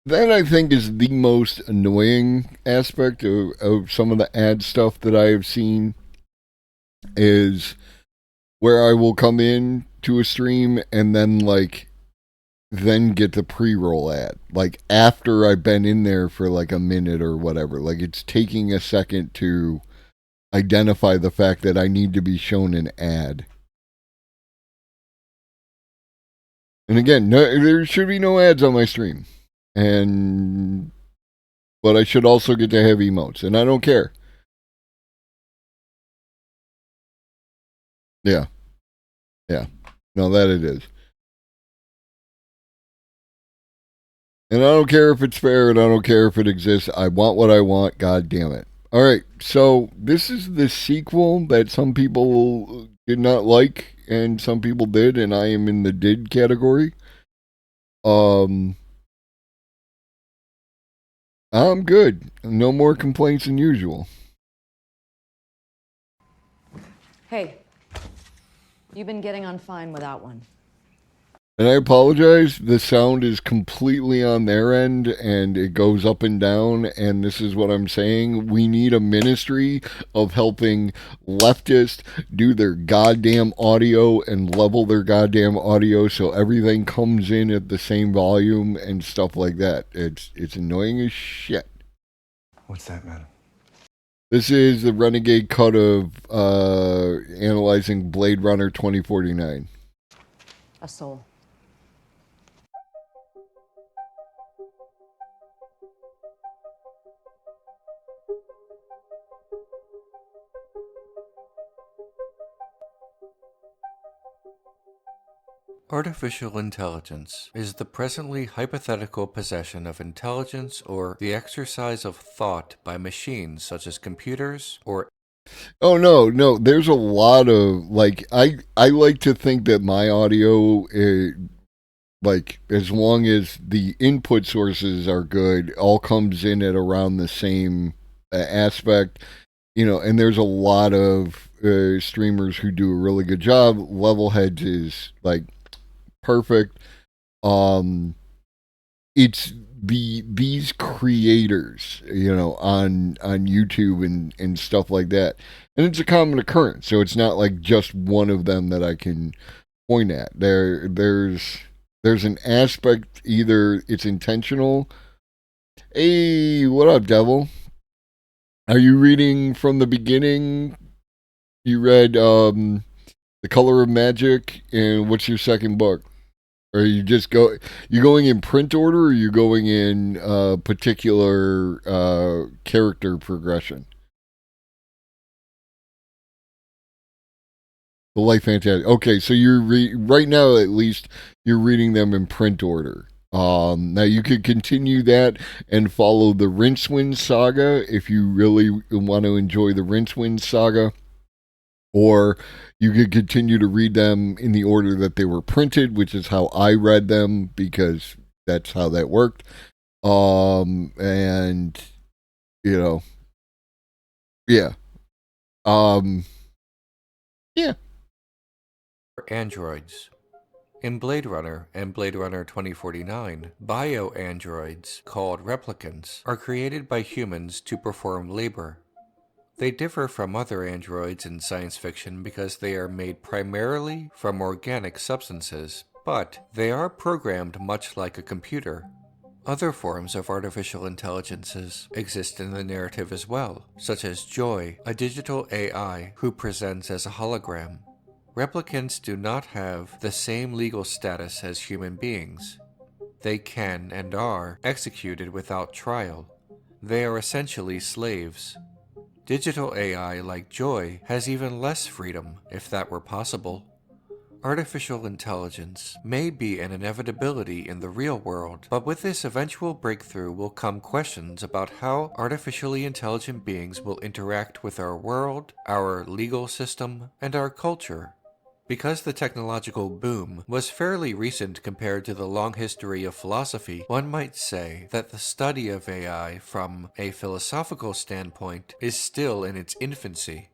That, I think, is the most annoying aspect of some of the ad stuff that I have seen, is where I will come in to a stream and then, like, then get the pre-roll ad. Like after I've been in there for like a minute or whatever. Like it's taking a second to identify the fact that I need to be shown an ad. And again, there should be no ads on my stream. But I should also get to have emotes, and I don't care. Yeah. No, that it is. And I don't care if it's fair, and I don't care if it exists. I want what I want, god damn it. Alright, so this is the sequel that some people did not like, and some people did, and I am in the did category. I'm good. No more complaints than usual. Hey, you've been getting on fine without one. And I apologize, the sound is completely on their end, and it goes up and down, and this is what I'm saying. We need a ministry of helping leftists do their goddamn audio and level their goddamn audio so everything comes in at the same volume and stuff like that. It's annoying as shit. What's that, madam? This is the Renegade cut of analyzing Blade Runner 2049. A soul. Artificial intelligence is the presently hypothetical possession of intelligence or the exercise of thought by machines such as computers or... Oh, no, there's a lot of, like, I like to think that my audio, like, as long as the input sources are good, all comes in at around the same aspect, you know, and there's a lot of streamers who do a really good job. Levelheads is, like, perfect. It's these creators, you know, on YouTube and stuff like that, and it's a common occurrence. So it's not like just one of them that I can point at. There's an aspect, either it's intentional. Hey, what up, Devil? Are you reading from the beginning? You read The Color of Magic, and what's your second book? Or you going in print order, or are you going in particular character progression? The Life Fantastic. Okay, so you're right now, at least you're reading them in print order. Now you could continue that and follow the Rincewind saga if you really want to enjoy the Rincewind saga. Or you could continue to read them in the order that they were printed, which is how I read them, because that's how that worked. And, you know, yeah. Yeah. Androids. In Blade Runner and Blade Runner 2049, bio-androids, called replicants, are created by humans to perform labor. They differ from other androids in science fiction because they are made primarily from organic substances, but they are programmed much like a computer. Other forms of artificial intelligences exist in the narrative as well, such as Joy, a digital AI who presents as a hologram. Replicants do not have the same legal status as human beings. They can and are executed without trial. They are essentially slaves. Digital AI like Joy has even less freedom, if that were possible. Artificial intelligence may be an inevitability in the real world, but with this eventual breakthrough will come questions about how artificially intelligent beings will interact with our world, our legal system, and our culture. Because the technological boom was fairly recent compared to the long history of philosophy, one might say that the study of AI from a philosophical standpoint is still in its infancy.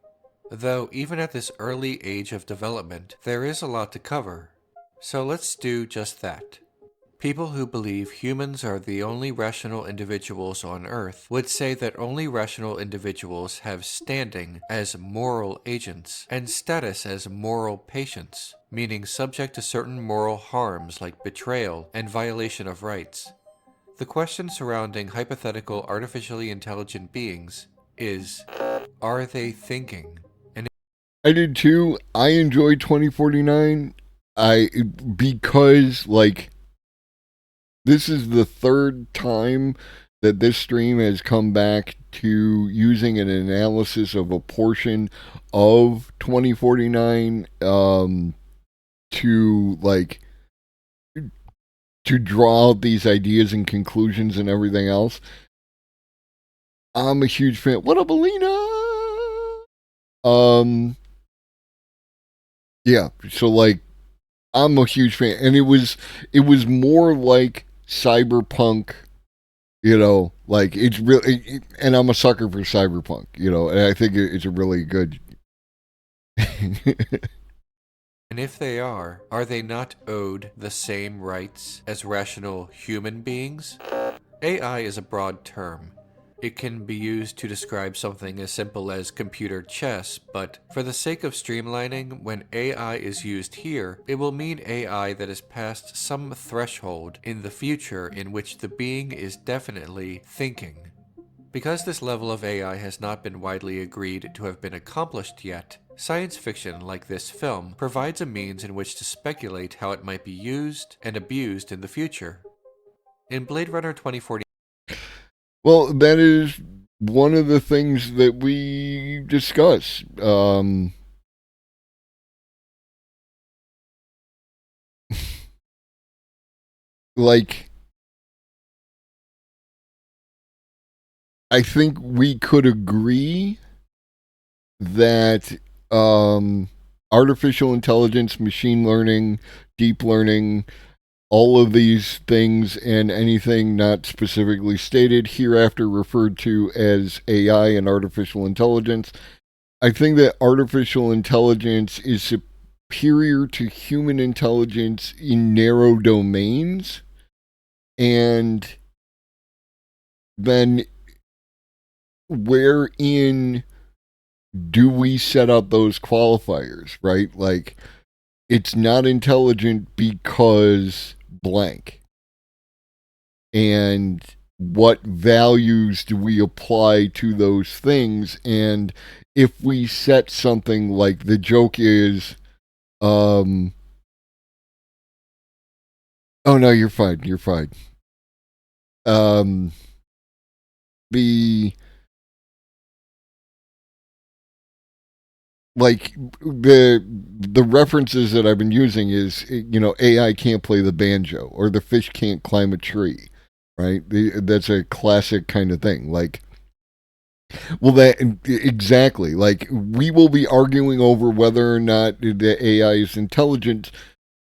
Though even at this early age of development, there is a lot to cover. So let's do just that. People who believe humans are the only rational individuals on Earth would say that only rational individuals have standing as moral agents and status as moral patients. meaning subject to certain moral harms like betrayal and violation of rights. The question surrounding hypothetical artificially intelligent beings is, are they thinking? And I did too. I enjoyed 2049. Because like this is the third time that this stream has come back to using an analysis of a portion of 2049 to like to draw out these ideas and conclusions and everything else. I'm a huge fan. What up, Alina? Yeah, so like I'm a huge fan, and it was more like cyberpunk, you know, like it's really, and I'm a sucker for cyberpunk, you know, and I think it's a really good. And if they are they not owed the same rights as rational human beings? AI is a broad term. It can be used to describe something as simple as computer chess, but for the sake of streamlining, when AI is used here, it will mean AI that is past some threshold in the future in which the being is definitely thinking. Because this level of AI has not been widely agreed to have been accomplished yet, science fiction like this film provides a means in which to speculate how it might be used and abused in the future. In Blade Runner 2049, well, that is one of the things that we discuss. Like, I think we could agree that artificial intelligence, machine learning, deep learning, all of these things and anything not specifically stated hereafter referred to as AI and artificial intelligence. I think that artificial intelligence is superior to human intelligence in narrow domains. And then wherein do we set up those qualifiers, right? Like, it's not intelligent because blank. And what values do we apply to those things? And if we set something like the joke is, oh no, you're fine. Like the references that I've been using is, you know, AI can't play the banjo or the fish can't climb a tree, right? That's a classic kind of thing. Like, well, that exactly. Like, we will be arguing over whether or not the AI is intelligent,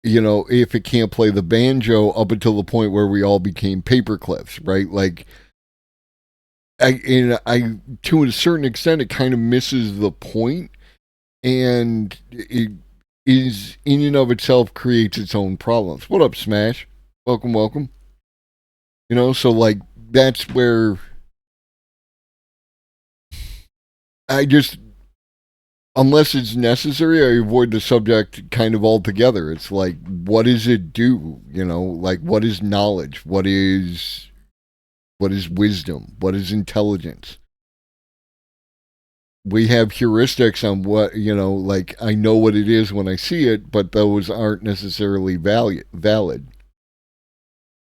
you know, if it can't play the banjo up until the point where we all became paperclips, right? Like, I to a certain extent, it kind of misses the point. And it is in and of itself creates its own problems. What up, Smash? Welcome. You know, so like that's where I just, unless it's necessary, I avoid the subject kind of altogether. It's like, what does it do? You know, like what is knowledge? What is wisdom? What is intelligence? We have heuristics on what, you know, like I know what it is when I see it, but those aren't necessarily valid.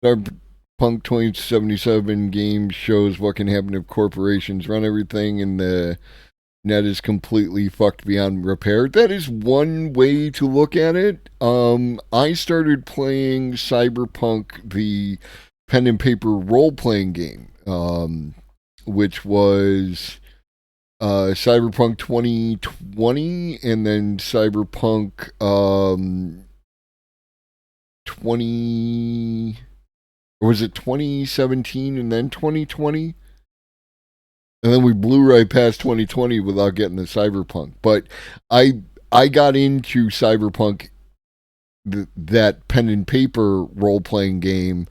Cyberpunk 2077 game shows what can happen if corporations run everything and the net is completely fucked beyond repair. That is one way to look at it. I started playing Cyberpunk, the pen and paper role-playing game, which was Cyberpunk 2020 and then Cyberpunk 20, or was it 2017 and then 2020? And then we blew right past 2020 without getting the Cyberpunk. But I got into Cyberpunk, that pen and paper role-playing game,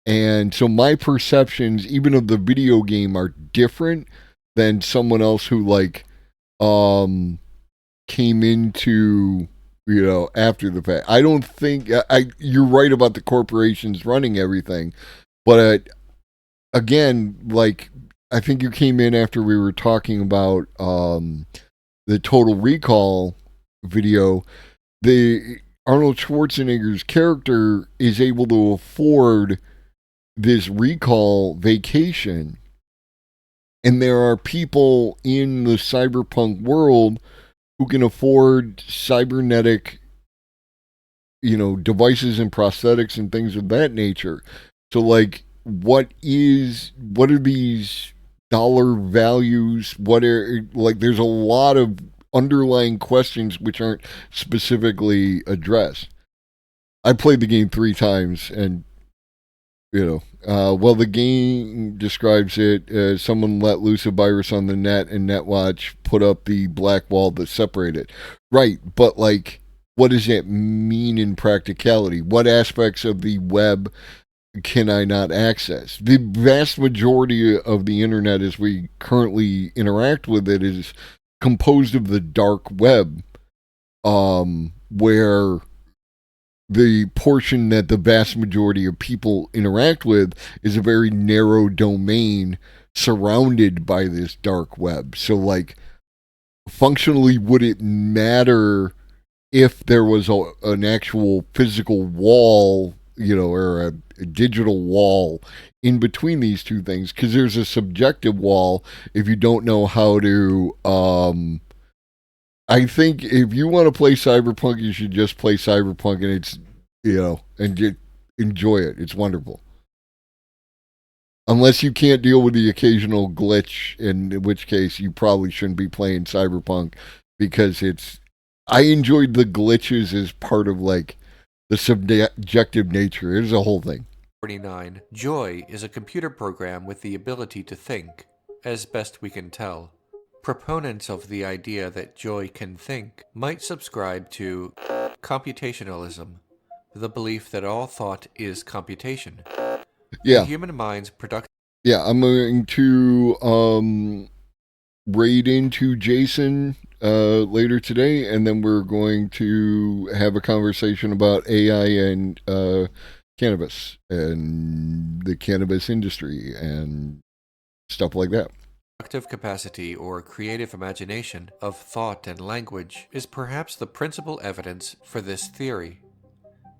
and so my perceptions, even of the video game, are different than someone else who like came into after the fact. I don't think you're right about the corporations running everything, but again, like I think you came in after we were talking about the Total Recall video. The Arnold Schwarzenegger's character is able to afford this recall vacation, and there are people in the cyberpunk world who can afford cybernetic, devices and prosthetics and things of that nature. So, like, what are these dollar values? There's a lot of underlying questions which aren't specifically addressed. I played the game 3 times, and the game describes it as someone let loose a virus on the net, and NetWatch put up the black wall that separated. Right, but like, what does that mean in practicality? What aspects of the web can I not access? The vast majority of the internet as we currently interact with it is composed of the dark web, where the portion that the vast majority of people interact with is a very narrow domain surrounded by this dark web. So, like, functionally, would it matter if there was an actual physical wall, or a digital wall in between these two things? Because there's a subjective wall if you don't know how to I think if you want to play Cyberpunk, you should just play Cyberpunk, and it's, and enjoy it. It's wonderful. Unless you can't deal with the occasional glitch, in which case you probably shouldn't be playing Cyberpunk, because I enjoyed the glitches as part of, like, the subjective nature. It is a whole thing. 49. Joy is a computer program with the ability to think, as best we can tell. Proponents of the idea that Joy can think might subscribe to computationalism, the belief that all thought is computation. Yeah. The human mind's production. Yeah, I'm going to raid into Jason later today, and then we're going to have a conversation about AI and cannabis and the cannabis industry and stuff like that. Productive capacity or creative imagination of thought and language is perhaps the principal evidence for this theory.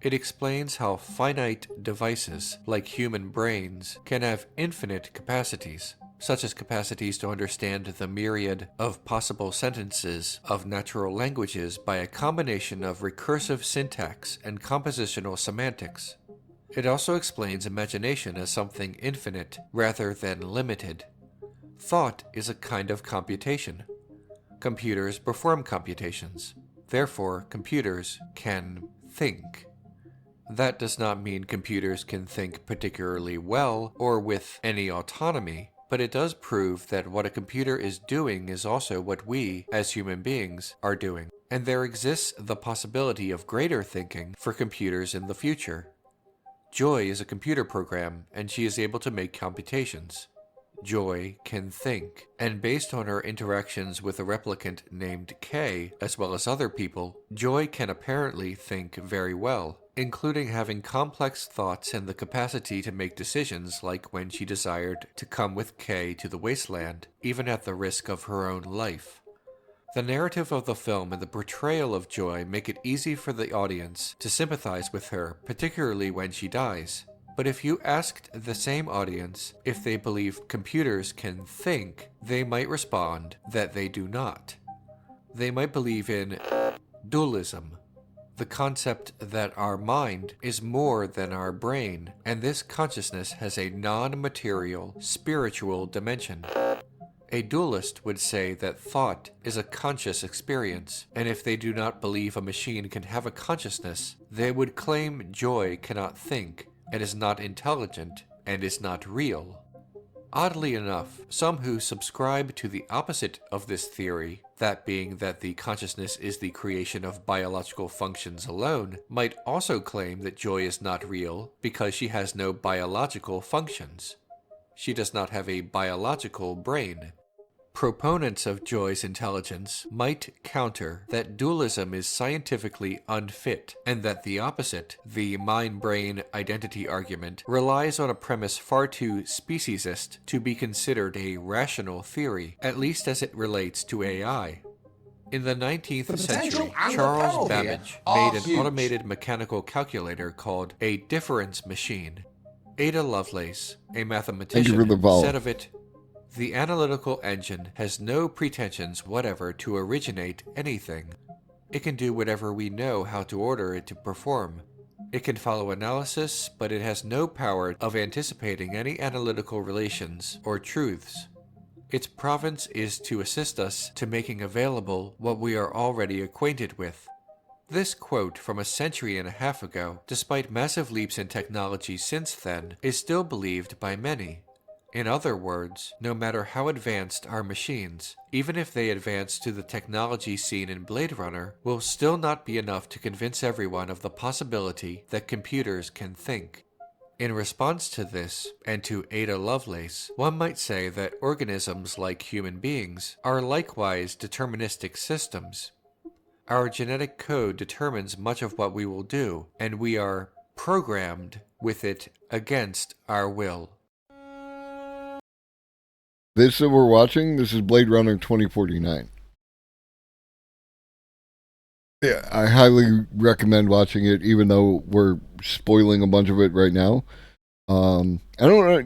It explains how finite devices, like human brains, can have infinite capacities, such as capacities to understand the myriad of possible sentences of natural languages by a combination of recursive syntax and compositional semantics. It also explains imagination as something infinite rather than limited. Thought is a kind of computation. Computers perform computations. Therefore, computers can think. That does not mean computers can think particularly well or with any autonomy, but it does prove that what a computer is doing is also what we, as human beings, are doing. And there exists the possibility of greater thinking for computers in the future. Joy is a computer program, and she is able to make computations. Joy can think, and based on her interactions with a replicant named K, as well as other people, Joy can apparently think very well, including having complex thoughts and the capacity to make decisions like when she desired to come with K to the wasteland, even at the risk of her own life. The narrative of the film and the portrayal of Joy make it easy for the audience to sympathize with her, particularly when she dies. But if you asked the same audience if they believe computers can think, they might respond that they do not. They might believe in dualism, the concept that our mind is more than our brain, and this consciousness has a non-material, spiritual dimension. A dualist would say that thought is a conscious experience, and if they do not believe a machine can have a consciousness, they would claim Joy cannot think, and is not intelligent, and is not real. Oddly enough, some who subscribe to the opposite of this theory, that being that the consciousness is the creation of biological functions alone, might also claim that Joy is not real because she has no biological functions. She does not have a biological brain. Proponents of Joy's intelligence might counter that dualism is scientifically unfit, and that the opposite, the mind-brain identity argument, relies on a premise far too speciesist to be considered a rational theory, at least as it relates to AI. In the 19th century, Charles Babbage made an automated mechanical calculator called a difference machine. Ada Lovelace, a mathematician, said of it, "The analytical engine has no pretensions whatever to originate anything. It can do whatever we know how to order it to perform. It can follow analysis, but it has no power of anticipating any analytical relations or truths. Its province is to assist us to making available what we are already acquainted with." This quote from a century and a half ago, despite massive leaps in technology since then, is still believed by many. In other words, no matter how advanced our machines, even if they advance to the technology seen in Blade Runner, will still not be enough to convince everyone of the possibility that computers can think. In response to this, and to Ada Lovelace, one might say that organisms like human beings are likewise deterministic systems. Our genetic code determines much of what we will do, and we are programmed with it against our will. This that we're watching, this is Blade Runner 2049. Yeah, I highly recommend watching it, even though we're spoiling a bunch of it right now. I don't know.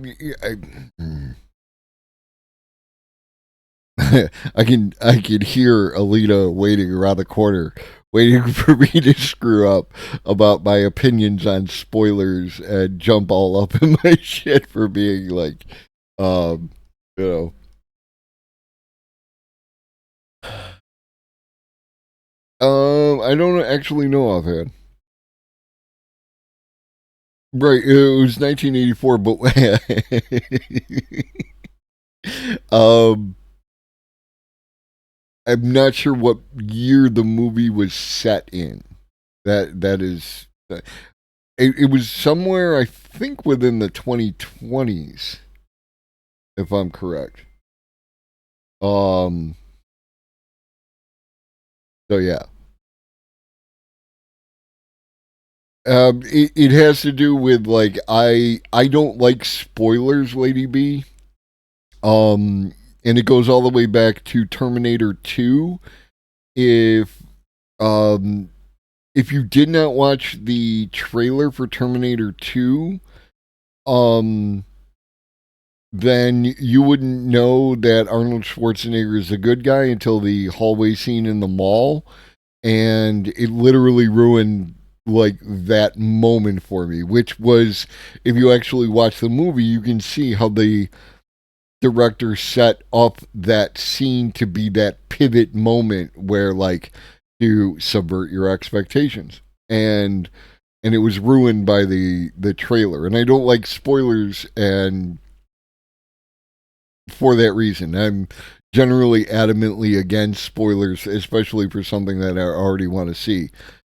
I can hear Alita waiting around the corner, waiting for me to screw up about my opinions on spoilers and jump all up in my shit for being like, you know. I don't actually know offhand. Right, it was 1984, but I'm not sure what year the movie was set in. That is, it was somewhere, I think, within the 2020s, if I'm correct. So yeah. It has to do with, like, I don't like spoilers, Lady B. And it goes all the way back to Terminator 2. If you did not watch the trailer for Terminator 2, then you wouldn't know that Arnold Schwarzenegger is a good guy until the hallway scene in the mall, and it literally ruined like that moment for me, which was, if you actually watch the movie, you can see how the director set up that scene to be that pivot moment where, like, you subvert your expectations, and it was ruined by the trailer. And I don't like spoilers, and for that reason, I'm generally adamantly against spoilers, especially for something that I already want to see.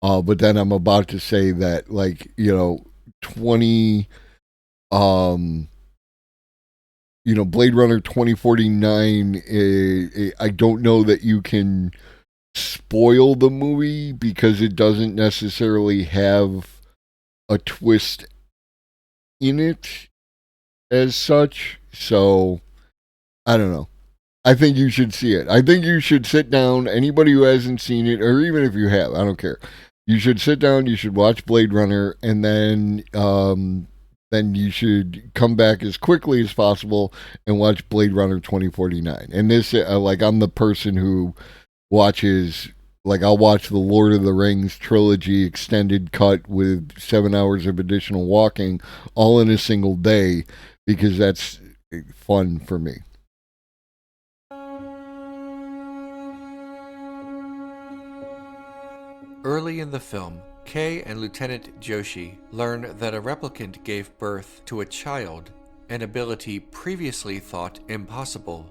But then I'm about to say that, like, you know, Blade Runner 2049, I don't know that you can spoil the movie because it doesn't necessarily have a twist in it as such. So, I don't know. I think you should see it. I think you should sit down, anybody who hasn't seen it, or even if you have, I don't care. You should sit down, you should watch Blade Runner, and then you should come back as quickly as possible and watch Blade Runner 2049. And this, I'm the person who watches, like, I'll watch the Lord of the Rings trilogy extended cut with 7 hours of additional walking all in a single day, because that's fun for me. Early in the film, Kay and Lieutenant Joshi learn that a replicant gave birth to a child, an ability previously thought impossible.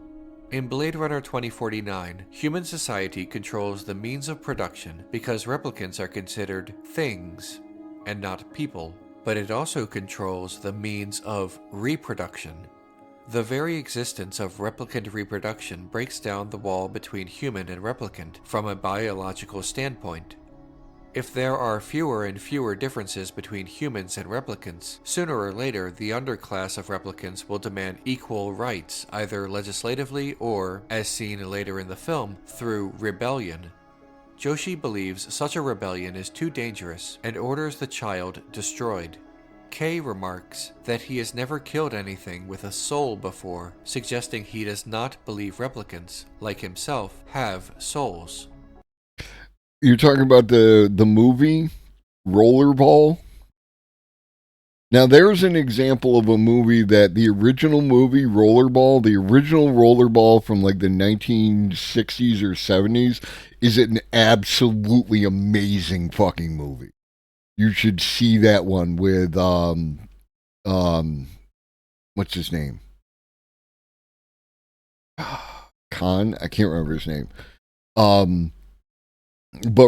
In Blade Runner 2049, human society controls the means of production because replicants are considered things and not people, but it also controls the means of reproduction. The very existence of replicant reproduction breaks down the wall between human and replicant from a biological standpoint. If there are fewer and fewer differences between humans and replicants, sooner or later the underclass of replicants will demand equal rights, either legislatively or, as seen later in the film, through rebellion. Joshi believes such a rebellion is too dangerous and orders the child destroyed. Kay remarks that he has never killed anything with a soul before, suggesting he does not believe replicants, like himself, have souls. You're talking about the movie Rollerball? Now, there's an example of a movie that the original movie Rollerball, the original Rollerball from like the 1960s or 70s, is an absolutely amazing fucking movie. You should see that one with, what's his name? Khan? I can't remember his name. But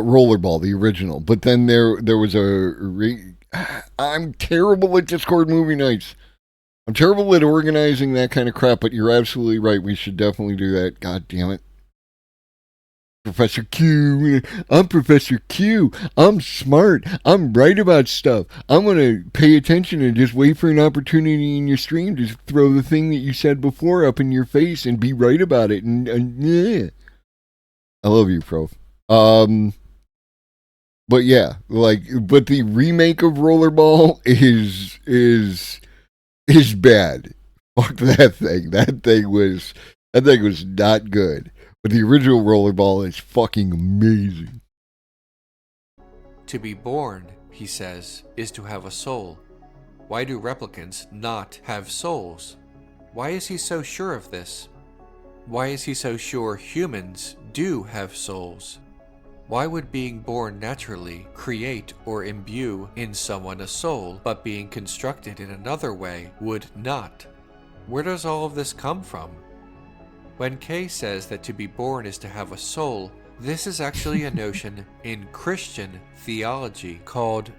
Rollerball, the original. But then there was I'm terrible at Discord movie nights. I'm terrible at organizing that kind of crap, but you're absolutely right. We should definitely do that. God damn it. Professor Q. I'm Professor Q. I'm smart. I'm right about stuff. I'm going to pay attention and just wait for an opportunity in your stream to throw the thing that you said before up in your face and be right about it. And yeah. I love you, Prof. But yeah, but the remake of Rollerball is bad. Fuck that thing. That thing was not good. But the original Rollerball is fucking amazing. To be born, he says, is to have a soul. Why do replicants not have souls? Why is he so sure of this? Why is he so sure humans do have souls? Why would being born naturally create or imbue in someone a soul, but being constructed in another way would not? Where does all of this come from? When Kay says that to be born is to have a soul, this is actually a notion in Christian theology called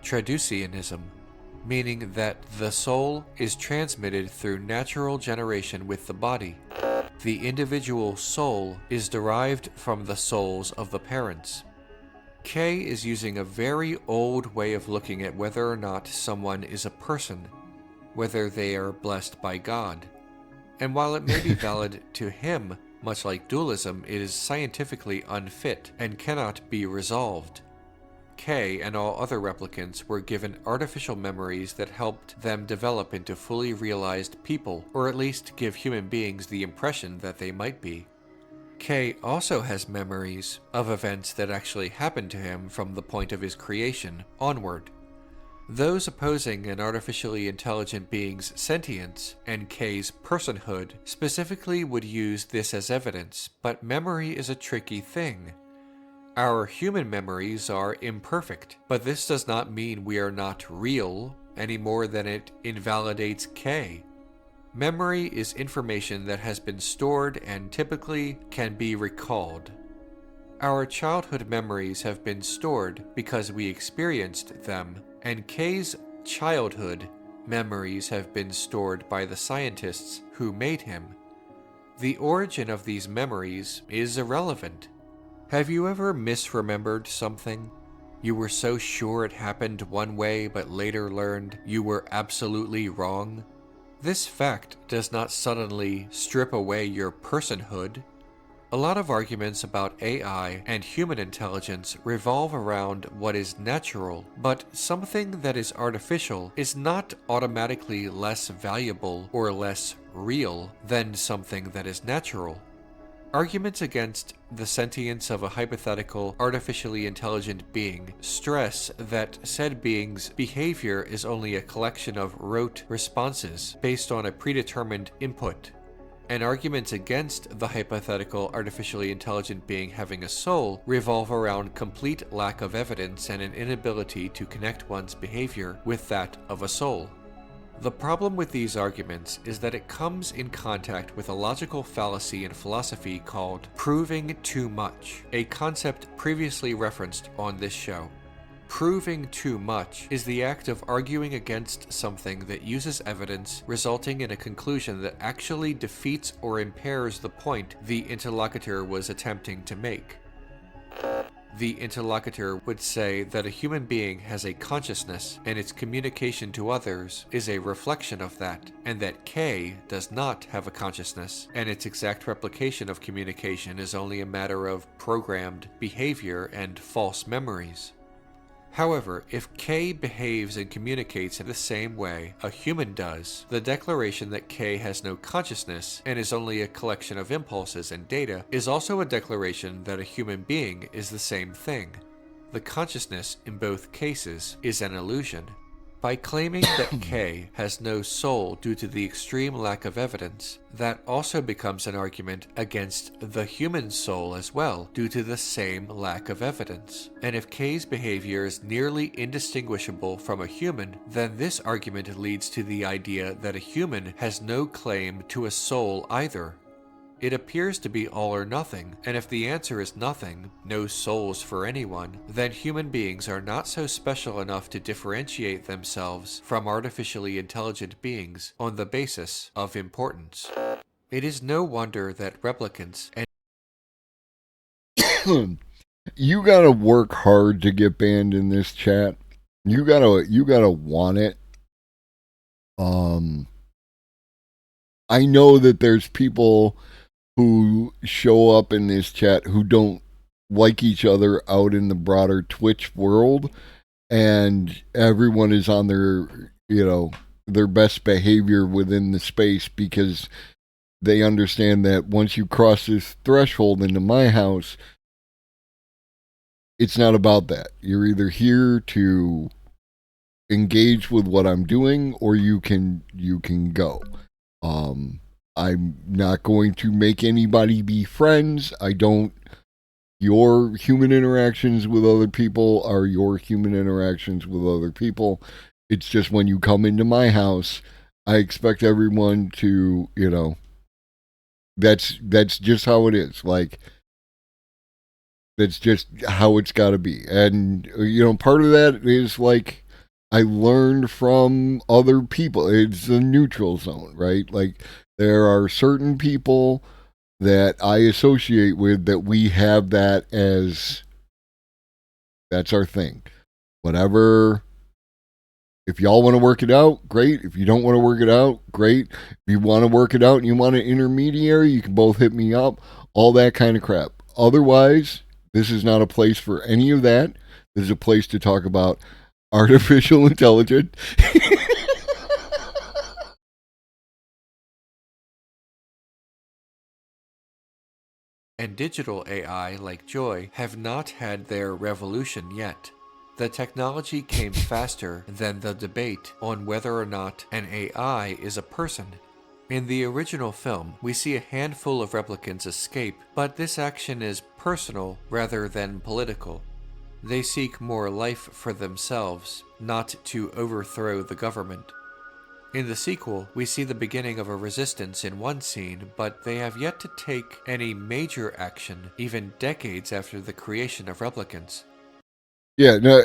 traducianism, meaning that the soul is transmitted through natural generation with the body. The individual soul is derived from the souls of the parents. Kay is using a very old way of looking at whether or not someone is a person, whether they are blessed by God. And while it may be valid to him, much like dualism, it is scientifically unfit and cannot be resolved. Kay and all other replicants were given artificial memories that helped them develop into fully realized people, or at least give human beings the impression that they might be. Kay also has memories of events that actually happened to him from the point of his creation onward. Those opposing an artificially intelligent being's sentience and Kay's personhood specifically would use this as evidence, but memory is a tricky thing. Our human memories are imperfect, but this does not mean we are not real any more than it invalidates Kay. Memory is information that has been stored and typically can be recalled. Our childhood memories have been stored because we experienced them, and Kay's childhood memories have been stored by the scientists who made him. The origin of these memories is irrelevant. Have you ever misremembered something? You were so sure it happened one way but later learned you were absolutely wrong? This fact does not suddenly strip away your personhood. A lot of arguments about AI and human intelligence revolve around what is natural, but something that is artificial is not automatically less valuable or less real than something that is natural. Arguments against the sentience of a hypothetical, artificially intelligent being stress that said being's behavior is only a collection of rote responses based on a predetermined input. And arguments against the hypothetical, artificially intelligent being having a soul revolve around complete lack of evidence and an inability to connect one's behavior with that of a soul. The problem with these arguments is that it comes in contact with a logical fallacy in philosophy called proving too much, a concept previously referenced on this show. Proving too much is the act of arguing against something that uses evidence, resulting in a conclusion that actually defeats or impairs the point the interlocutor was attempting to make. The interlocutor would say that a human being has a consciousness, and its communication to others is a reflection of that, and that K does not have a consciousness, and its exact replication of communication is only a matter of programmed behavior and false memories. However, if K behaves and communicates in the same way a human does, the declaration that K has no consciousness and is only a collection of impulses and data is also a declaration that a human being is the same thing. The consciousness in both cases is an illusion. By claiming that K has no soul due to the extreme lack of evidence, that also becomes an argument against the human soul as well, due to the same lack of evidence. And if K's behavior is nearly indistinguishable from a human, then this argument leads to the idea that a human has no claim to a soul either. It appears to be all or nothing, and if the answer is nothing, no souls for anyone, then human beings are not so special enough to differentiate themselves from artificially intelligent beings on the basis of importance. It is no wonder that replicants and You gotta work hard to get banned in this chat. You gotta want it. I know that there's people who show up in this chat who don't like each other out in the broader Twitch world, and everyone is on their, their best behavior within the space because they understand that once you cross this threshold into my house, it's not about that. You're either here to engage with what I'm doing or you can go. I'm not going to make anybody be friends. Your human interactions with other people are your human interactions with other people. It's just when you come into my house, I expect everyone to, that's just how it is. Like, that's just how it's got to be. And, part of that is like, I learned from other people. It's a neutral zone, right? Like, there are certain people that I associate with that we have that as, that's our thing. Whatever. If y'all want to work it out, great. If you don't want to work it out, great. If you want to work it out and you want an intermediary, you can both hit me up. All that kind of crap. Otherwise, this is not a place for any of that. This is a place to talk about artificial intelligence. and digital AI like Joy have not had their revolution yet. The technology came faster than the debate on whether or not an AI is a person. In the original film, we see a handful of replicants escape, but this action is personal rather than political. They seek more life for themselves, not to overthrow the government. In the sequel, we see the beginning of a resistance in one scene, but they have yet to take any major action even decades after the creation of replicants. Yeah, no,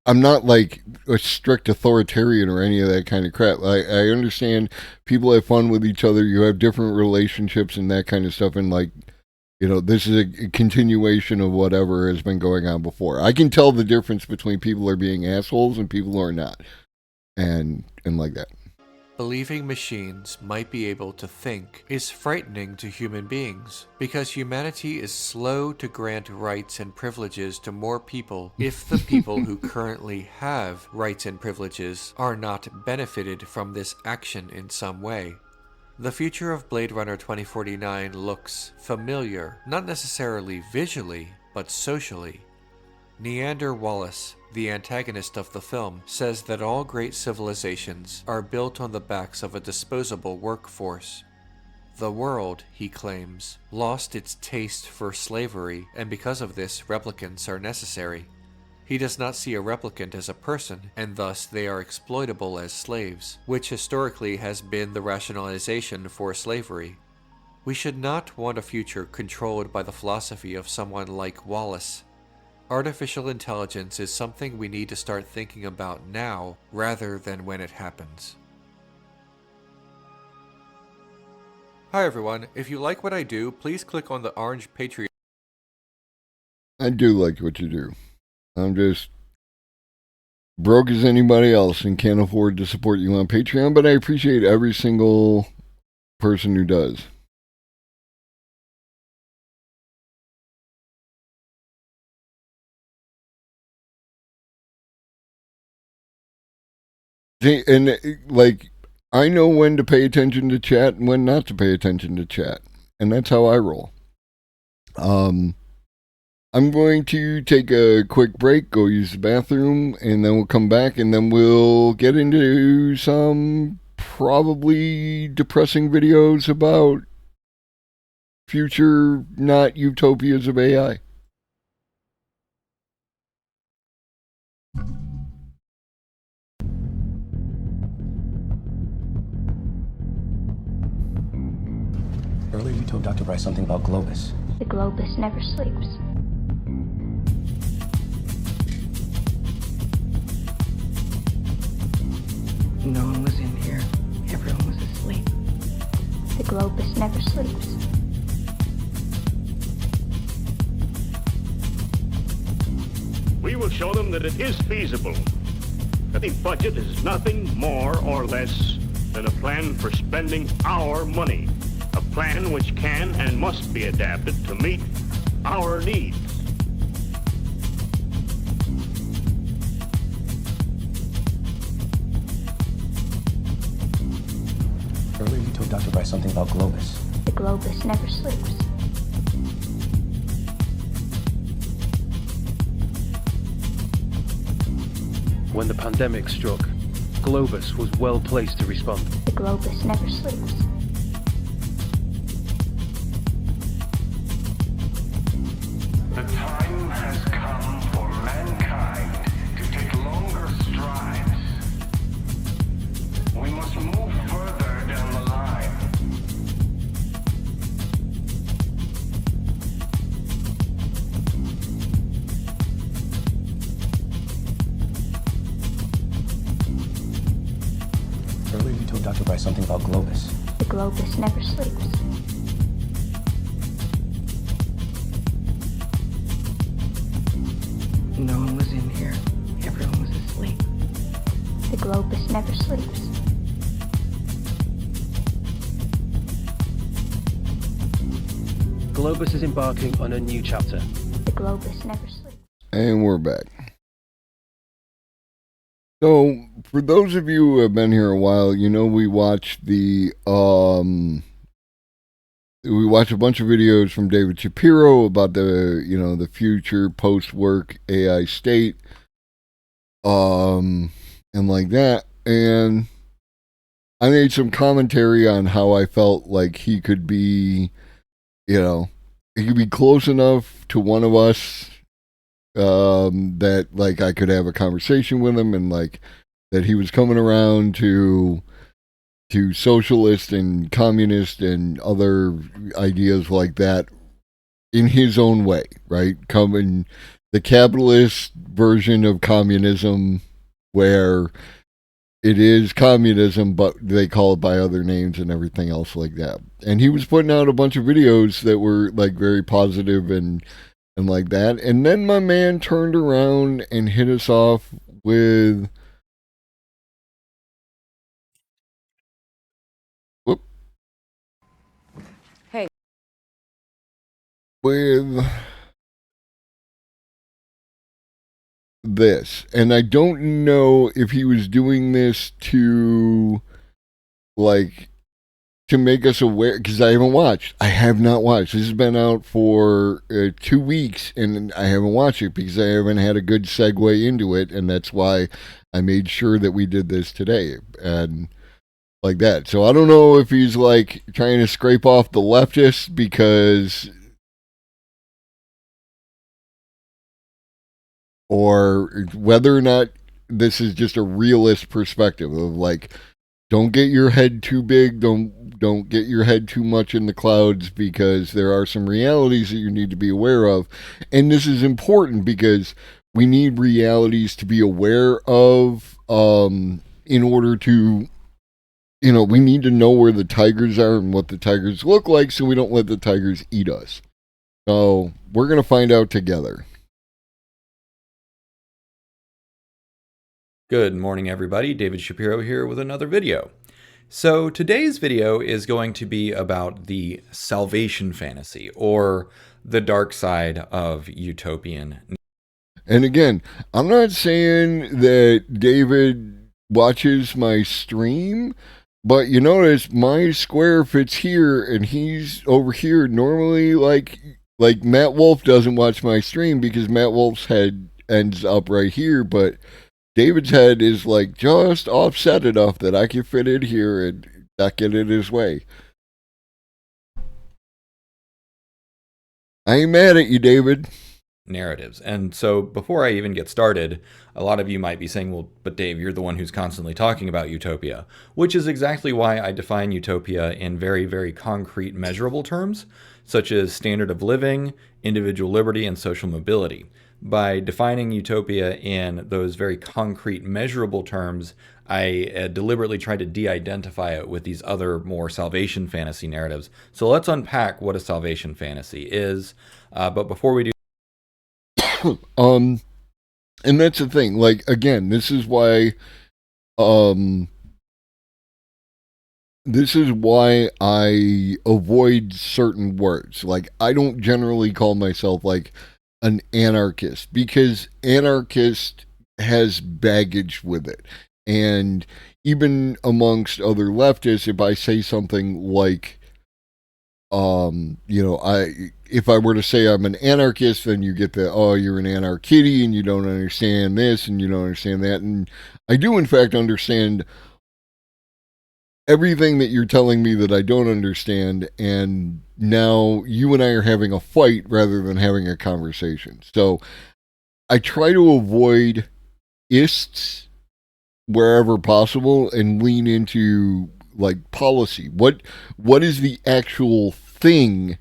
I'm not like a strict authoritarian or any of that kind of crap. I understand people have fun with each other, you have different relationships and that kind of stuff, and this is a continuation of whatever has been going on before. I can tell the difference between people who are being assholes and people who are not. And like that. Believing machines might be able to think is frightening to human beings, because humanity is slow to grant rights and privileges to more people if the people who currently have rights and privileges are not benefited from this action in some way. The future of Blade Runner 2049 looks familiar, not necessarily visually, but socially. Neander Wallace, the antagonist of the film, says that all great civilizations are built on the backs of a disposable workforce. The world, he claims, lost its taste for slavery, and because of this, replicants are necessary. He does not see a replicant as a person, and thus they are exploitable as slaves, which historically has been the rationalization for slavery. We should not want a future controlled by the philosophy of someone like Wallace. Artificial intelligence is something we need to start thinking about now rather than when it happens. Hi everyone, if you like what I do, please click on the orange Patreon. I do like what you do. I'm just broke as anybody else and can't afford to support you on Patreon, but I appreciate every single person who does. See, and like, I know when to pay attention to chat and when not to pay attention to chat, and that's how I roll. I'm going to take a quick break, go use the bathroom, and then we'll come back, and then we'll get into some probably depressing videos about future not utopias of AI. Earlier you told Dr. Bryce something about Globus. The Globus never sleeps. No one was in here. Everyone was asleep. The Globus never sleeps. We will show them that it is feasible, that the budget is nothing more or less than a plan for spending our money, a plan which can and must be adapted to meet our needs. Earlier you told Dr. Bryce something about Globus. The Globus never sleeps. When the pandemic struck, Globus was well placed to respond. The Globus never sleeps. The time has come for mankind to take longer strides. We must move further down the line. Earlier you told Dr. Bryce something about Globus. The Globus never sleeps. No one was in here. Everyone was asleep. The Globus never sleeps. Globus is embarking on a new chapter. The Globus never sleeps. And we're back. So, for those of you who have been here a while, you know we watched a bunch of videos from David Shapiro about the future post-work AI state, and like that. And I made some commentary on how I felt like he could be, he could be close enough to one of us that like I could have a conversation with him, and like that he was coming around to socialist and communist and other ideas like that in his own way, right? Coming the capitalist version of communism, where it is communism, but they call it by other names and everything else like that. And he was putting out a bunch of videos that were like very positive and like that. And then my man turned around and hit us off with with this. And I don't know if he was doing this to make us aware, because I have not watched. This has been out for 2 weeks, and I haven't watched it because I haven't had a good segue into it, and that's why I made sure that we did this today, and like that. So I don't know if he's like trying to scrape off the leftists, because, or whether or not this is just a realist perspective of like, don't get your head too big. Don't get your head too much in the clouds, because there are some realities that you need to be aware of. And this is important because we need realities to be aware of in order to, we need to know where the tigers are and what the tigers look like, so we don't let the tigers eat us. So we're going to find out together. Good morning, everybody. David Shapiro here with another video. So today's video is going to be about the salvation fantasy, or the dark side of utopian. And again, I'm not saying that David watches my stream, but you notice my square fits here and he's over here. Normally, like Matt Wolf doesn't watch my stream because Matt Wolf's head ends up right here, but David's head is like just offset enough that I can fit in here and not get in his way. I ain't mad at you, David. Narratives. And so before I even get started, a lot of you might be saying, well, but Dave, you're the one who's constantly talking about utopia, which is exactly why I define utopia in very, very concrete, measurable terms, such as standard of living, individual liberty, and social mobility. By defining utopia in those very concrete, measurable terms, I deliberately tried to de-identify it with these other more salvation fantasy narratives. So let's unpack what a salvation fantasy is. But before we do, and that's the thing. Like, again, this is why I avoid certain words. Like, I don't generally call myself like an anarchist, because anarchist has baggage with it. And even amongst other leftists, if I say something like, if I were to say I'm an anarchist, then you get the, oh, you're an anarchitty and you don't understand this and you don't understand that. And I do, in fact, understand everything that you're telling me that I don't understand, and now you and I are having a fight rather than having a conversation. So I try to avoid ists wherever possible and lean into like policy. What is the actual thing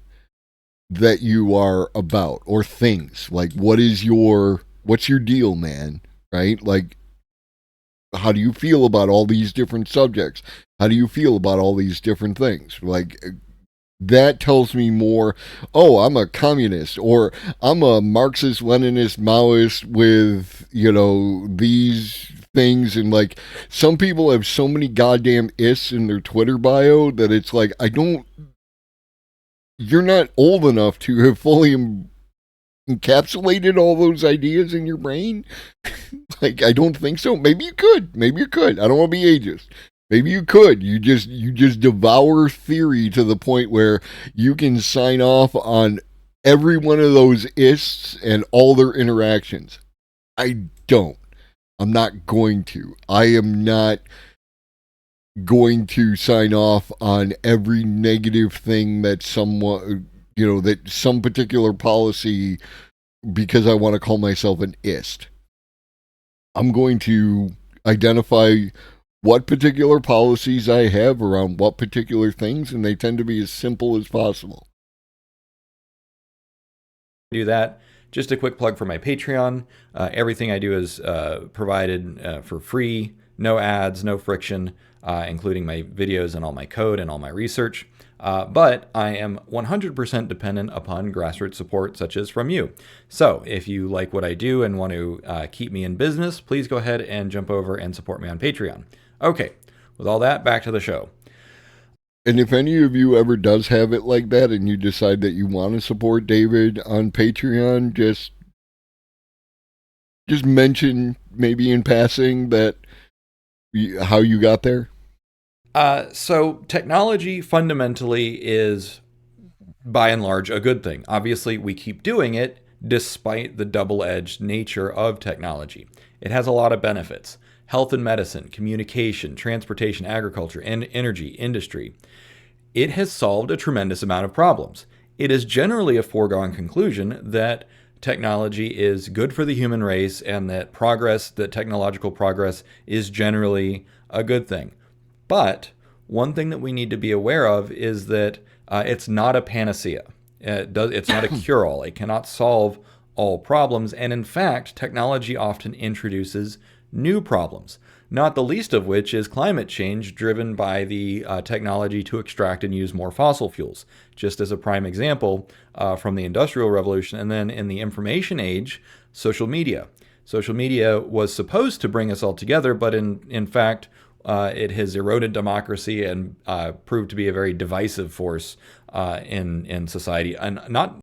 that you are about, or things? Like, what's your deal, man? Right? Like, how do you feel about all these different subjects? How do you feel about all these different things? Like, that tells me more, oh, I'm a communist, or I'm a Marxist, Leninist, Maoist with, these things. And like, some people have so many goddamn ists in their Twitter bio that it's like, you're not old enough to have fully encapsulated all those ideas in your brain. Like, I don't think so. Maybe you could. I don't want to be ageist. Maybe you could. You just devour theory to the point where you can sign off on every one of those ists and all their interactions. I don't. I'm not going to. I am not going to sign off on every negative thing that someone, that some particular policy, because I want to call myself an ist. I'm going to identify what particular policies I have around what particular things, and they tend to be as simple as possible. Do that. Just a quick plug for my Patreon. Everything I do is provided for free, no ads, no friction, including my videos and all my code and all my research. But I am 100% dependent upon grassroots support, such as from you. So if you like what I do and want to keep me in business, please go ahead and jump over and support me on Patreon. Okay, with all that, back to the show. And if any of you ever does have it like that and you decide that you want to support David on Patreon, just mention maybe in passing that how you got there. So technology fundamentally is, by and large, a good thing. Obviously, we keep doing it despite the double-edged nature of technology. It has a lot of benefits. Health and medicine, communication, transportation, agriculture, and energy industry. It has solved a tremendous amount of problems. It is generally a foregone conclusion that technology is good for the human race and that technological progress is generally a good thing. But one thing that we need to be aware of is that it's not a panacea. It's not a cure-all. It cannot solve all problems. And in fact, technology often introduces new problems, not the least of which is climate change driven by the technology to extract and use more fossil fuels. Just as a prime example from the Industrial Revolution, and then in the information age, social media. Social media was supposed to bring us all together, but in fact, it has eroded democracy and proved to be a very divisive force in society. And not.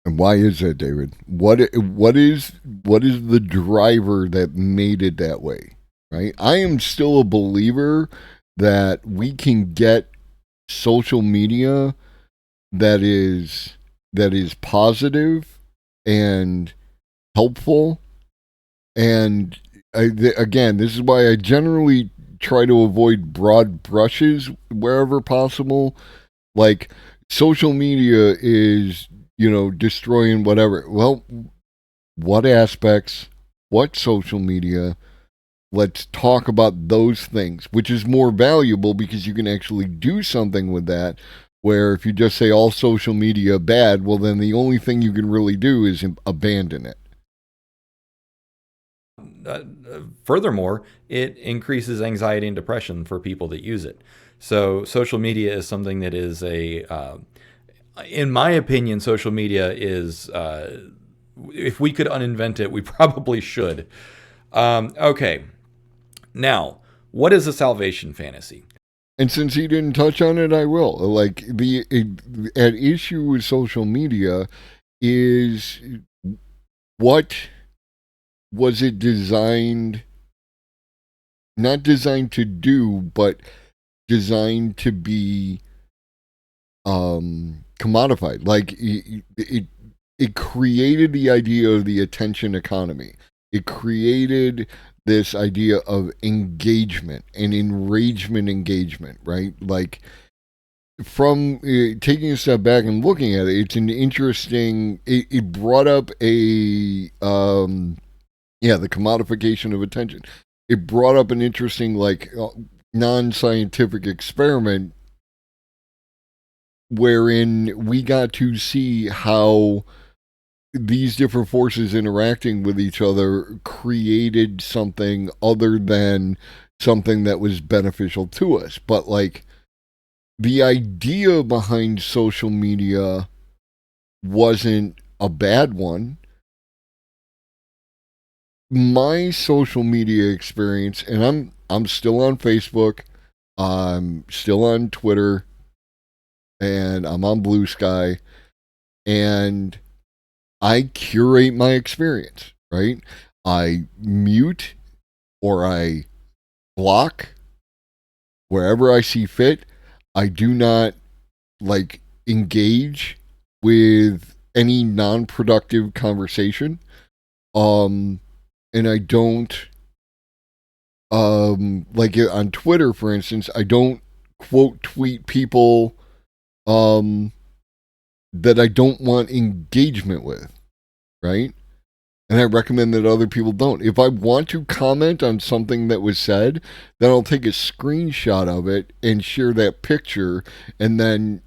And why is that, David? What is the driver that made it that way? Right? I am still a believer that we can get social media that is positive and helpful. And again, this is why I generally try to avoid broad brushes wherever possible. Like, social media is, destroying whatever. Well, what aspects, what social media? Let's talk about those things, which is more valuable because you can actually do something with that. Where if you just say all social media bad, well, then the only thing you can really do is abandon it. Furthermore, it increases anxiety and depression for people that use it. So social media is something that is in my opinion, social media is, if we could uninvent it, we probably should. Okay. Now, what is a salvation fantasy? And since he didn't touch on it, I will. Like, at issue with social media is, what was it designed, not designed to do, but designed to be commodified. Like, it created the idea of the attention economy. It created this idea of engagement and enragement engagement, right? Like, from taking a step back and looking at it, it's an interesting, it brought up the commodification of attention. It brought up an interesting, like, non-scientific experiment wherein we got to see how these different forces interacting with each other created something other than something that was beneficial to us. But, like, the idea behind social media wasn't a bad one. My social media experience, and I'm still on Facebook, I'm still on Twitter, and I'm on Blue Sky, and I curate my experience, right? I mute or I block wherever I see fit. I do not, like, engage with any non-productive conversation. And I don't, like, on Twitter, for instance, I don't quote tweet people that I don't want engagement with, right? And I recommend that other people don't. If I want to comment on something that was said, then I'll take a screenshot of it and share that picture, and then,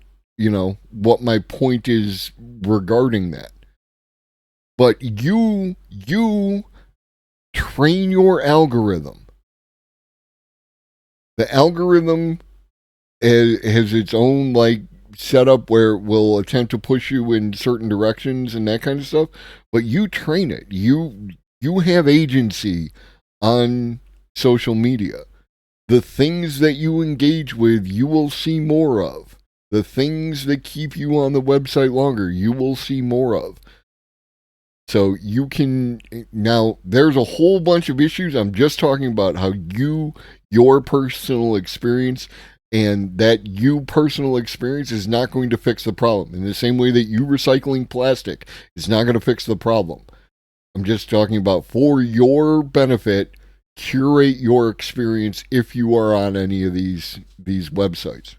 what my point is regarding that. But you train your algorithm. The algorithm has its own, like, setup where it will attempt to push you in certain directions and that kind of stuff, but you train it. You have agency on social media. The things that you engage with, you will see more of. The things that keep you on the website longer, you will see more of. So you can, now there's a whole bunch of issues. I'm just talking about how your personal experience, and that personal experience is not going to fix the problem. In the same way that you recycling plastic is not going to fix the problem. I'm just talking about, for your benefit, curate your experience if you are on any of these websites.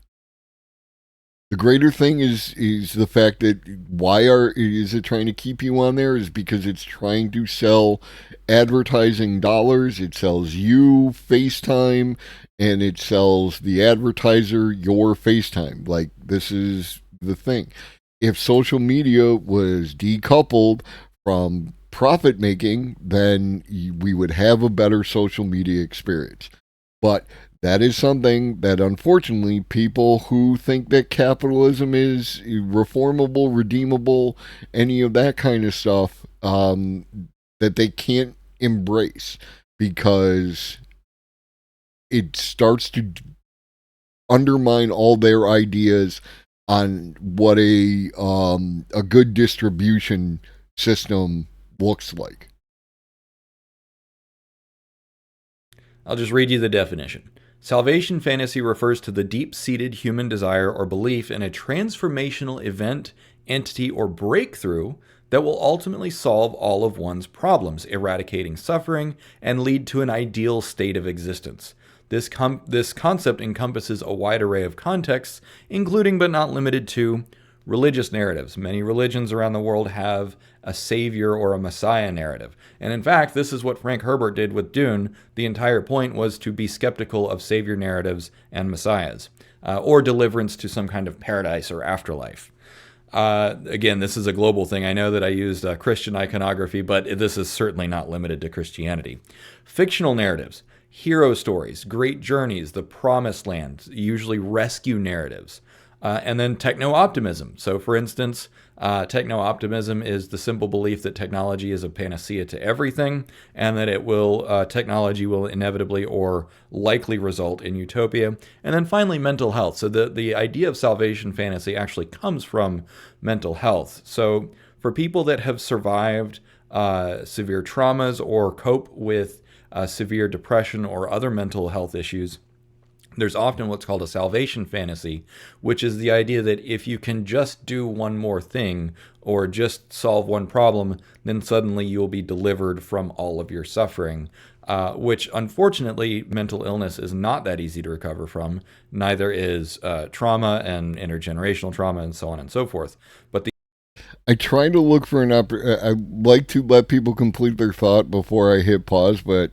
The greater thing is the fact that is it trying to keep you on there is because it's trying to sell advertising dollars. It sells you FaceTime, and it sells the advertiser your FaceTime. Like, this is the thing. If social media was decoupled from profit making, then we would have a better social media experience. But that is something that, unfortunately, people who think that capitalism is reformable, redeemable, any of that kind of stuff, that they can't embrace, because it starts to undermine all their ideas on what a good distribution system looks like. I'll just read you the definition. Salvation fantasy refers to the deep-seated human desire or belief in a transformational event, entity, or breakthrough that will ultimately solve all of one's problems, eradicating suffering, and lead to an ideal state of existence. This concept encompasses a wide array of contexts, including but not limited to religious narratives. Many religions around the world have a savior or a messiah narrative. And in fact, this is what Frank Herbert did with Dune. The entire point was to be skeptical of savior narratives and messiahs, or deliverance to some kind of paradise or afterlife. Again, this is a global thing. I know that I used Christian iconography, but this is certainly not limited to Christianity. Fictional narratives, hero stories, great journeys, the promised land, usually rescue narratives. And then techno-optimism. So, for instance, techno-optimism is the simple belief that technology is a panacea to everything, and that technology will inevitably or likely result in utopia. And then finally, mental health. So the idea of salvation fantasy actually comes from mental health. So for people that have survived severe traumas or cope with severe depression or other mental health issues, there's often what's called a salvation fantasy, which is the idea that if you can just do one more thing or just solve one problem, then suddenly you'll be delivered from all of your suffering, which unfortunately mental illness is not that easy to recover from. Neither is trauma and intergenerational trauma and so on and so forth. But I try to look for I like to let people complete their thought before I hit pause, but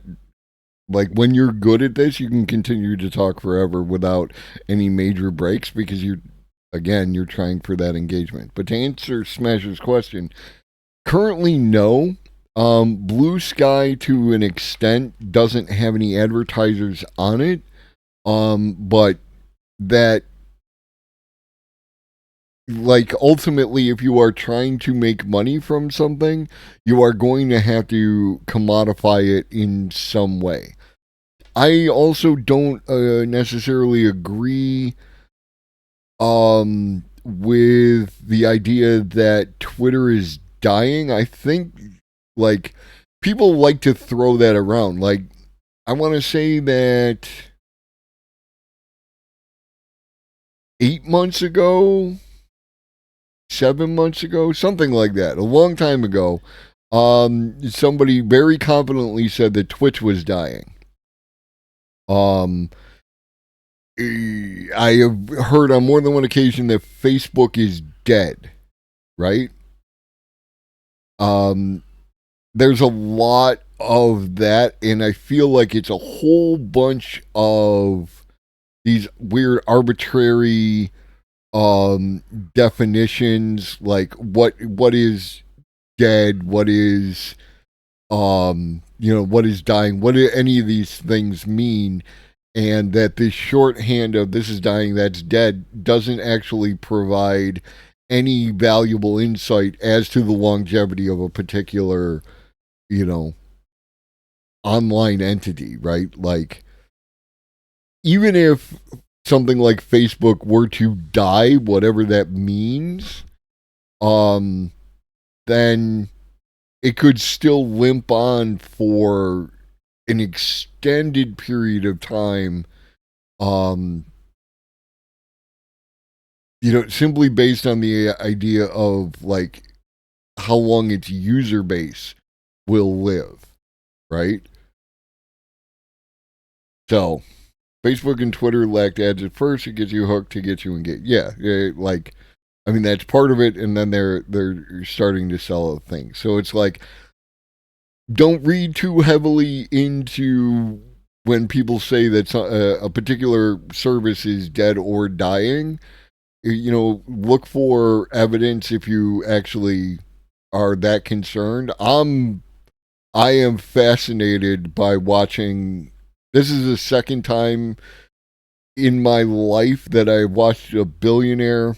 like, when you're good at this, you can continue to talk forever without any major breaks, because you're trying for that engagement. But to answer Smasher's question, currently no. Blue Sky, to an extent, doesn't have any advertisers on it. But that, like, ultimately, if you are trying to make money from something, you are going to have to commodify it in some way. I also don't necessarily agree with the idea that Twitter is dying. I think, like, people like to throw that around. Like, I want to say that 8 months ago, 7 months ago, something like that, a long time ago, somebody very confidently said that Twitch was dying. I have heard on more than one occasion that Facebook is dead, right? There's a lot of that, and I feel like it's a whole bunch of these weird arbitrary definitions, like what is dead, what is what is dying, what do any of these things mean, and that this shorthand of this is dying, that's dead, doesn't actually provide any valuable insight as to the longevity of a particular, online entity, right? Like, even if something like Facebook were to die, whatever that means, then it could still limp on for an extended period of time, simply based on the idea of, like, how long its user base will live, right? So, Facebook and Twitter lacked ads at first. It gets you hooked to get you engaged. Yeah, like, I mean, that's part of it, and then they're starting to sell other things. So it's like, don't read too heavily into when people say that a particular service is dead or dying. You know, look for evidence if you actually are that concerned. I am fascinated by watching. This is the second time in my life that I watched a billionaire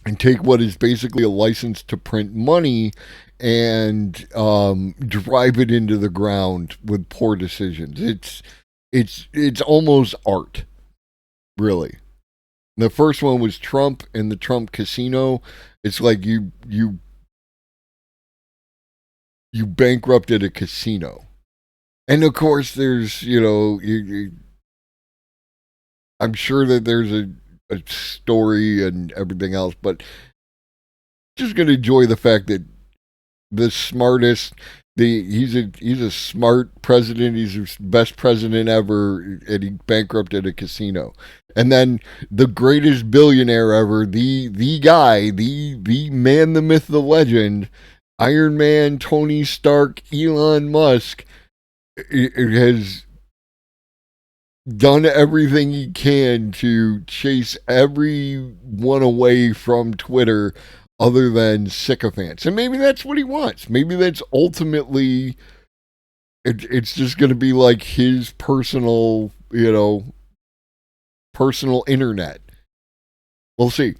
and take what is basically a license to print money and drive it into the ground with poor decisions. It's almost art, really. The first one was Trump and the Trump casino. It's like you bankrupted a casino. And of course there's, you know, I'm sure that there's a story and everything else, but just going to enjoy the fact that the smartest, he's a smart president, he's the best president ever, and he bankrupted a casino. And then the greatest billionaire ever, the guy, the man, the myth, the legend, Iron Man, Tony Stark, Elon Musk, has done everything he can to chase everyone away from Twitter other than sycophants. And maybe that's what he wants. Maybe that's ultimately, it's just going to be like his personal, you know, personal internet. We'll see.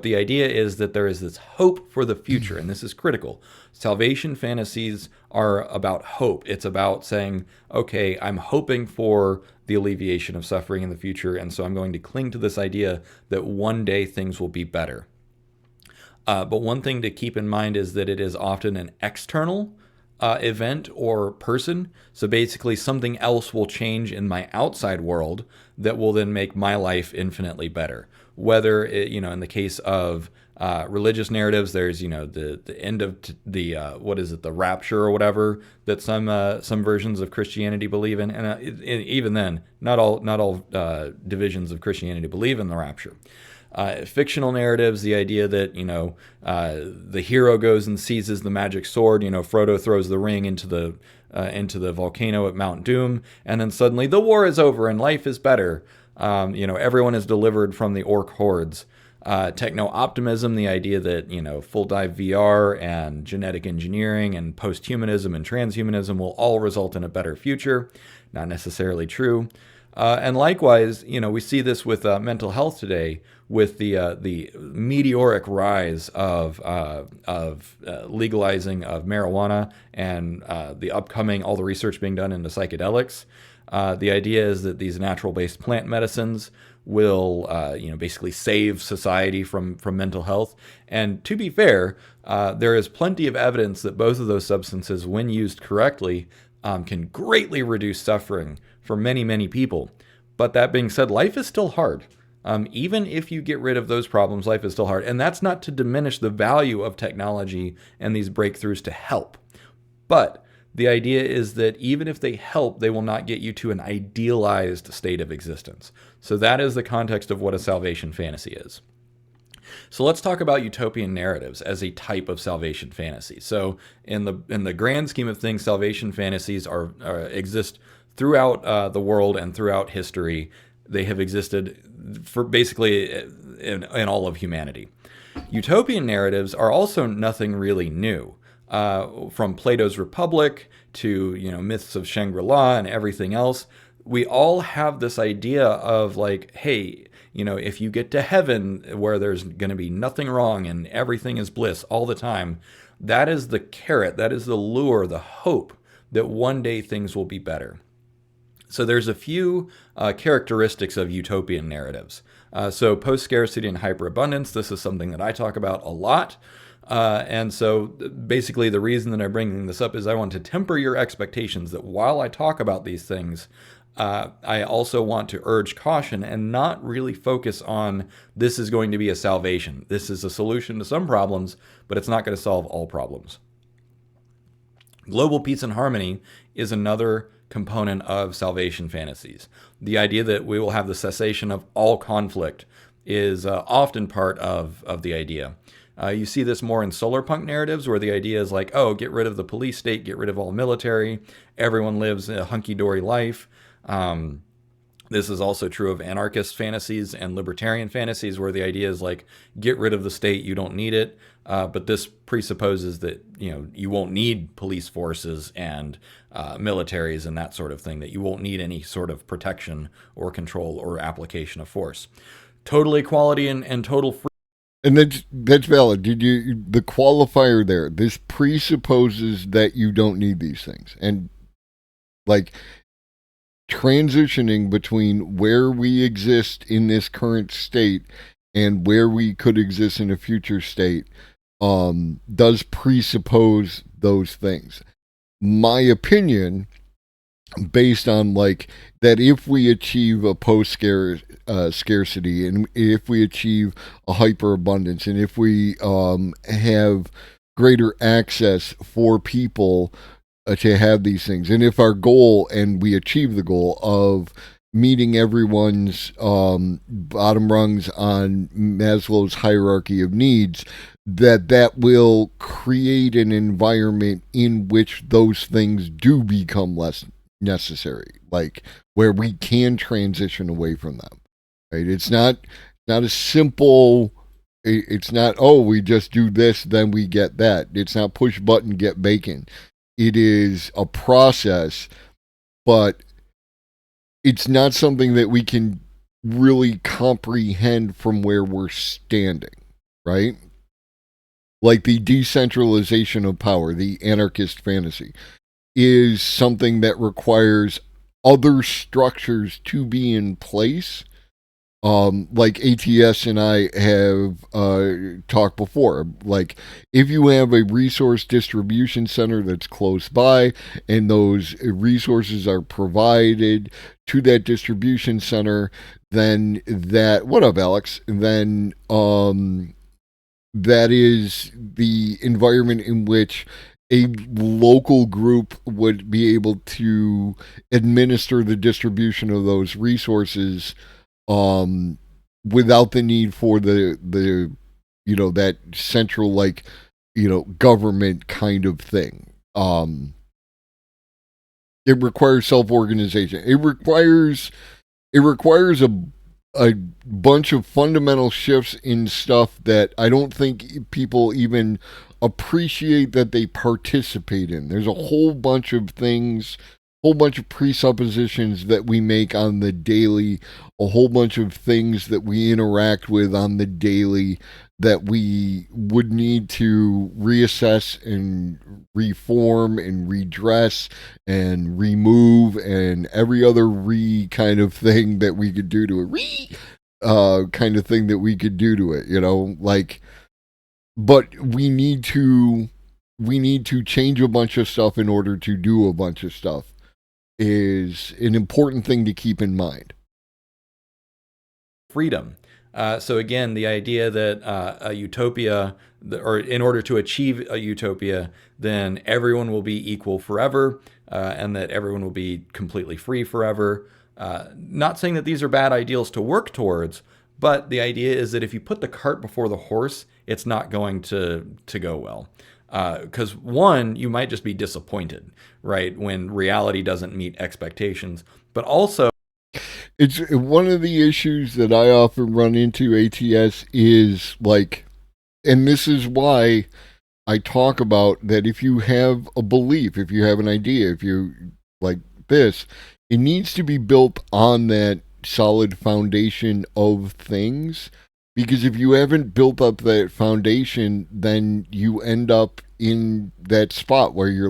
The idea is that there is this hope for the future, and this is critical. Salvation fantasies are about hope. It's about saying, okay, I'm hoping for the alleviation of suffering in the future, and so I'm going to cling to this idea that one day things will be better. But one thing to keep in mind is that it is often an external event or person. So basically something else will change in my outside world that will then make my life infinitely better. Whether it, you know, in the case of religious narratives, there's, you know, the end of the the rapture or whatever that some versions of Christianity believe in, and even then, not all divisions of Christianity believe in the rapture. Fictional narratives, the idea that, you know, the hero goes and seizes the magic sword, you know, Frodo throws the ring into the volcano at Mount Doom, and then suddenly the war is over and life is better. You know, everyone is delivered from the orc hordes. Techno-optimism, the idea that, you know, full dive VR and genetic engineering and post-humanism and transhumanism will all result in a better future. Not necessarily true. And likewise, you know, we see this with mental health today, with the meteoric rise of legalizing of marijuana and all the research being done into psychedelics. The idea is that these natural-based plant medicines will, basically save society from mental health. And to be fair, there is plenty of evidence that both of those substances, when used correctly, can greatly reduce suffering for many, many people. But that being said, life is still hard. Even if you get rid of those problems, life is still hard. And that's not to diminish the value of technology and these breakthroughs to help. But the idea is that even if they help, they will not get you to an idealized state of existence. So that is the context of what a salvation fantasy is. So let's talk about utopian narratives as a type of salvation fantasy. So in the grand scheme of things, salvation fantasies exist throughout the world and throughout history. They have existed for basically in all of humanity. Utopian narratives are also nothing really new. From Plato's Republic to, you know, myths of Shangri-La and everything else, we all have this idea of like, hey, you know, if you get to heaven where there's going to be nothing wrong and everything is bliss all the time, that is the carrot, that is the lure, the hope that one day things will be better. So there's a few characteristics of utopian narratives. So post-scarcity and hyperabundance, this is something that I talk about a lot. And so basically the reason that I'm bringing this up is I want to temper your expectations that while I talk about these things, I also want to urge caution and not really focus on this is going to be a salvation. This is a solution to some problems, but it's not going to solve all problems. Global peace and harmony is another component of salvation fantasies. The idea that we will have the cessation of all conflict is often part of the idea. You see this more in solar punk narratives where the idea is like, oh, get rid of the police state, get rid of all military, everyone lives a hunky-dory life. This is also true of anarchist fantasies and libertarian fantasies where the idea is like, get rid of the state, you don't need it. But this presupposes that, you won't need police forces and militaries and that sort of thing, that you won't need any sort of protection or control or application of force. Total equality and total freedom. And that's valid. The qualifier there, this presupposes that you don't need these things. And like transitioning between where we exist in this current state and where we could exist in a future state does presuppose those things. My opinion, based on like that, if we achieve a post-scarcity and if we achieve a hyper-abundance and if we have greater access for people to have these things, and if our goal, and we achieve the goal of meeting everyone's bottom rungs on Maslow's hierarchy of needs, that will create an environment in which those things do become less necessary, like where we can transition away from them. Right? It's not a simple. It's not, oh, we just do this, then we get that. It's not push button, get bacon. It is a process, but it's not something that we can really comprehend from where we're standing, right? Like the decentralization of power, the anarchist fantasy, is something that requires other structures to be in place. Like ATS and I have talked before, like if you have a resource distribution center that's close by and those resources are provided to that distribution center, then what up, Alex? Then that is the environment in which a local group would be able to administer the distribution of those resources without the need for the that central government kind of thing. It requires self-organization. It requires a bunch of fundamental shifts in stuff that I don't think people even appreciate that they participate in. There's a whole bunch of things, whole bunch of presuppositions that we make on the daily, a whole bunch of things that we interact with on the daily that we would need to reassess and reform and redress and remove and every other kind of thing that we could do to it. Kind of thing that we could do to it, but we need to change a bunch of stuff in order to do a bunch of stuff is an important thing to keep in mind. Freedom. So again, the idea that a utopia, or in order to achieve a utopia, then everyone will be equal forever, and that everyone will be completely free forever. Not saying that these are bad ideals to work towards, but the idea is that if you put the cart before the horse, it's not going to go well. Because one, you might just be disappointed, right, when reality doesn't meet expectations, but also it's one of the issues that I often run into ATS is and this is why I talk about that if you have a belief, if you have an idea, if you like this, it needs to be built on that solid foundation of things. Because if you haven't built up that foundation, then you end up in that spot where you're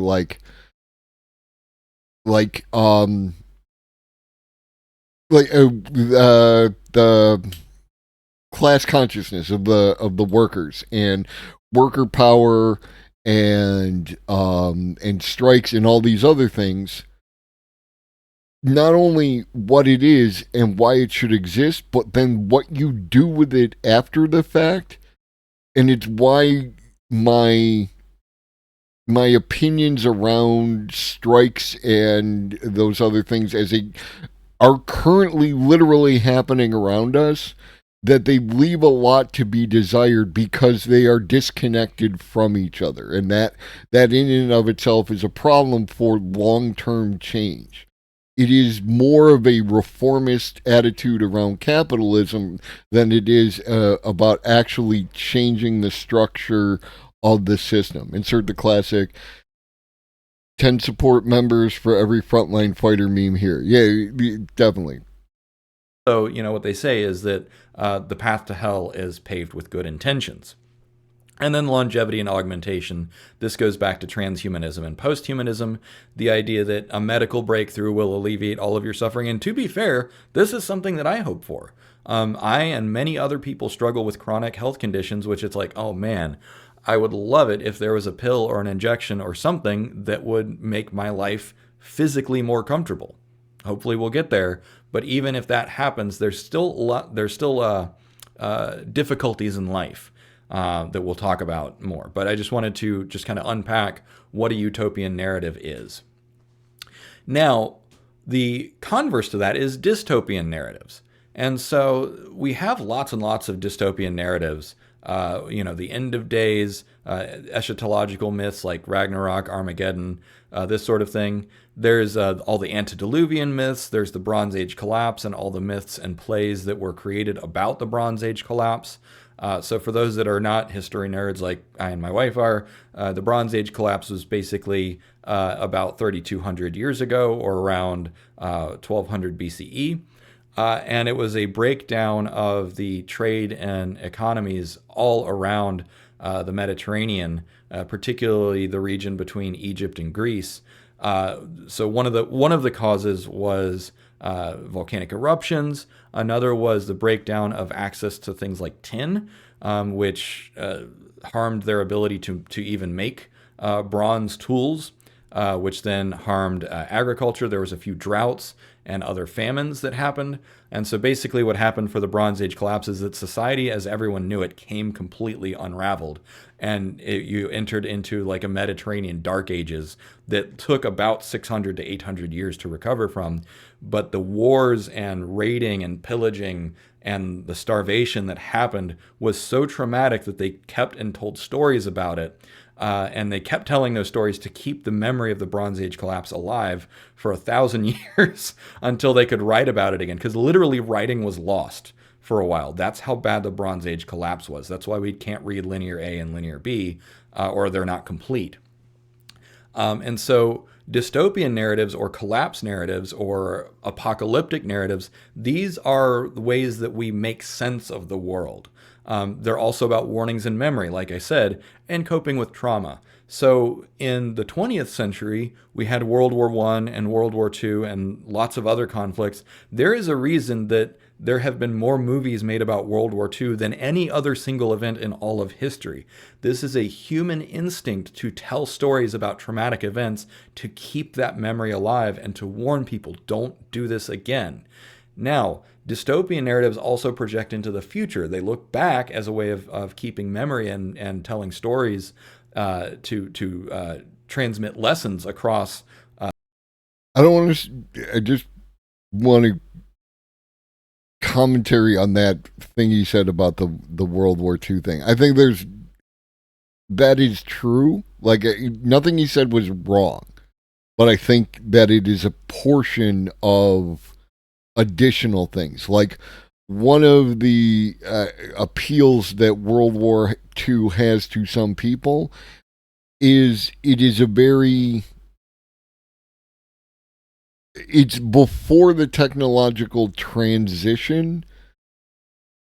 the class consciousness of the workers and worker power and strikes and all these other things. Not only what it is and why it should exist, but then what you do with it after the fact. And it's why my my opinions around strikes and those other things as they are currently literally happening around us, that they leave a lot to be desired because they are disconnected from each other. And that in and of itself is a problem for long-term change. It is more of a reformist attitude around capitalism than it is about actually changing the structure of the system. Insert the classic 10 support members for every frontline fighter meme here. Yeah, definitely. So, what they say is that the path to hell is paved with good intentions. And then longevity and augmentation. This goes back to transhumanism and posthumanism, the idea that a medical breakthrough will alleviate all of your suffering. And to be fair, this is something that I hope for. I and many other people struggle with chronic health conditions, which it's like, oh man, I would love it if there was a pill or an injection or something that would make my life physically more comfortable. Hopefully we'll get there. But even if that happens, there's still difficulties in life that we'll talk about more. But I just wanted to just kind of unpack what a utopian narrative is. Now, the converse to that is dystopian narratives. And so we have lots and lots of dystopian narratives. The end of days, eschatological myths like Ragnarok, Armageddon, this sort of thing. There's all the antediluvian myths. There's the Bronze Age collapse and all the myths and plays that were created about the Bronze Age collapse. So for those that are not history nerds like I and my wife are, the Bronze Age collapse was basically about 3,200 years ago, or around 1200 BCE. And it was a breakdown of the trade and economies all around the Mediterranean, particularly the region between Egypt and Greece. So one of the causes was volcanic eruptions. Another was the breakdown of access to things like tin, which harmed their ability to even make bronze tools, which then harmed agriculture. There was a few droughts and other famines that happened. And so basically what happened for the Bronze Age collapse is that society, as everyone knew it, came completely unraveled. And you entered into like a Mediterranean dark ages that took about 600 to 800 years to recover from. But the wars and raiding and pillaging and the starvation that happened was so traumatic that they kept and told stories about it. And they kept telling those stories to keep the memory of the Bronze Age collapse alive for 1,000 years until they could write about it again. Because literally writing was lost for a while. That's how bad the Bronze Age collapse was. That's why we can't read Linear A and Linear B, or they're not complete. And so dystopian narratives or collapse narratives or apocalyptic narratives, these are the ways that we make sense of the world. They're also about warnings and memory, like I said, and coping with trauma. So in the 20th century, we had World War I and World War II and lots of other conflicts. There is a reason that there have been more movies made about World War II than any other single event in all of history. This is a human instinct to tell stories about traumatic events, to keep that memory alive and to warn people, don't do this again. Now, dystopian narratives also project into the future. They look back as a way of keeping memory and telling stories to transmit lessons across. I just want to commentary on that thing you said about the World War II thing. I think that is true. Like, nothing he said was wrong, but I think that it is a portion of additional things. Like, one of the appeals that World War II has to some people is it is it's before the technological transition,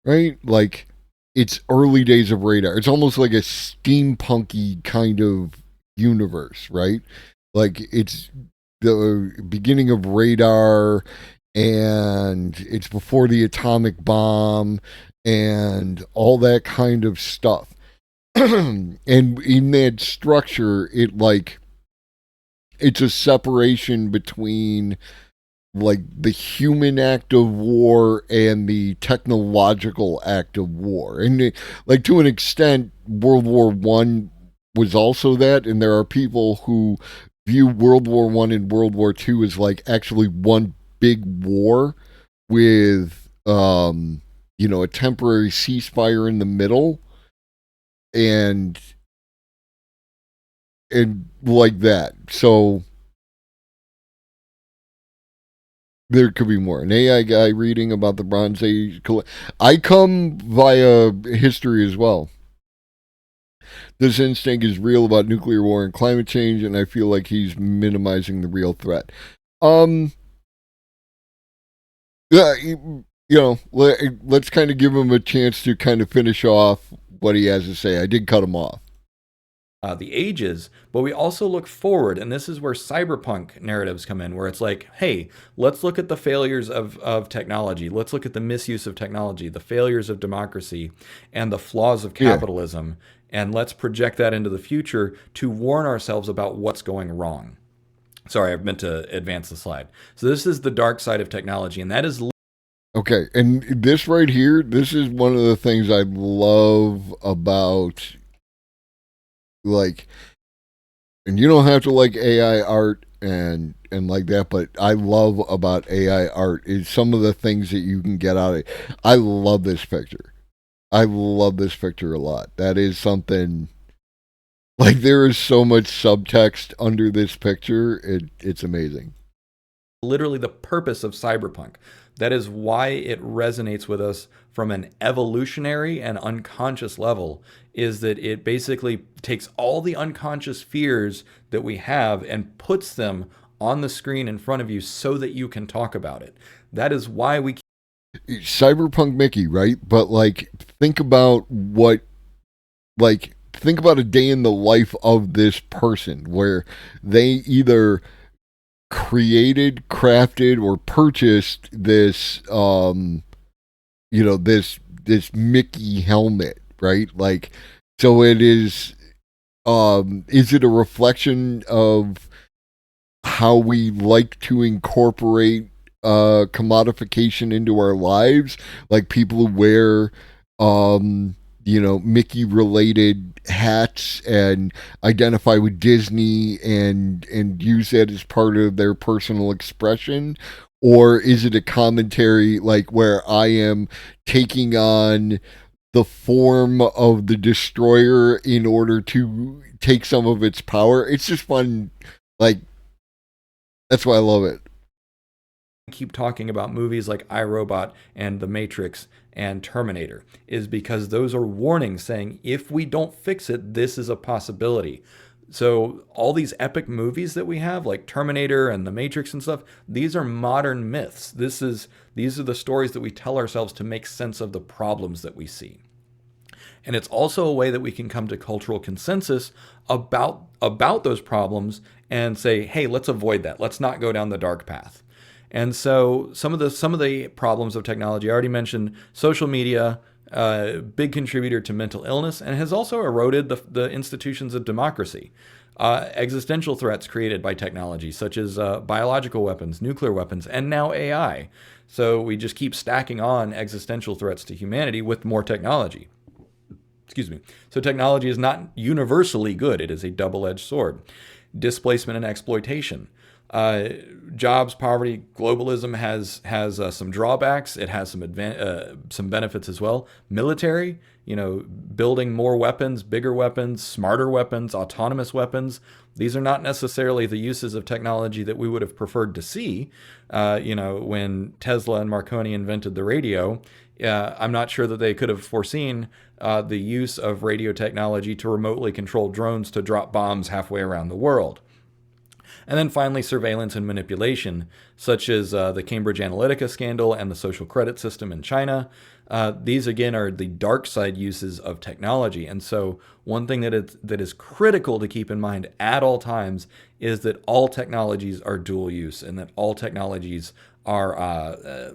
right? Like, it's early days of radar. It's almost like a steampunky kind of universe, right? Like, it's the beginning of radar, and it's before the atomic bomb and all that kind of stuff. And in that structure, it's a separation between like the human act of war and the technological act of war. And like, to an extent, World War I was also that, and there are people who view World War I and World War II as like actually one big war with a temporary ceasefire in the middle and like that. So there could be more. An AI guy reading about the Bronze Age. I come via history as well. This instinct is real about nuclear war and climate change, and I feel like he's minimizing the real threat. Let's kind of give him a chance to kind of finish off what he has to say. I did cut him off. The ages, but we also look forward, and this is where cyberpunk narratives come in, where it's like, hey, let's look at the failures of technology. Let's look at the misuse of technology, the failures of democracy, and the flaws of capitalism, and let's project that into the future to warn ourselves about what's going wrong. Sorry, I meant to advance the slide. So this is the dark side of technology, and that is... Okay, and this right here, this is one of the things I love about... like, and you don't have to like AI art and like that, but I love about AI art is some of the things that you can get out of it. I love this picture. I love this picture a lot. That is something, like, there is so much subtext under this picture. It's amazing. Literally the purpose of cyberpunk. That is why it resonates with us from an evolutionary and unconscious level, is that it basically takes all the unconscious fears that we have and puts them on the screen in front of you so that you can talk about it. That is why we... Cyberpunk Mickey, right? But, like, think about a day in the life of this person where they either created, crafted, or purchased this, this Mickey helmet, right? Like, so it is it a reflection of how we like to incorporate commodification into our lives? Like people who wear, Mickey related hats and identify with Disney and use that as part of their personal expression? Or is it a commentary like where I am taking on the form of the destroyer in order to take some of its power? It's just fun. Like, that's why I love it. Keep talking about movies like iRobot and The Matrix and Terminator is because those are warnings saying if we don't fix it, this is a possibility. So all these epic movies that we have, like Terminator and The Matrix and stuff, these are modern myths. These are the stories that we tell ourselves to make sense of the problems that we see. And it's also a way that we can come to cultural consensus about those problems and say, hey, let's avoid that. Let's not go down the dark path. And so some of the problems of technology, I already mentioned social media, big contributor to mental illness, and has also eroded the institutions of democracy. Existential threats created by technology, such as biological weapons, nuclear weapons, and now AI. So we just keep stacking on existential threats to humanity with more technology. Excuse me. So technology is not universally good. It is a double-edged sword. Displacement and exploitation. Jobs, poverty, globalism has some drawbacks. It has some benefits as well. Military, building more weapons, bigger weapons, smarter weapons, autonomous weapons. These are not necessarily the uses of technology that we would have preferred to see. When Tesla and Marconi invented the radio, I'm not sure that they could have foreseen the use of radio technology to remotely control drones to drop bombs halfway around the world. And then finally, surveillance and manipulation, such as the Cambridge Analytica scandal and the social credit system in China. These, again, are the dark side uses of technology. And so one thing that is critical to keep in mind at all times is that all technologies are dual use and that all technologies are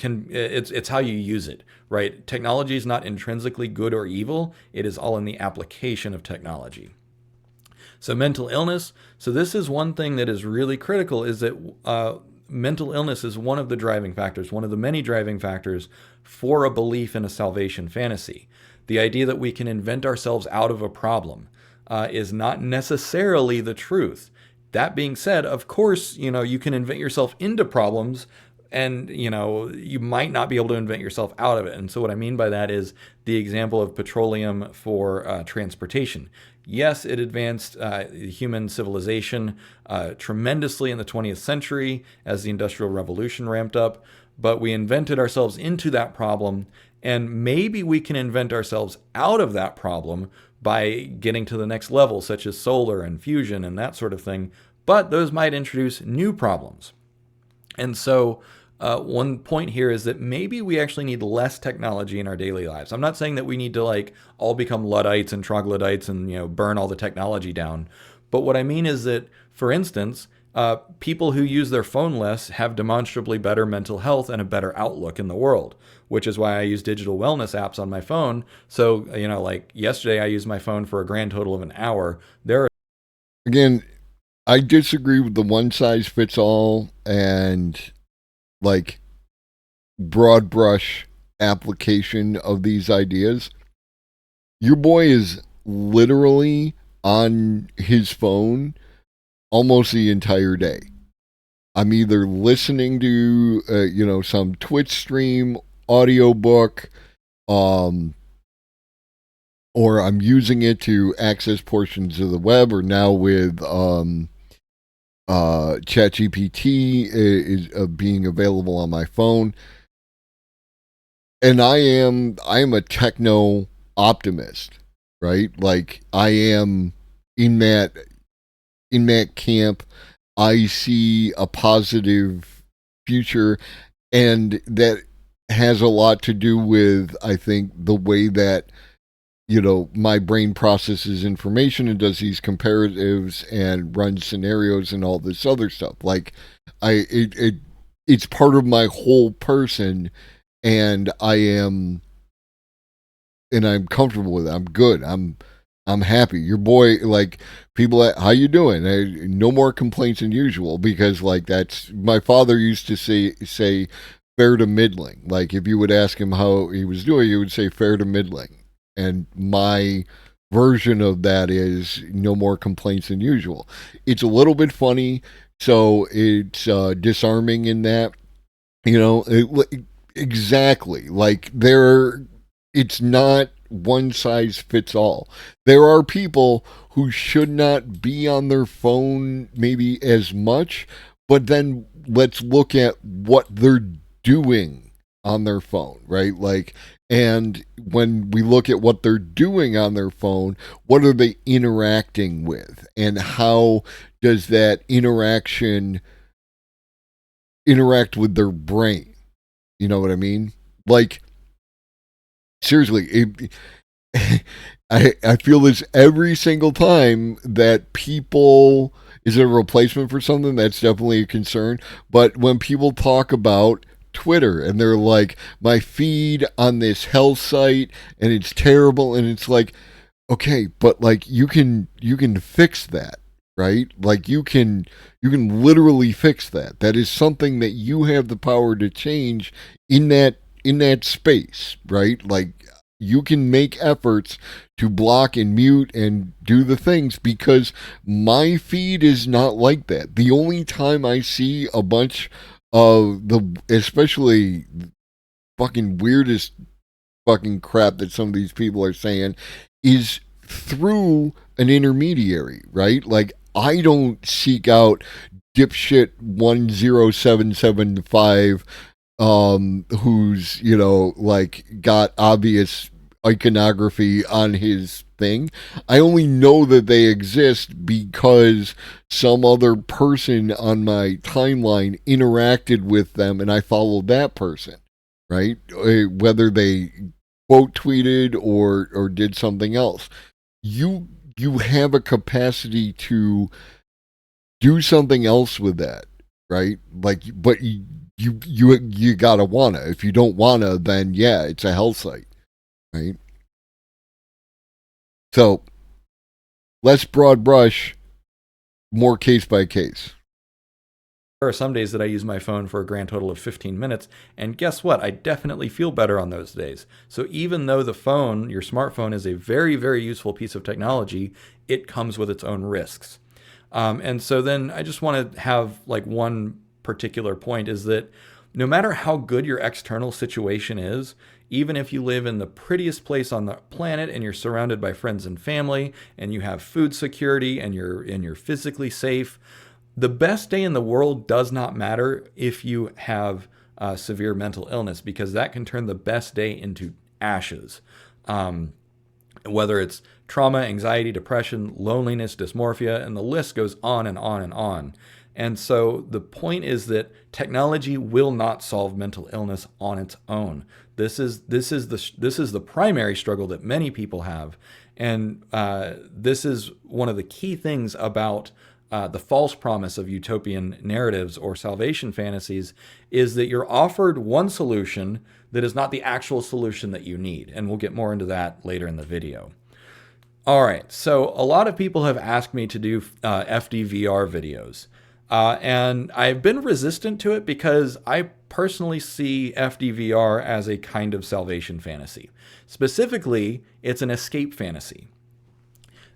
it's how you use it, right? Technology is not intrinsically good or evil. It is all in the application of technology. So mental illness. So this is one thing that is really critical, is that mental illness is one of the driving factors, one of the many driving factors for a belief in a salvation fantasy. The idea that we can invent ourselves out of a problem. is not necessarily the truth. That being said, of course, you can invent yourself into problems, and, you might not be able to invent yourself out of it. And so what I mean by that is the example of petroleum for transportation. Yes, it advanced human civilization tremendously in the 20th century as the Industrial Revolution ramped up, but we invented ourselves into that problem, and maybe we can invent ourselves out of that problem by getting to the next level, such as solar and fusion and that sort of thing, but those might introduce new problems. And so one point here is that maybe we actually need less technology in our daily lives. I'm not saying that we need to all become Luddites and troglodytes and burn all the technology down. But what I mean is that, for instance, people who use their phone less have demonstrably better mental health and a better outlook in the world, which is why I use digital wellness apps on my phone. So, like yesterday, I used my phone for a grand total of an hour. Again, I disagree with the one size fits all and broad brush application of these ideas. Your boy is literally on his phone almost the entire day. I'm either listening to some Twitch stream, audiobook, or I'm using it to access portions of the web, or now with ChatGPT is being available on my phone. And I am a techno optimist, right? I am in that camp. I see a positive future, and that has a lot to do with, I think, the way that my brain processes information and does these comparatives and runs scenarios and all this other stuff. It's part of my whole person, and I'm comfortable with it. I'm good. I'm happy. Your boy, people, how you doing? No more complaints than usual, because that's, my father used to say fair to middling. If you would ask him how he was doing, he would say fair to middling. And my version of that is no more complaints than usual. It's a little bit funny, so it's disarming in that, exactly. It's not one size fits all. There are people who should not be on their phone maybe as much, but then let's look at what they're doing on their phone, right? And when we look at what they're doing on their phone, what are they interacting with? And how does that interact with their brain? You know what I mean? Seriously, I feel this every single time that people, is it a replacement for something? That's definitely a concern. But when people talk about Twitter and they're like, my feed on this health site and it's terrible, and it's okay, but you can fix that, right? You can literally fix that. That is something that you have the power to change in that space, right? You can make efforts to block and mute and do the things, because my feed is not like that. The only time I see a bunch of especially fucking weirdest fucking crap that some of these people are saying is through an intermediary, right? I don't seek out dipshit 10775 who's got obvious iconography on his thing. I only know that they exist because some other person on my timeline interacted with them and I followed that person, right? Whether they quote tweeted or did something else. You have a capacity to do something else with that, right? But you gotta wanna. If you don't wanna, then yeah, it's a hell site, right? So, less broad brush, more case by case. There are some days that I use my phone for a grand total of 15 minutes, and guess what? I definitely feel better on those days. So even though the phone, your smartphone, is a very, very useful piece of technology, it comes with its own risks. And so then I just want to have like one particular point is that no matter how good your external situation is, even if you live in the prettiest place on the planet and you're surrounded by friends and family and you have food security and you're physically safe, the best day in the world does not matter if you have severe mental illness, because that can turn the best day into ashes. Whether it's trauma, anxiety, depression, loneliness, dysmorphia, and the list goes on and on and on. And so the point is that technology will not solve mental illness on its own. This is the primary struggle that many people have, and this is one of the key things about the false promise of utopian narratives or salvation fantasies, is that you're offered one solution that is not the actual solution that you need. And we'll get more into that later in the video. All right, so a lot of people have asked me to do FDVR videos. And I've been resistant to it because I personally see FDVR as a kind of salvation fantasy. Specifically, it's an escape fantasy.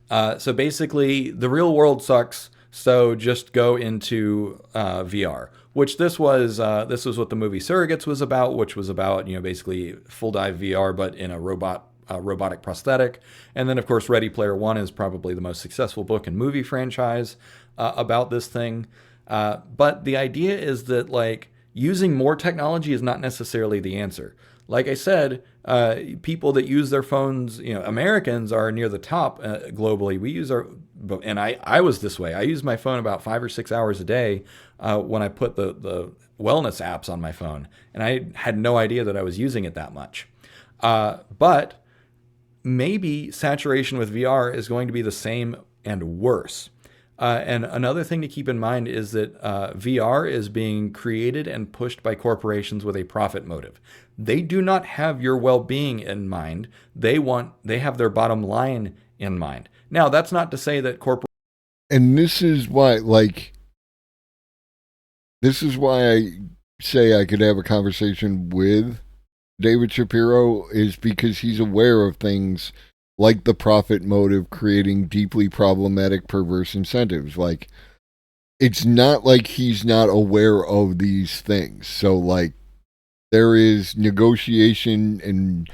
So basically, the real world sucks, so just go into VR. Which this was what the movie Surrogates was about, which was about, basically full dive VR, but in a robotic prosthetic. And then, of course, Ready Player One is probably the most successful book and movie franchise about this thing. But the idea is that, like, using more technology is not necessarily the answer. Like I said, people that use their phones, Americans are near the top globally. We use and I was this way. I use my phone about 5 or 6 hours a day when I put the wellness apps on my phone. And I had no idea that I was using it that much. But maybe saturation with VR is going to be the same and worse. And another thing to keep in mind is that VR is being created and pushed by corporations with a profit motive. They do not have your well-being in mind. They have their bottom line in mind. Now, that's not to say that corporations... And this is why I say I could have a conversation with David Shapiro, is because he's aware of things like the profit motive creating deeply problematic, perverse incentives. Like, it's not like he's not aware of these things. So, like, there is negotiation and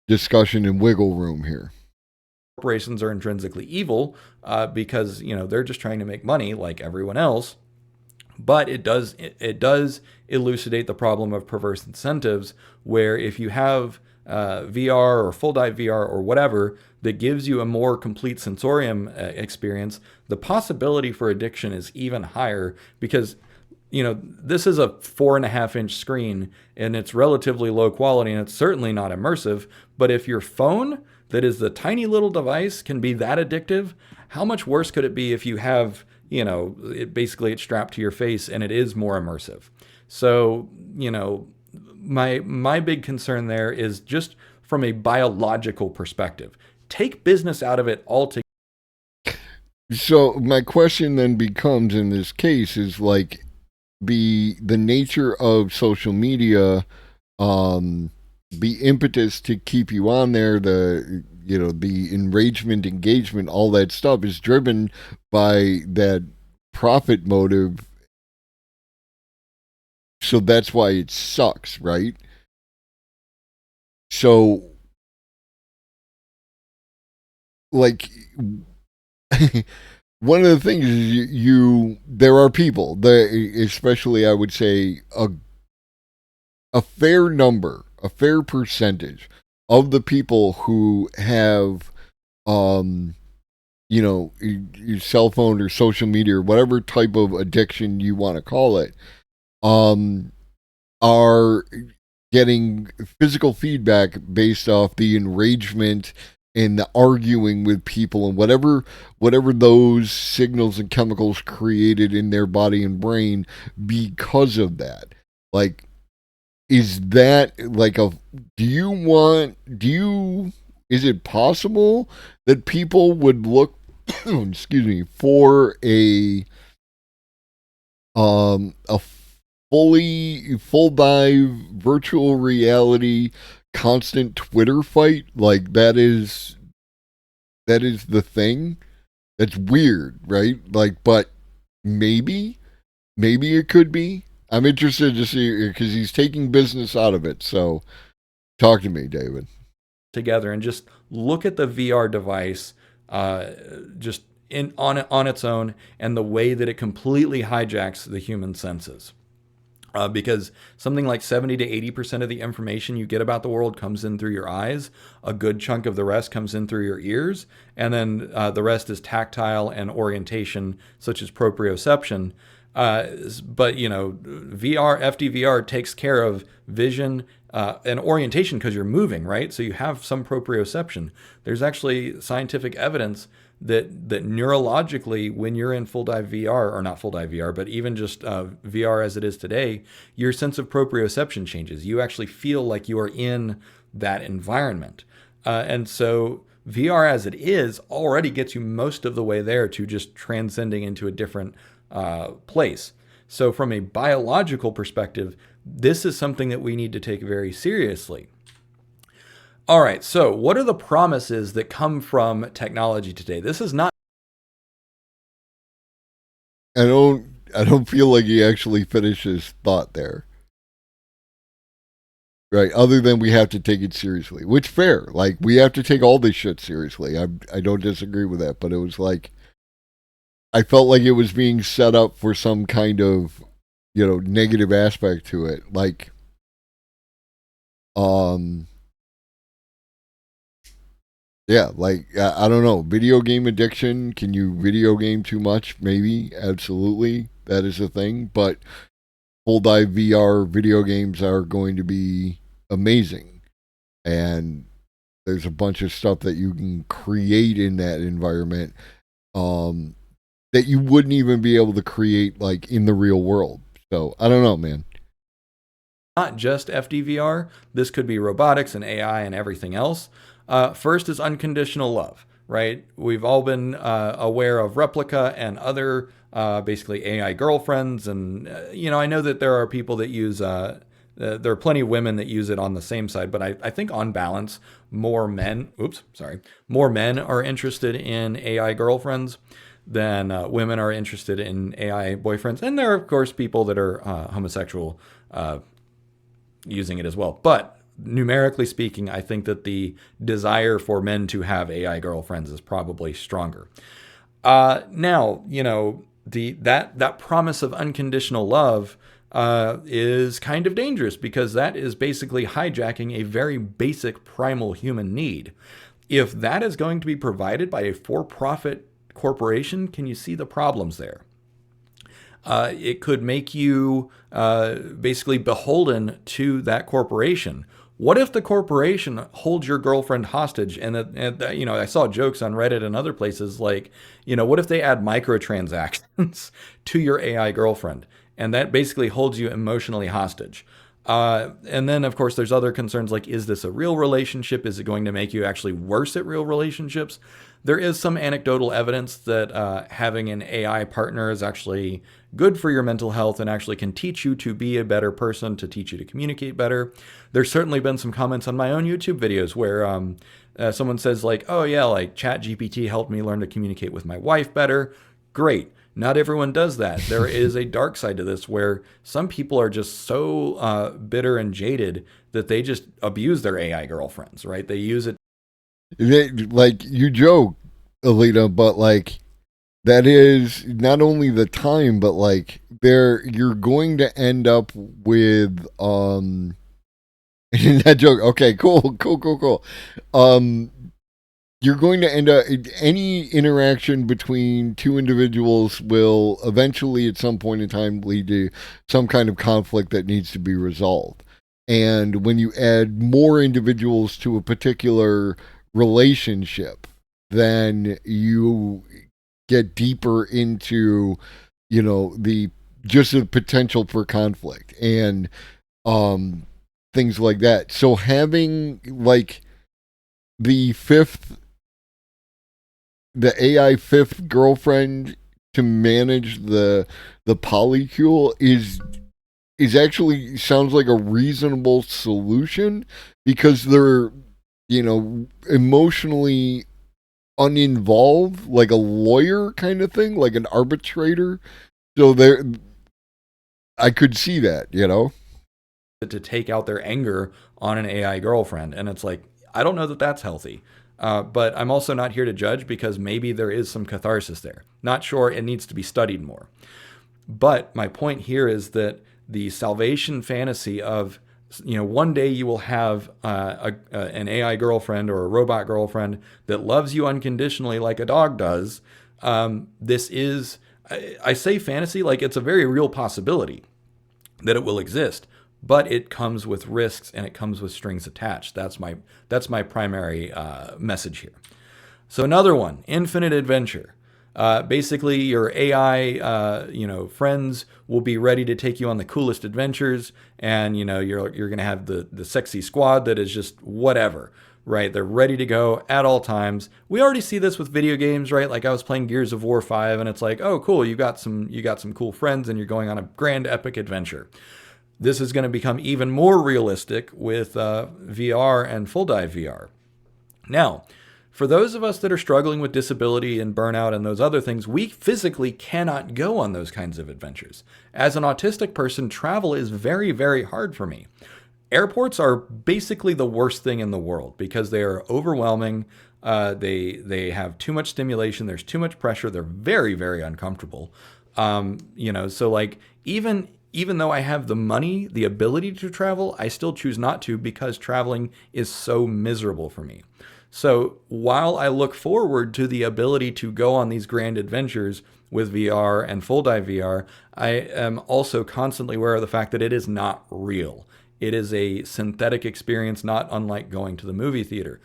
discussion and wiggle room here. Corporations are intrinsically evil because, they're just trying to make money like everyone else. But it does elucidate the problem of perverse incentives, where if you have VR or full dive VR or whatever that gives you a more complete sensorium experience, the possibility for addiction is even higher, because this is a 4.5-inch screen and it's relatively low quality and it's certainly not immersive. But if your phone, that is the tiny little device, can be that addictive, how much worse could it be if you have, it's strapped to your face and it is more immersive? So, my big concern there is just from a biological perspective. Take business out of it altogether. So my question then becomes, in this case, is like the nature of social media, the impetus to keep you on there, the enragement, engagement, all that stuff is driven by that profit motive. So that's why it sucks, right? So, like, one of the things is there are people, especially I would say a fair number, a fair percentage of the people who have, your cell phone or social media or whatever type of addiction you want to call it, are getting physical feedback based off the enragement and the arguing with people and whatever those signals and chemicals created in their body and brain because of that. Like, is that like is it possible that people would look for a full dive virtual reality constant Twitter fight? Like, that is the thing? That's weird, right? Like, but maybe it could be. I'm interested to see, because he's taking business out of it. So talk to me, David. Together and just look at the VR device just on its own, and the way that it completely hijacks the human senses. Because something like 70 to 80% of the information you get about the world comes in through your eyes. A good chunk of the rest comes in through your ears. And then the rest is tactile and orientation, such as proprioception. But, you know, FDVR takes care of vision and orientation because you're moving, right? So you have some proprioception. There's actually scientific evidence that neurologically, when you're in full dive VR, or not full dive VR, but even just VR as it is today, your sense of proprioception changes. You actually feel like you are in that environment. And so VR as it is already gets you most of the way there to just transcending into a different place. So from a biological perspective, this is something that we need to take very seriously. All right, so what are the promises that come from technology today? This is not... I don't feel like he actually finished his thought there. Right, other than we have to take it seriously, which fair. Like, we have to take all this shit seriously. I don't disagree with that, but it was like, I felt like it was being set up for some kind of, you know, negative aspect to it. Like, yeah, like, I don't know. Video game addiction. Can you video game too much? Maybe. Absolutely. That is a thing. But full dive VR video games are going to be amazing. And there's a bunch of stuff that you can create in that environment that you wouldn't even be able to create, like, in the real world. So, I don't know, man. Not just FDVR. This could be robotics and AI and everything else. First is unconditional love, right? We've all been aware of Replica and other basically AI girlfriends. And, you know, I know that there are people that use, there are plenty of women that use it on the same side, but I think on balance, more men are interested in AI girlfriends than women are interested in AI boyfriends. And there are, of course, people that are homosexual using it as well. But numerically speaking, I think that the desire for men to have AI girlfriends is probably stronger. Now, you know, that promise of unconditional love is kind of dangerous, because that is basically hijacking a very basic primal human need. If that is going to be provided by a for-profit corporation, can you see the problems there? It could make you basically beholden to that corporation. What if the corporation holds your girlfriend hostage? And you know, I saw jokes on Reddit and other places like, you know, what if they add microtransactions to your AI girlfriend, and that basically holds you emotionally hostage? And then, of course, there's other concerns like, is this a real relationship? Is it going to make you actually worse at real relationships? There is some anecdotal evidence that having an AI partner is actually good for your mental health and actually can teach you to be a better person, to teach you to communicate better. There's certainly been some comments on my own YouTube videos where someone says like, oh yeah, like ChatGPT helped me learn to communicate with my wife better. Great. Not everyone does that. There is a dark side to this where some people are just so bitter and jaded that they just abuse their AI girlfriends, right? They use it. Like, you joke, Alita, but like, that is not only the time, but like, you're going to end up with that joke. Okay, cool. You're going to end up, any interaction between two individuals will eventually at some point in time lead to some kind of conflict that needs to be resolved. And when you add more individuals to a particular relationship, then you get deeper into, you know, the potential for conflict and things like that. So having like the AI fifth girlfriend to manage the polycule is actually sounds like a reasonable solution, because they're, you know, emotionally uninvolved, like a lawyer kind of thing, like an arbitrator. So there, I could see that, you know, to take out their anger on an AI girlfriend. And it's like, I don't know that that's healthy. But I'm also not here to judge because maybe there is some catharsis there. Not sure, it needs to be studied more. But my point here is that the salvation fantasy of, you know, one day you will have an AI girlfriend or a robot girlfriend that loves you unconditionally like a dog does. This is, I say fantasy like it's a very real possibility that it will exist, but it comes with risks and it comes with strings attached. That's my primary message here. So another one, infinite adventure. Basically, your AI, friends will be ready to take you on the coolest adventures, and you're going to have the sexy squad that is just whatever, right? They're ready to go at all times. We already see this with video games, right? Like I was playing Gears of War 5, and it's like, oh, cool, you got some cool friends, and you're going on a grand epic adventure. This is going to become even more realistic with VR and full dive VR. Now, for those of us that are struggling with disability and burnout and those other things, we physically cannot go on those kinds of adventures. As an autistic person, travel is very, very hard for me. Airports are basically the worst thing in the world because they are overwhelming. They have too much stimulation. There's too much pressure. They're very, very uncomfortable. So like even though I have the money, the ability to travel, I still choose not to because traveling is so miserable for me. So while I look forward to the ability to go on these grand adventures with VR and full dive VR, I am also constantly aware of the fact that it is not real. It is a synthetic experience, not unlike going to the movie theater.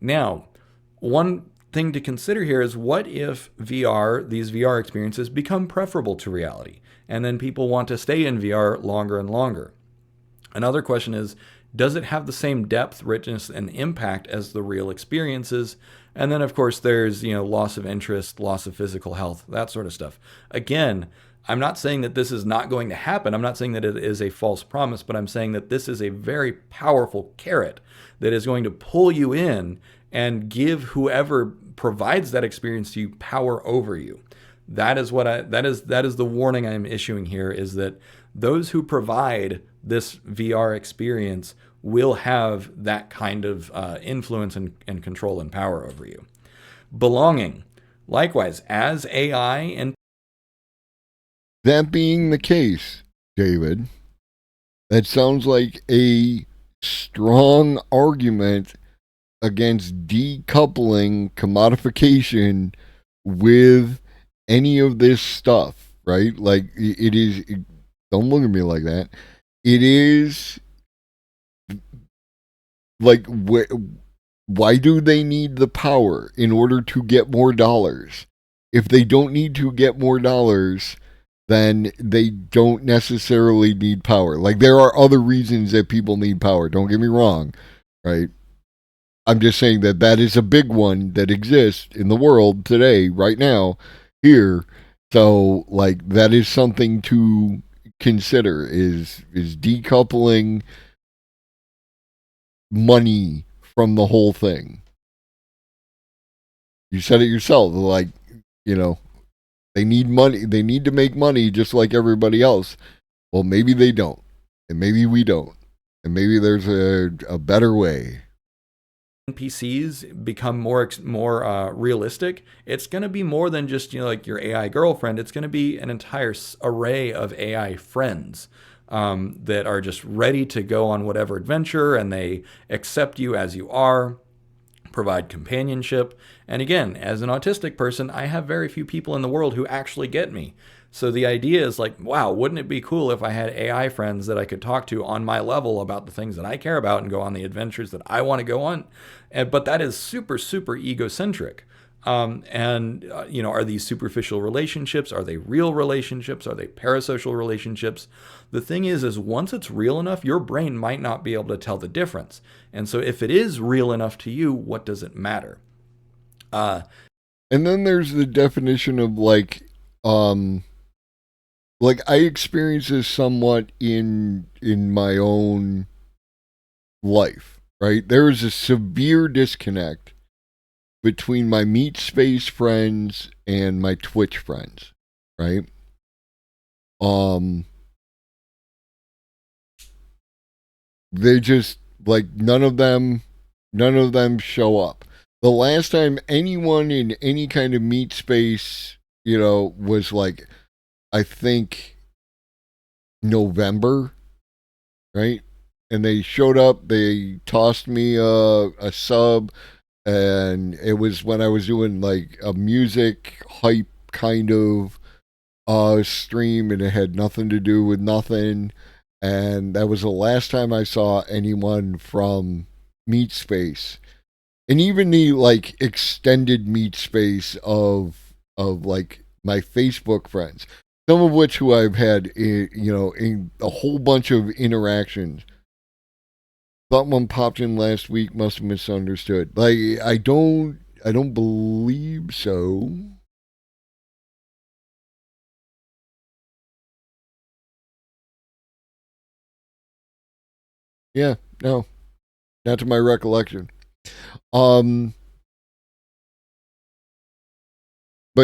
Now, one thing to consider here is what if these VR experiences become preferable to reality, and then people want to stay in VR longer and longer? Another question is, does it have the same depth, richness, and impact as the real experiences? And then, of course, there's, loss of interest, loss of physical health, that sort of stuff. Again, I'm not saying that this is not going to happen. I'm not saying that it is a false promise, but I'm saying that this is a very powerful carrot that is going to pull you in and give whoever provides that experience to you power over you. That is the warning I am issuing here, is that those who provide this VR experience will have that kind of influence and control and power over you. Belonging. Likewise, as AI and... That being the case, David, that sounds like a strong argument against decoupling commodification with any of this stuff, right? Like, it is... Don't look at me like that. It is like, why do they need the power in order to get more dollars? If they don't need to get more dollars, then they don't necessarily need power. Like, there are other reasons that people need power. Don't get me wrong, right? I'm just saying that is a big one that exists in the world today, right now, here. So, like, that is something to consider, is decoupling money from the whole thing. You said it yourself, like, they need money, they need to make money just like everybody else. Well, maybe they don't, and maybe we don't, and maybe there's a better way. NPCs become more realistic, it's going to be more than just like your AI girlfriend. It's going to be an entire array of AI friends that are just ready to go on whatever adventure, and they accept you as you are, provide companionship. And again, as an autistic person, I have very few people in the world who actually get me. So the idea is like, wow, wouldn't it be cool if I had AI friends that I could talk to on my level about the things that I care about and go on the adventures that I want to go on? But that is super, super egocentric. Are these superficial relationships? Are they real relationships? Are they parasocial relationships? The thing is once it's real enough, your brain might not be able to tell the difference. And so if it is real enough to you, what does it matter? And then there's the definition of like I experience this somewhat in my own life, right? There is a severe disconnect between my Meat Space friends and my Twitch friends, right? They just like none of them show up. The last time anyone in any kind of Meat Space, was like, I think November, right? And they showed up, they tossed me a sub, and it was when I was doing like a music hype kind of stream, and it had nothing to do with nothing. And that was the last time I saw anyone from Meat Space. And even the like extended Meat Space of like my Facebook friends, some of which who I've had in a whole bunch of interactions. Someone popped in last week, must have misunderstood. Like I don't believe so. Yeah, no. Not to my recollection. But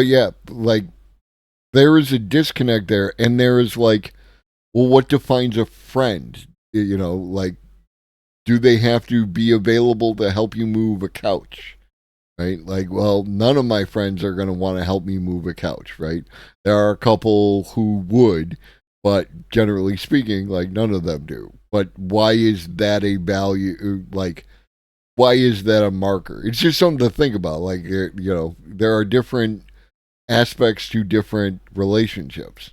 yeah, like there is a disconnect there, and there is like, well, what defines a friend? Like, do they have to be available to help you move a couch? Right? Like, well, none of my friends are going to want to help me move a couch, right? There are a couple who would, but generally speaking, like none of them do. But why is that a value? Like, why is that a marker? It's just something to think about. Like, there are different aspects to different relationships.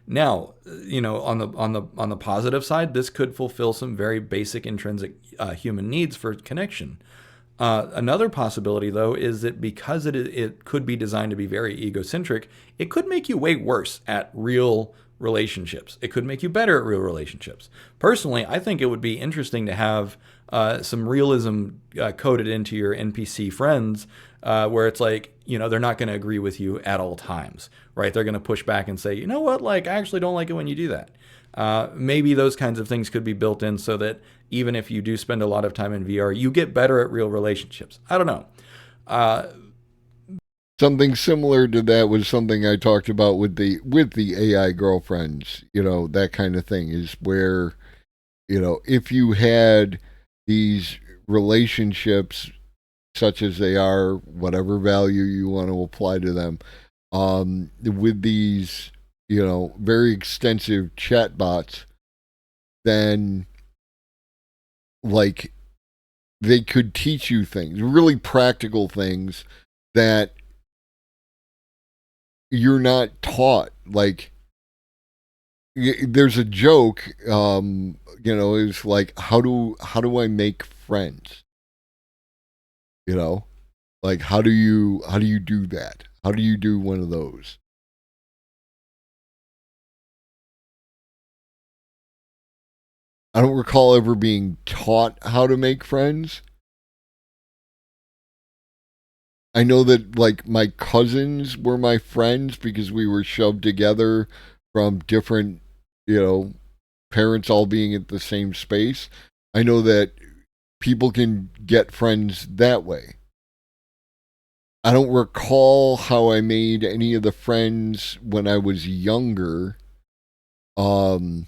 Now, on the positive side, this could fulfill some very basic intrinsic human needs for connection. Another possibility, though, is that because it could be designed to be very egocentric, it could make you way worse at real relationships. It could make you better at real relationships. Personally, I think it would be interesting to have some realism coded into your NPC friends, where it's like, they're not going to agree with you at all times, right? They're going to push back and say, you know what, like, I actually don't like it when you do that. Maybe those kinds of things could be built in so that even if you do spend a lot of time in VR, you get better at real relationships. I don't know. Something similar to that was something I talked about with the AI girlfriends, that kind of thing is where, if you had these relationships such as they are, whatever value you want to apply to them, with these, very extensive chatbots, then like they could teach you things, really practical things that you're not taught. Like there's a joke, is like, how do I make friends? Like how do you do that? How do you do one of those? I don't recall ever being taught how to make friends. I know that like my cousins were my friends because we were shoved together from different, parents all being at the same space. I know that people can get friends that way. I don't recall how I made any of the friends when I was younger. And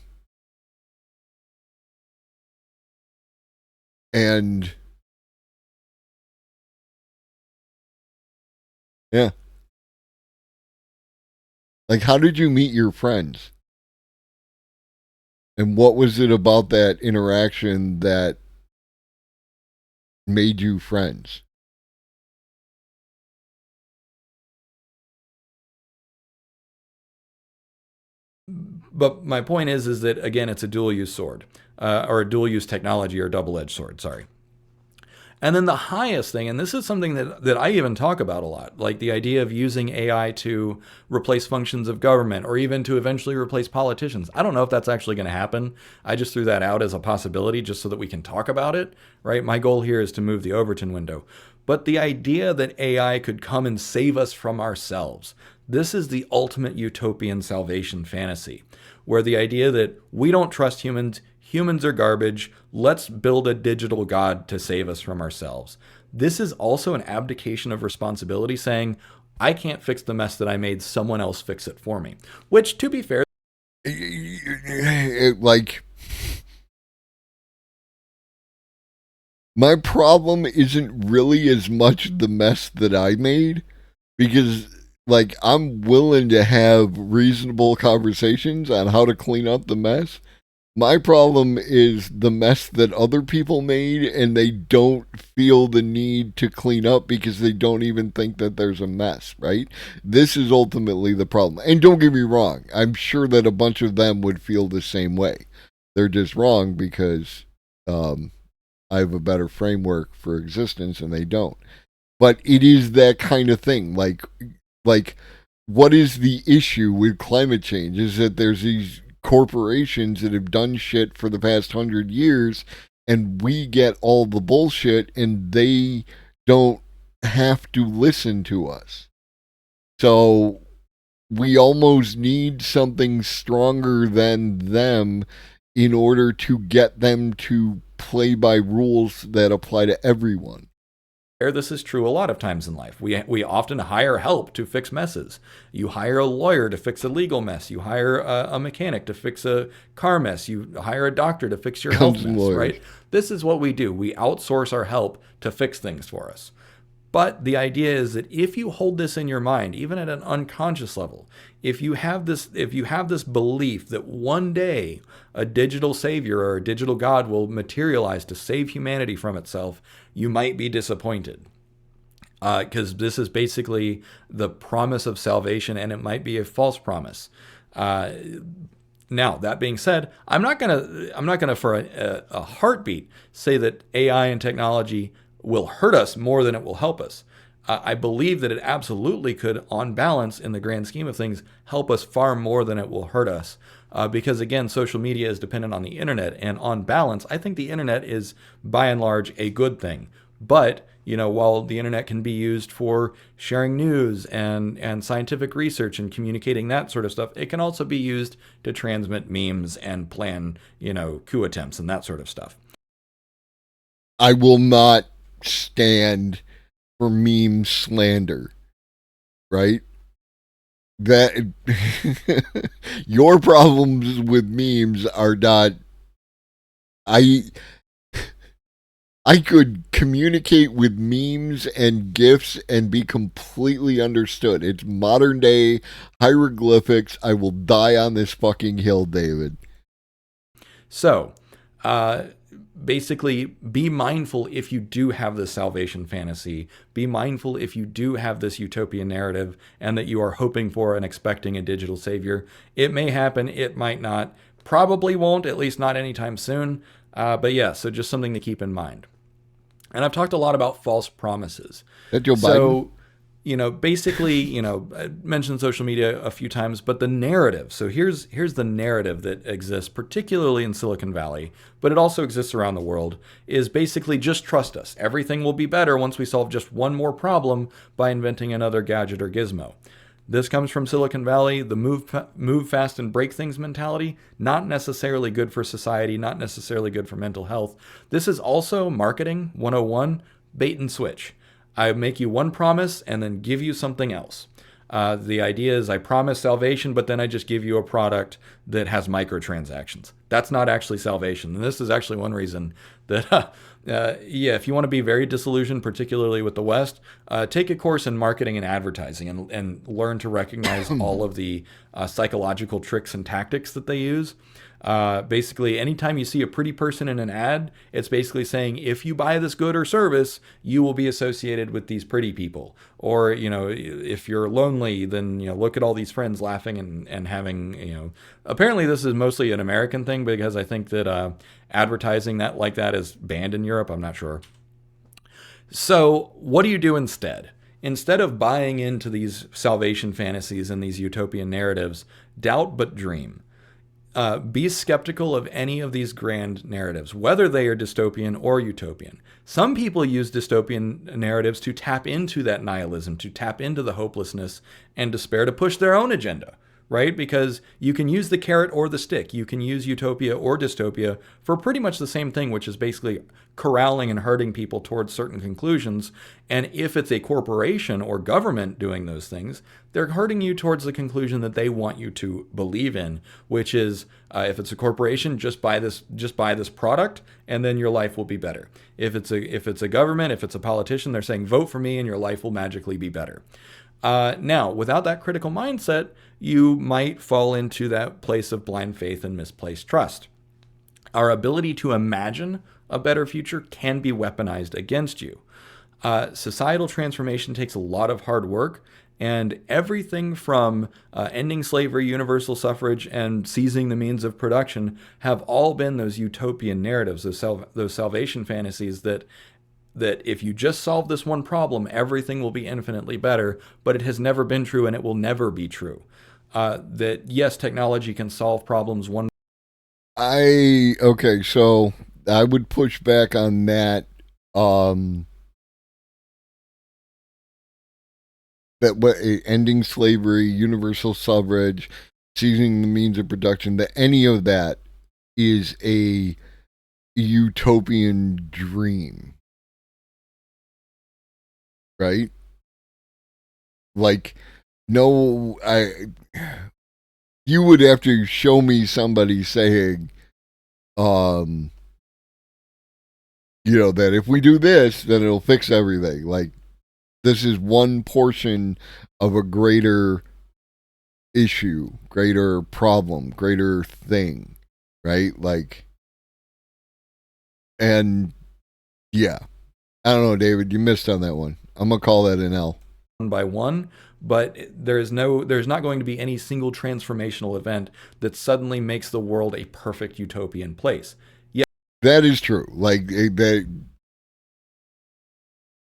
yeah. Like, how did you meet your friends? And what was it about that interaction that made you friends? But my point is that, again, it's a dual-use sword, or a dual-use technology, or double-edged sword, sorry. And then the highest thing, and this is something that I even talk about a lot, like the idea of using AI to replace functions of government, or even to eventually replace politicians. I don't know if that's actually going to happen. I just threw that out as a possibility just so that we can talk about it, right? My goal here is to move the Overton window. But the idea that AI could come and save us from ourselves, this is the ultimate utopian salvation fantasy, where the idea that we don't trust humans, humans are garbage, let's build a digital god to save us from ourselves. this is also an abdication of responsibility, saying, I can't fix the mess that I made, someone else fix it for me. Which, to be fair, like, my problem isn't really as much the mess that I made, because, like, I'm willing to have reasonable conversations on how to clean up the mess. My problem is the mess that other people made, and they don't feel the need to clean up because they don't even think that there's a mess, right? This is ultimately the problem. And don't get me wrong, I'm sure that a bunch of them would feel the same way. They're just wrong because I have a better framework for existence and they don't. But it is that kind of thing. Like, what is the issue with climate change? Is that there's these corporations that have done shit for the past 100 years, and we get all the bullshit, and they don't have to listen to us. So we almost need something stronger than them in order to get them to play by rules that apply to everyone. this is true a lot of times in life. We often hire help to fix messes. You hire a lawyer to fix a legal mess. You hire a mechanic to fix a car mess. You hire a doctor to fix your health mess, right? This is what we do. We outsource our help to fix things for us. But the idea is that if you hold this in your mind, even at an unconscious level, if you have this belief that one day a digital savior or a digital god will materialize to save humanity from itself, you might be disappointed. Because this is basically the promise of salvation, and it might be a false promise. Now, that being said, I'm not gonna for a heartbeat say that AI and technology will hurt us more than it will help us. I believe that it absolutely could, on balance, in the grand scheme of things, help us far more than it will hurt us. Because again, social media is dependent on the internet, and on balance, I think the internet is by and large a good thing. But, while the internet can be used for sharing news and scientific research and communicating that sort of stuff, it can also be used to transmit memes and plan, coup attempts and that sort of stuff. I will not stand for meme slander, right? That your problems with memes are not. I could communicate with memes and GIFs and be completely understood. It's modern day hieroglyphics. I will die on this fucking hill, David. So, basically, be mindful if you do have this salvation fantasy. Be mindful if you do have this utopian narrative and that you are hoping for and expecting a digital savior. It may happen, it might not. Probably won't, at least not anytime soon. But yeah, so just something to keep in mind. And I've talked a lot about false promises. That Joe Biden? Basically, I mentioned social media a few times, but the narrative. So here's the narrative that exists, particularly in Silicon Valley, but it also exists around the world, is basically just trust us. Everything will be better once we solve just one more problem by inventing another gadget or gizmo. This comes from Silicon Valley, the move fast and break things mentality, not necessarily good for society, not necessarily good for mental health. This is also marketing 101, bait and switch. I make you one promise and then give you something else. The idea is I promise salvation, but then I just give you a product that has microtransactions. That's not actually salvation. And this is actually one reason that, if you want to be very disillusioned, particularly with the West, take a course in marketing and advertising and learn to recognize all of the psychological tricks and tactics that they use. Basically, anytime you see a pretty person in an ad, it's basically saying, if you buy this good or service, you will be associated with these pretty people. Or, if you're lonely, then, look at all these friends laughing and having, apparently this is mostly an American thing because I think that advertising like that is banned in Europe. I'm not sure. So what do you do instead? Instead of buying into these salvation fantasies and these utopian narratives, doubt but dream. Be skeptical of any of these grand narratives, whether they are dystopian or utopian. Some people use dystopian narratives to tap into that nihilism, to tap into the hopelessness and despair to push their own agenda, right? Because you can use the carrot or the stick. You can use utopia or dystopia for pretty much the same thing, which is basically corralling and herding people towards certain conclusions. And if it's a corporation or government doing those things, they're herding you towards the conclusion that they want you to believe in, which is if it's a corporation, just buy this product, and then your life will be better. If it's a government, if it's a politician, they're saying vote for me, and your life will magically be better. Now, without that critical mindset, you might fall into that place of blind faith and misplaced trust. Our ability to imagine a better future can be weaponized against you. Societal transformation takes a lot of hard work, and everything from ending slavery, universal suffrage, and seizing the means of production have all been those utopian narratives, those salvation fantasies that if you just solve this one problem, everything will be infinitely better, but it has never been true and it will never be true. That yes, technology can solve problems one. Okay, so I would push back on that. That ending slavery, universal suffrage, seizing the means of production, that any of that is a utopian dream. Right? Like, no, you would have to show me somebody saying, that if we do this, then it'll fix everything. Like, this is one portion of a greater issue, greater problem, greater thing, right? Like, and yeah, I don't know, David, you missed on that one. I'm going to call that an L. One by one, but there's not going to be any single transformational event that suddenly makes the world a perfect utopian place. Yeah, that is true. Like,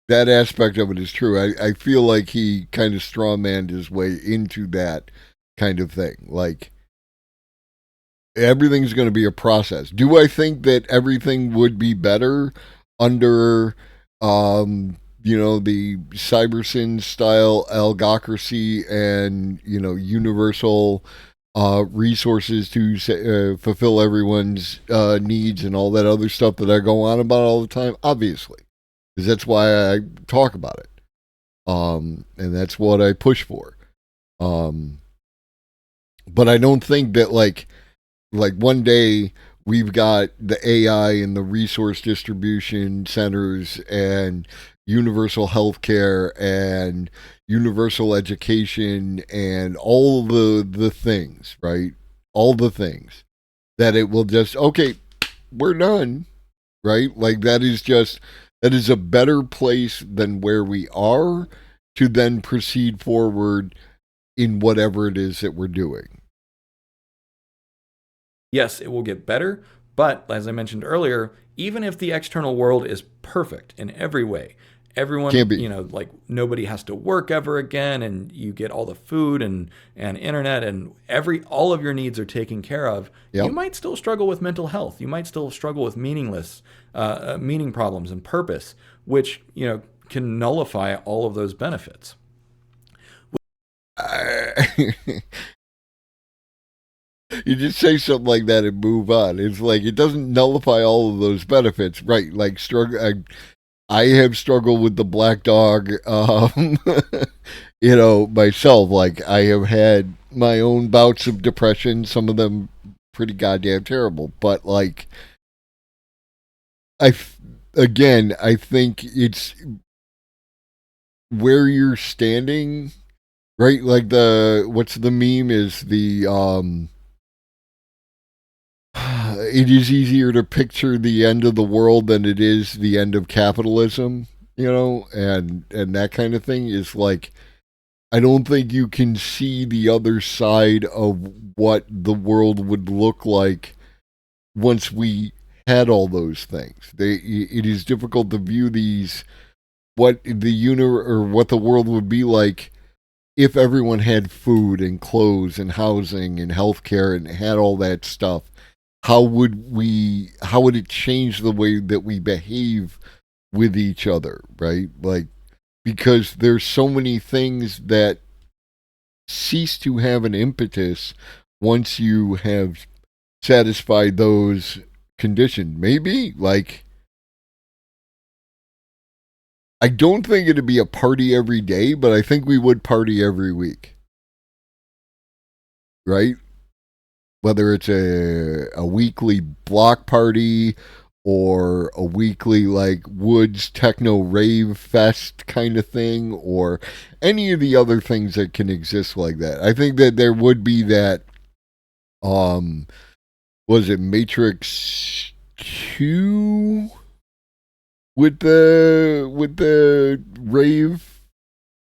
that aspect of it is true. I feel like he kind of strawmanned his way into that kind of thing. Like, everything's going to be a process. Do I think that everything would be better under, the Cybersyn style algocracy and, universal resources to fulfill everyone's needs and all that other stuff that I go on about all the time? Obviously. Because that's why I talk about it. And that's what I push for. But I don't think that like one day we've got the AI and the resource distribution centers and universal healthcare and universal education and all the things, right? All the things that it will just, okay, we're done, right? Like that is a better place than where we are to then proceed forward in whatever it is that we're doing. Yes, it will get better, but as I mentioned earlier, even if the external world is perfect in every way, everyone, like nobody has to work ever again, and you get all the food and internet and all of your needs are taken care of, you might still struggle with mental health. You might still struggle with meaning problems and purpose, which, can nullify all of those benefits. You just say something like that and move on. It's like it doesn't nullify all of those benefits, right? Like I have struggled with the black dog, myself. Like I have had my own bouts of depression, some of them pretty goddamn terrible. But like, I think it's where you're standing, right? Like what's the meme is it is easier to picture the end of the world than it is the end of capitalism, and that kind of thing is like, I don't think you can see the other side of what the world would look like once we had all those things. It is difficult to view what the world would be like if everyone had food and clothes and housing and healthcare and had all that stuff. How would it change the way that we behave with each other, right? Like, because there's so many things that cease to have an impetus once you have satisfied those conditions. Maybe, like, I don't think it'd be a party every day, but I think we would party every week. Right? Whether it's a weekly block party or a weekly, like, Woods Techno Rave Fest kind of thing, or any of the other things that can exist like that. I think that there would be that, was it Matrix 2 with the rave,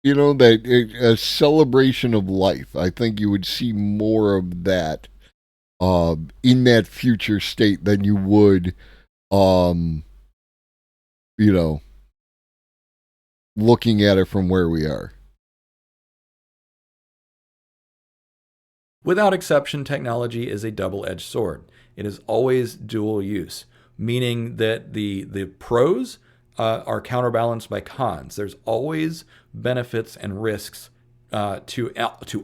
you know, that a celebration of life. I think you would see more of that in that future state than you would, you know, looking at it from where we are. Without exception, technology is a double-edged sword. It is always dual use, meaning that the pros are counterbalanced by cons. There's always benefits and risks to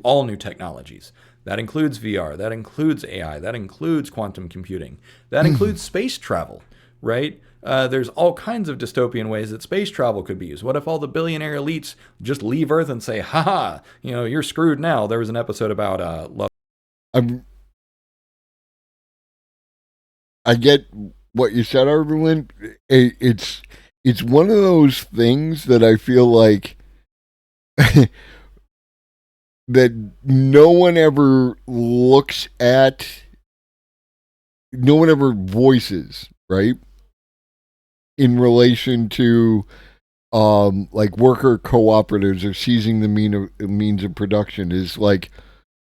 all new technologies. That includes VR, that includes AI, that includes quantum computing, that includes space travel, right? There's all kinds of dystopian ways that space travel could be used. What if all the billionaire elites just leave Earth and say, haha, you know, you're screwed now? There was an episode about love. I get what you said, Arvelin. It's one of those things that I feel like that no one ever looks at, no one ever voices, right? In relation to like worker cooperatives or seizing the means of production, is like,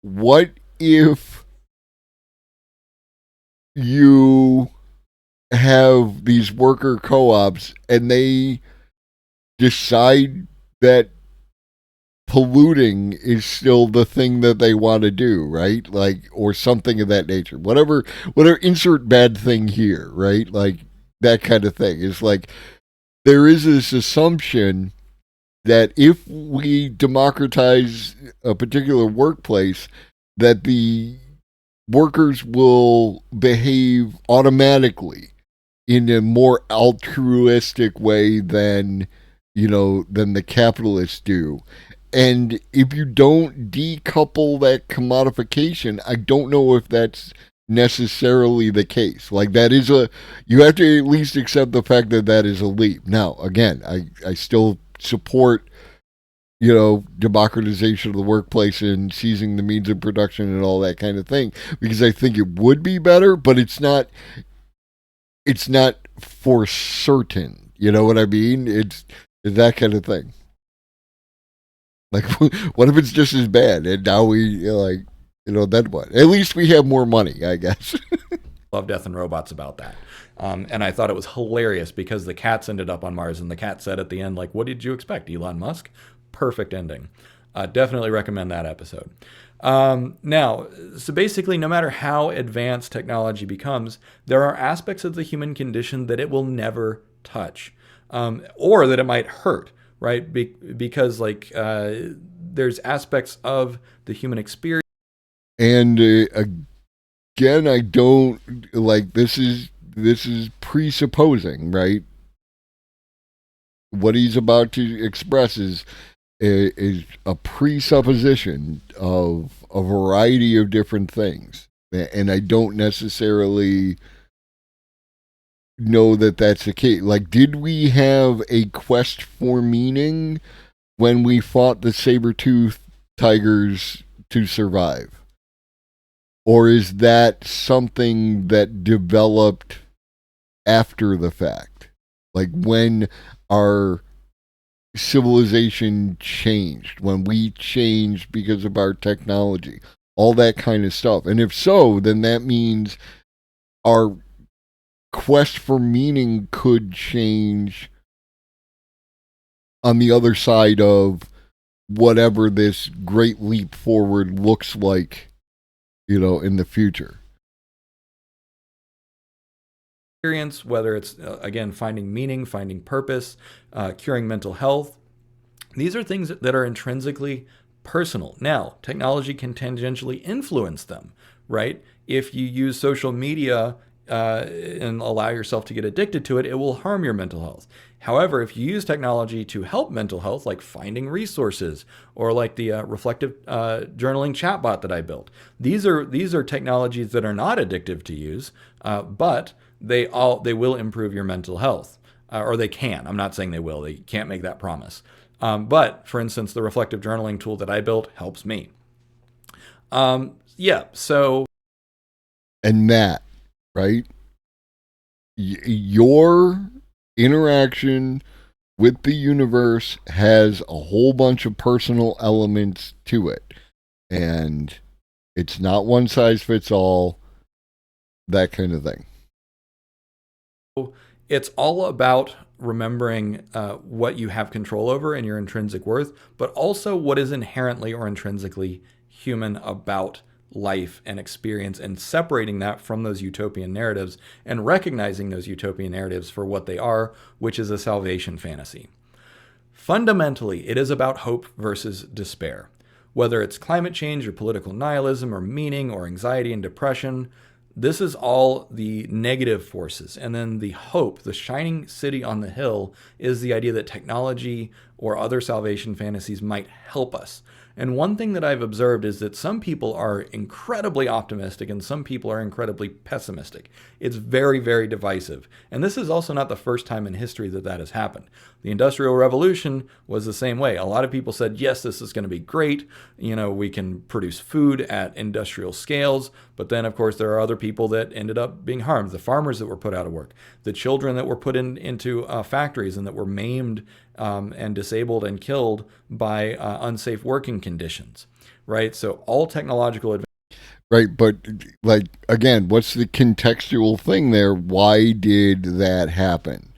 what if you have these worker co-ops and they decide that polluting is still the thing that they want to do, right? Like, or something of that nature. Whatever, insert bad thing here, right? Like, that kind of thing. It's like, there is this assumption that if we democratize a particular workplace, that the workers will behave automatically in a more altruistic way than, you know, than the capitalists do. And if you don't decouple that commodification, I don't know if that's necessarily the case. Like, that is you have to at least accept the fact that that is a leap. Now, again, I still support, you know, democratization of the workplace and seizing the means of production and all that kind of thing, because I think it would be better, but it's not for certain. You know what I mean? It's that kind of thing. Like, what if it's just as bad? And now we, like, you know, then what? At least we have more money, I guess. Love, Death, and Robots about that. And I thought it was hilarious because the cats ended up on Mars, and the cat said at the end, like, what did you expect, Elon Musk? Perfect ending. Definitely recommend that episode. Now, so basically, no matter how advanced technology becomes, there are aspects of the human condition that it will never touch, or that it might hurt, right? Because, like, there's aspects of the human experience. And again, I don't, like, this is presupposing, right? What he's about to express is a presupposition of a variety of different things. And I don't necessarily know that that's the case. Like, did we have a quest for meaning when we fought the saber-toothed tigers to survive? Or is that something that developed after the fact? Like, when our civilization changed, when we changed because of our technology, all that kind of stuff. And if so, then that means our quest for meaning could change on the other side of whatever this great leap forward looks like, you know, in the future. Experience, whether it's, again, finding meaning, finding purpose, curing mental health. These are things that are intrinsically personal. Now, technology can tangentially influence them, right? If you use social media and allow yourself to get addicted to it, it will harm your mental health. However, if you use technology to help mental health, like finding resources or like the reflective journaling chatbot that I built, these are technologies that are not addictive to use, but they will improve your mental health, or they can. I'm not saying they will. They can't make that promise. But for instance, the reflective journaling tool that I built helps me. So. And that, right? Your interaction with the universe has a whole bunch of personal elements to it. And it's not one size fits all, that kind of thing. It's all about remembering what you have control over and your intrinsic worth, but also what is inherently or intrinsically human about life and experience, and separating that from those utopian narratives and recognizing those utopian narratives for what they are, which is a salvation fantasy. Fundamentally, it is about hope versus despair. Whether it's climate change or political nihilism or meaning or anxiety and depression, this is all the negative forces. And then the hope, the shining city on the hill, is the idea that technology or other salvation fantasies might help us. And one thing that I've observed is that some people are incredibly optimistic and some people are incredibly pessimistic. It's very, very divisive. And this is also not the first time in history that that has happened. The Industrial Revolution was the same way. A lot of people said, yes, this is going to be great. You know, we can produce food at industrial scales. But then, of course, there are other people that ended up being harmed. The farmers that were put out of work, the children that were put into factories and that were maimed and disabled and killed by unsafe working conditions, right? So all technological advances. Right, but like, again, what's the contextual thing there? Why did that happen?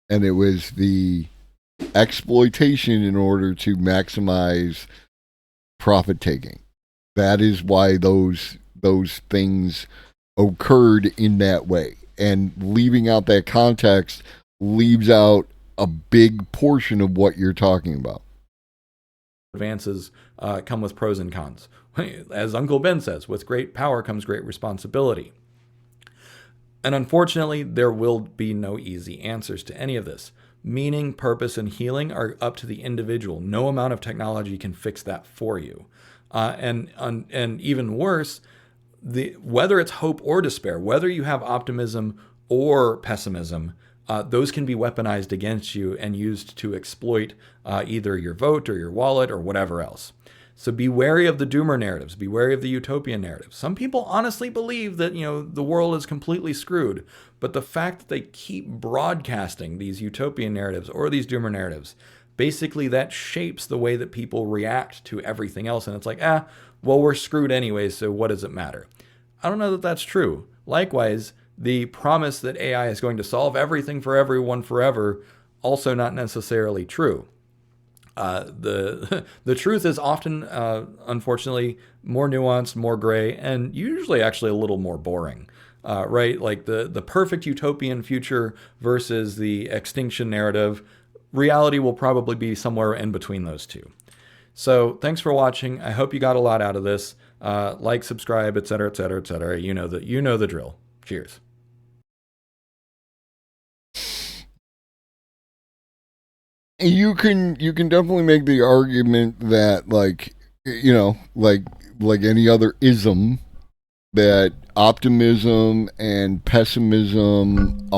And it was the exploitation in order to maximize profit taking. That is why those things occurred in that way. And leaving out that context leaves out a big portion of what you're talking about. Advances come with pros and cons. As Uncle Ben says, with great power comes great responsibility. And unfortunately, there will be no easy answers to any of this. Meaning, purpose, and healing are up to the individual. No amount of technology can fix that for you. And even worse, whether it's hope or despair, whether you have optimism or pessimism, those can be weaponized against you and used to exploit either your vote or your wallet or whatever else. So be wary of the doomer narratives. Be wary of the utopian narratives. Some people honestly believe that, the world is completely screwed. But the fact that they keep broadcasting these utopian narratives or these doomer narratives, basically that shapes the way that people react to everything else. And it's like, well, we're screwed anyway, so what does it matter? I don't know that that's true. Likewise, the promise that AI is going to solve everything for everyone forever, also not necessarily true. The truth is often, unfortunately, more nuanced, more gray, and usually actually a little more boring, right? Like the perfect utopian future versus the extinction narrative. Reality will probably be somewhere in between those two. So thanks for watching. I hope you got a lot out of this. Like, subscribe, etc., etc., etc. You know the drill. Cheers. You can definitely make the argument that, like any other ism, that optimism and pessimism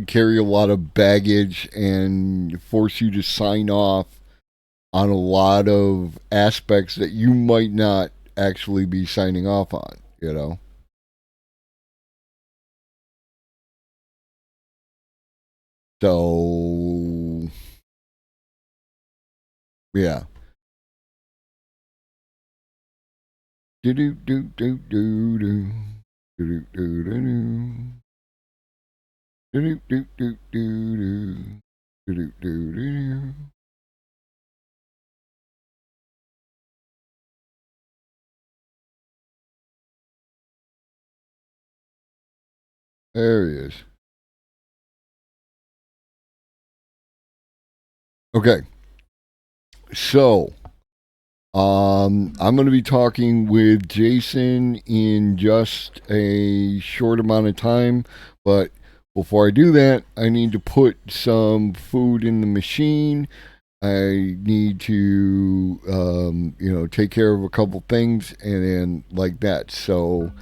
carry a lot of baggage and force you to sign off on a lot of aspects that you might not actually be signing off on, So, yeah. Do do do do do do do do do do do do do do do do. There he is. Okay. So, I'm going to be talking with Jason in just a short amount of time, but before I do that, I need to put some food in the machine. I need to, take care of a couple things and then like that. So,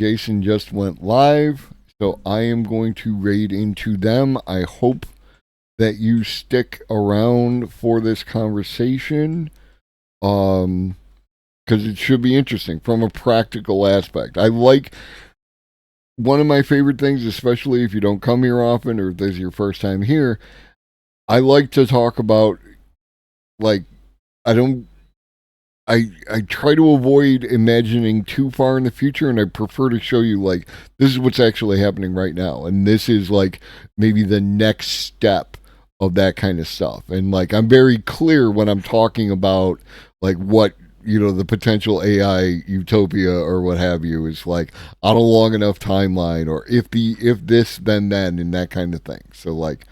Jason just went live, so I am going to raid into them. I hope that you stick around for this conversation. Because it should be interesting from a practical aspect. I like one of my favorite things, especially if you don't come here often or if this is your first time here. I like to talk about, like, I try to avoid imagining too far in the future, and I prefer to show you, like, this is what's actually happening right now, and this is, like, maybe the next step of that kind of stuff. And, like, I'm very clear when I'm talking about, like, what, the potential AI utopia or what have you is, like, on a long enough timeline, or if this, then, and that kind of thing. So, like,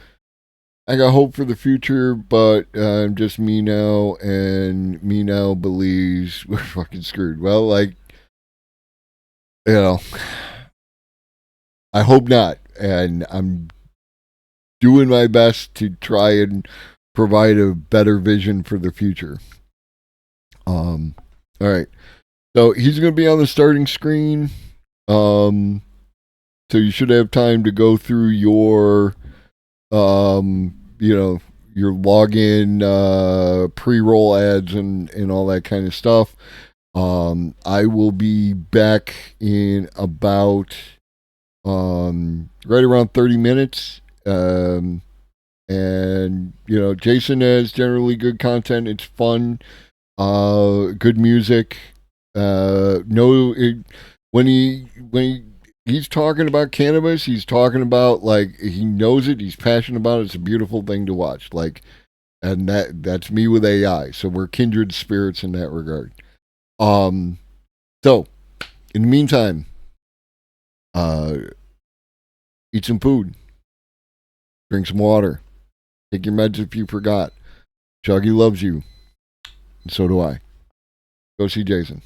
I got hope for the future, but I'm just me now, and me now believes we're fucking screwed. Well, like, I hope not, and I'm doing my best to try and provide a better vision for the future. All right. So he's going to be on the starting screen. So you should have time to go through your, your login, pre-roll ads and all that kind of stuff. I will be back in about, right around 30 minutes. And, Jason has generally good content. It's fun. Good music. When he's talking about cannabis, he's talking about, like, he knows it, he's passionate about it. It's a beautiful thing to watch. Like, and that's me with AI. So we're kindred spirits in that regard. So in the meantime, eat some food, drink some water, take your meds if you forgot. Chuggy loves you. And so do I. Go see Jason.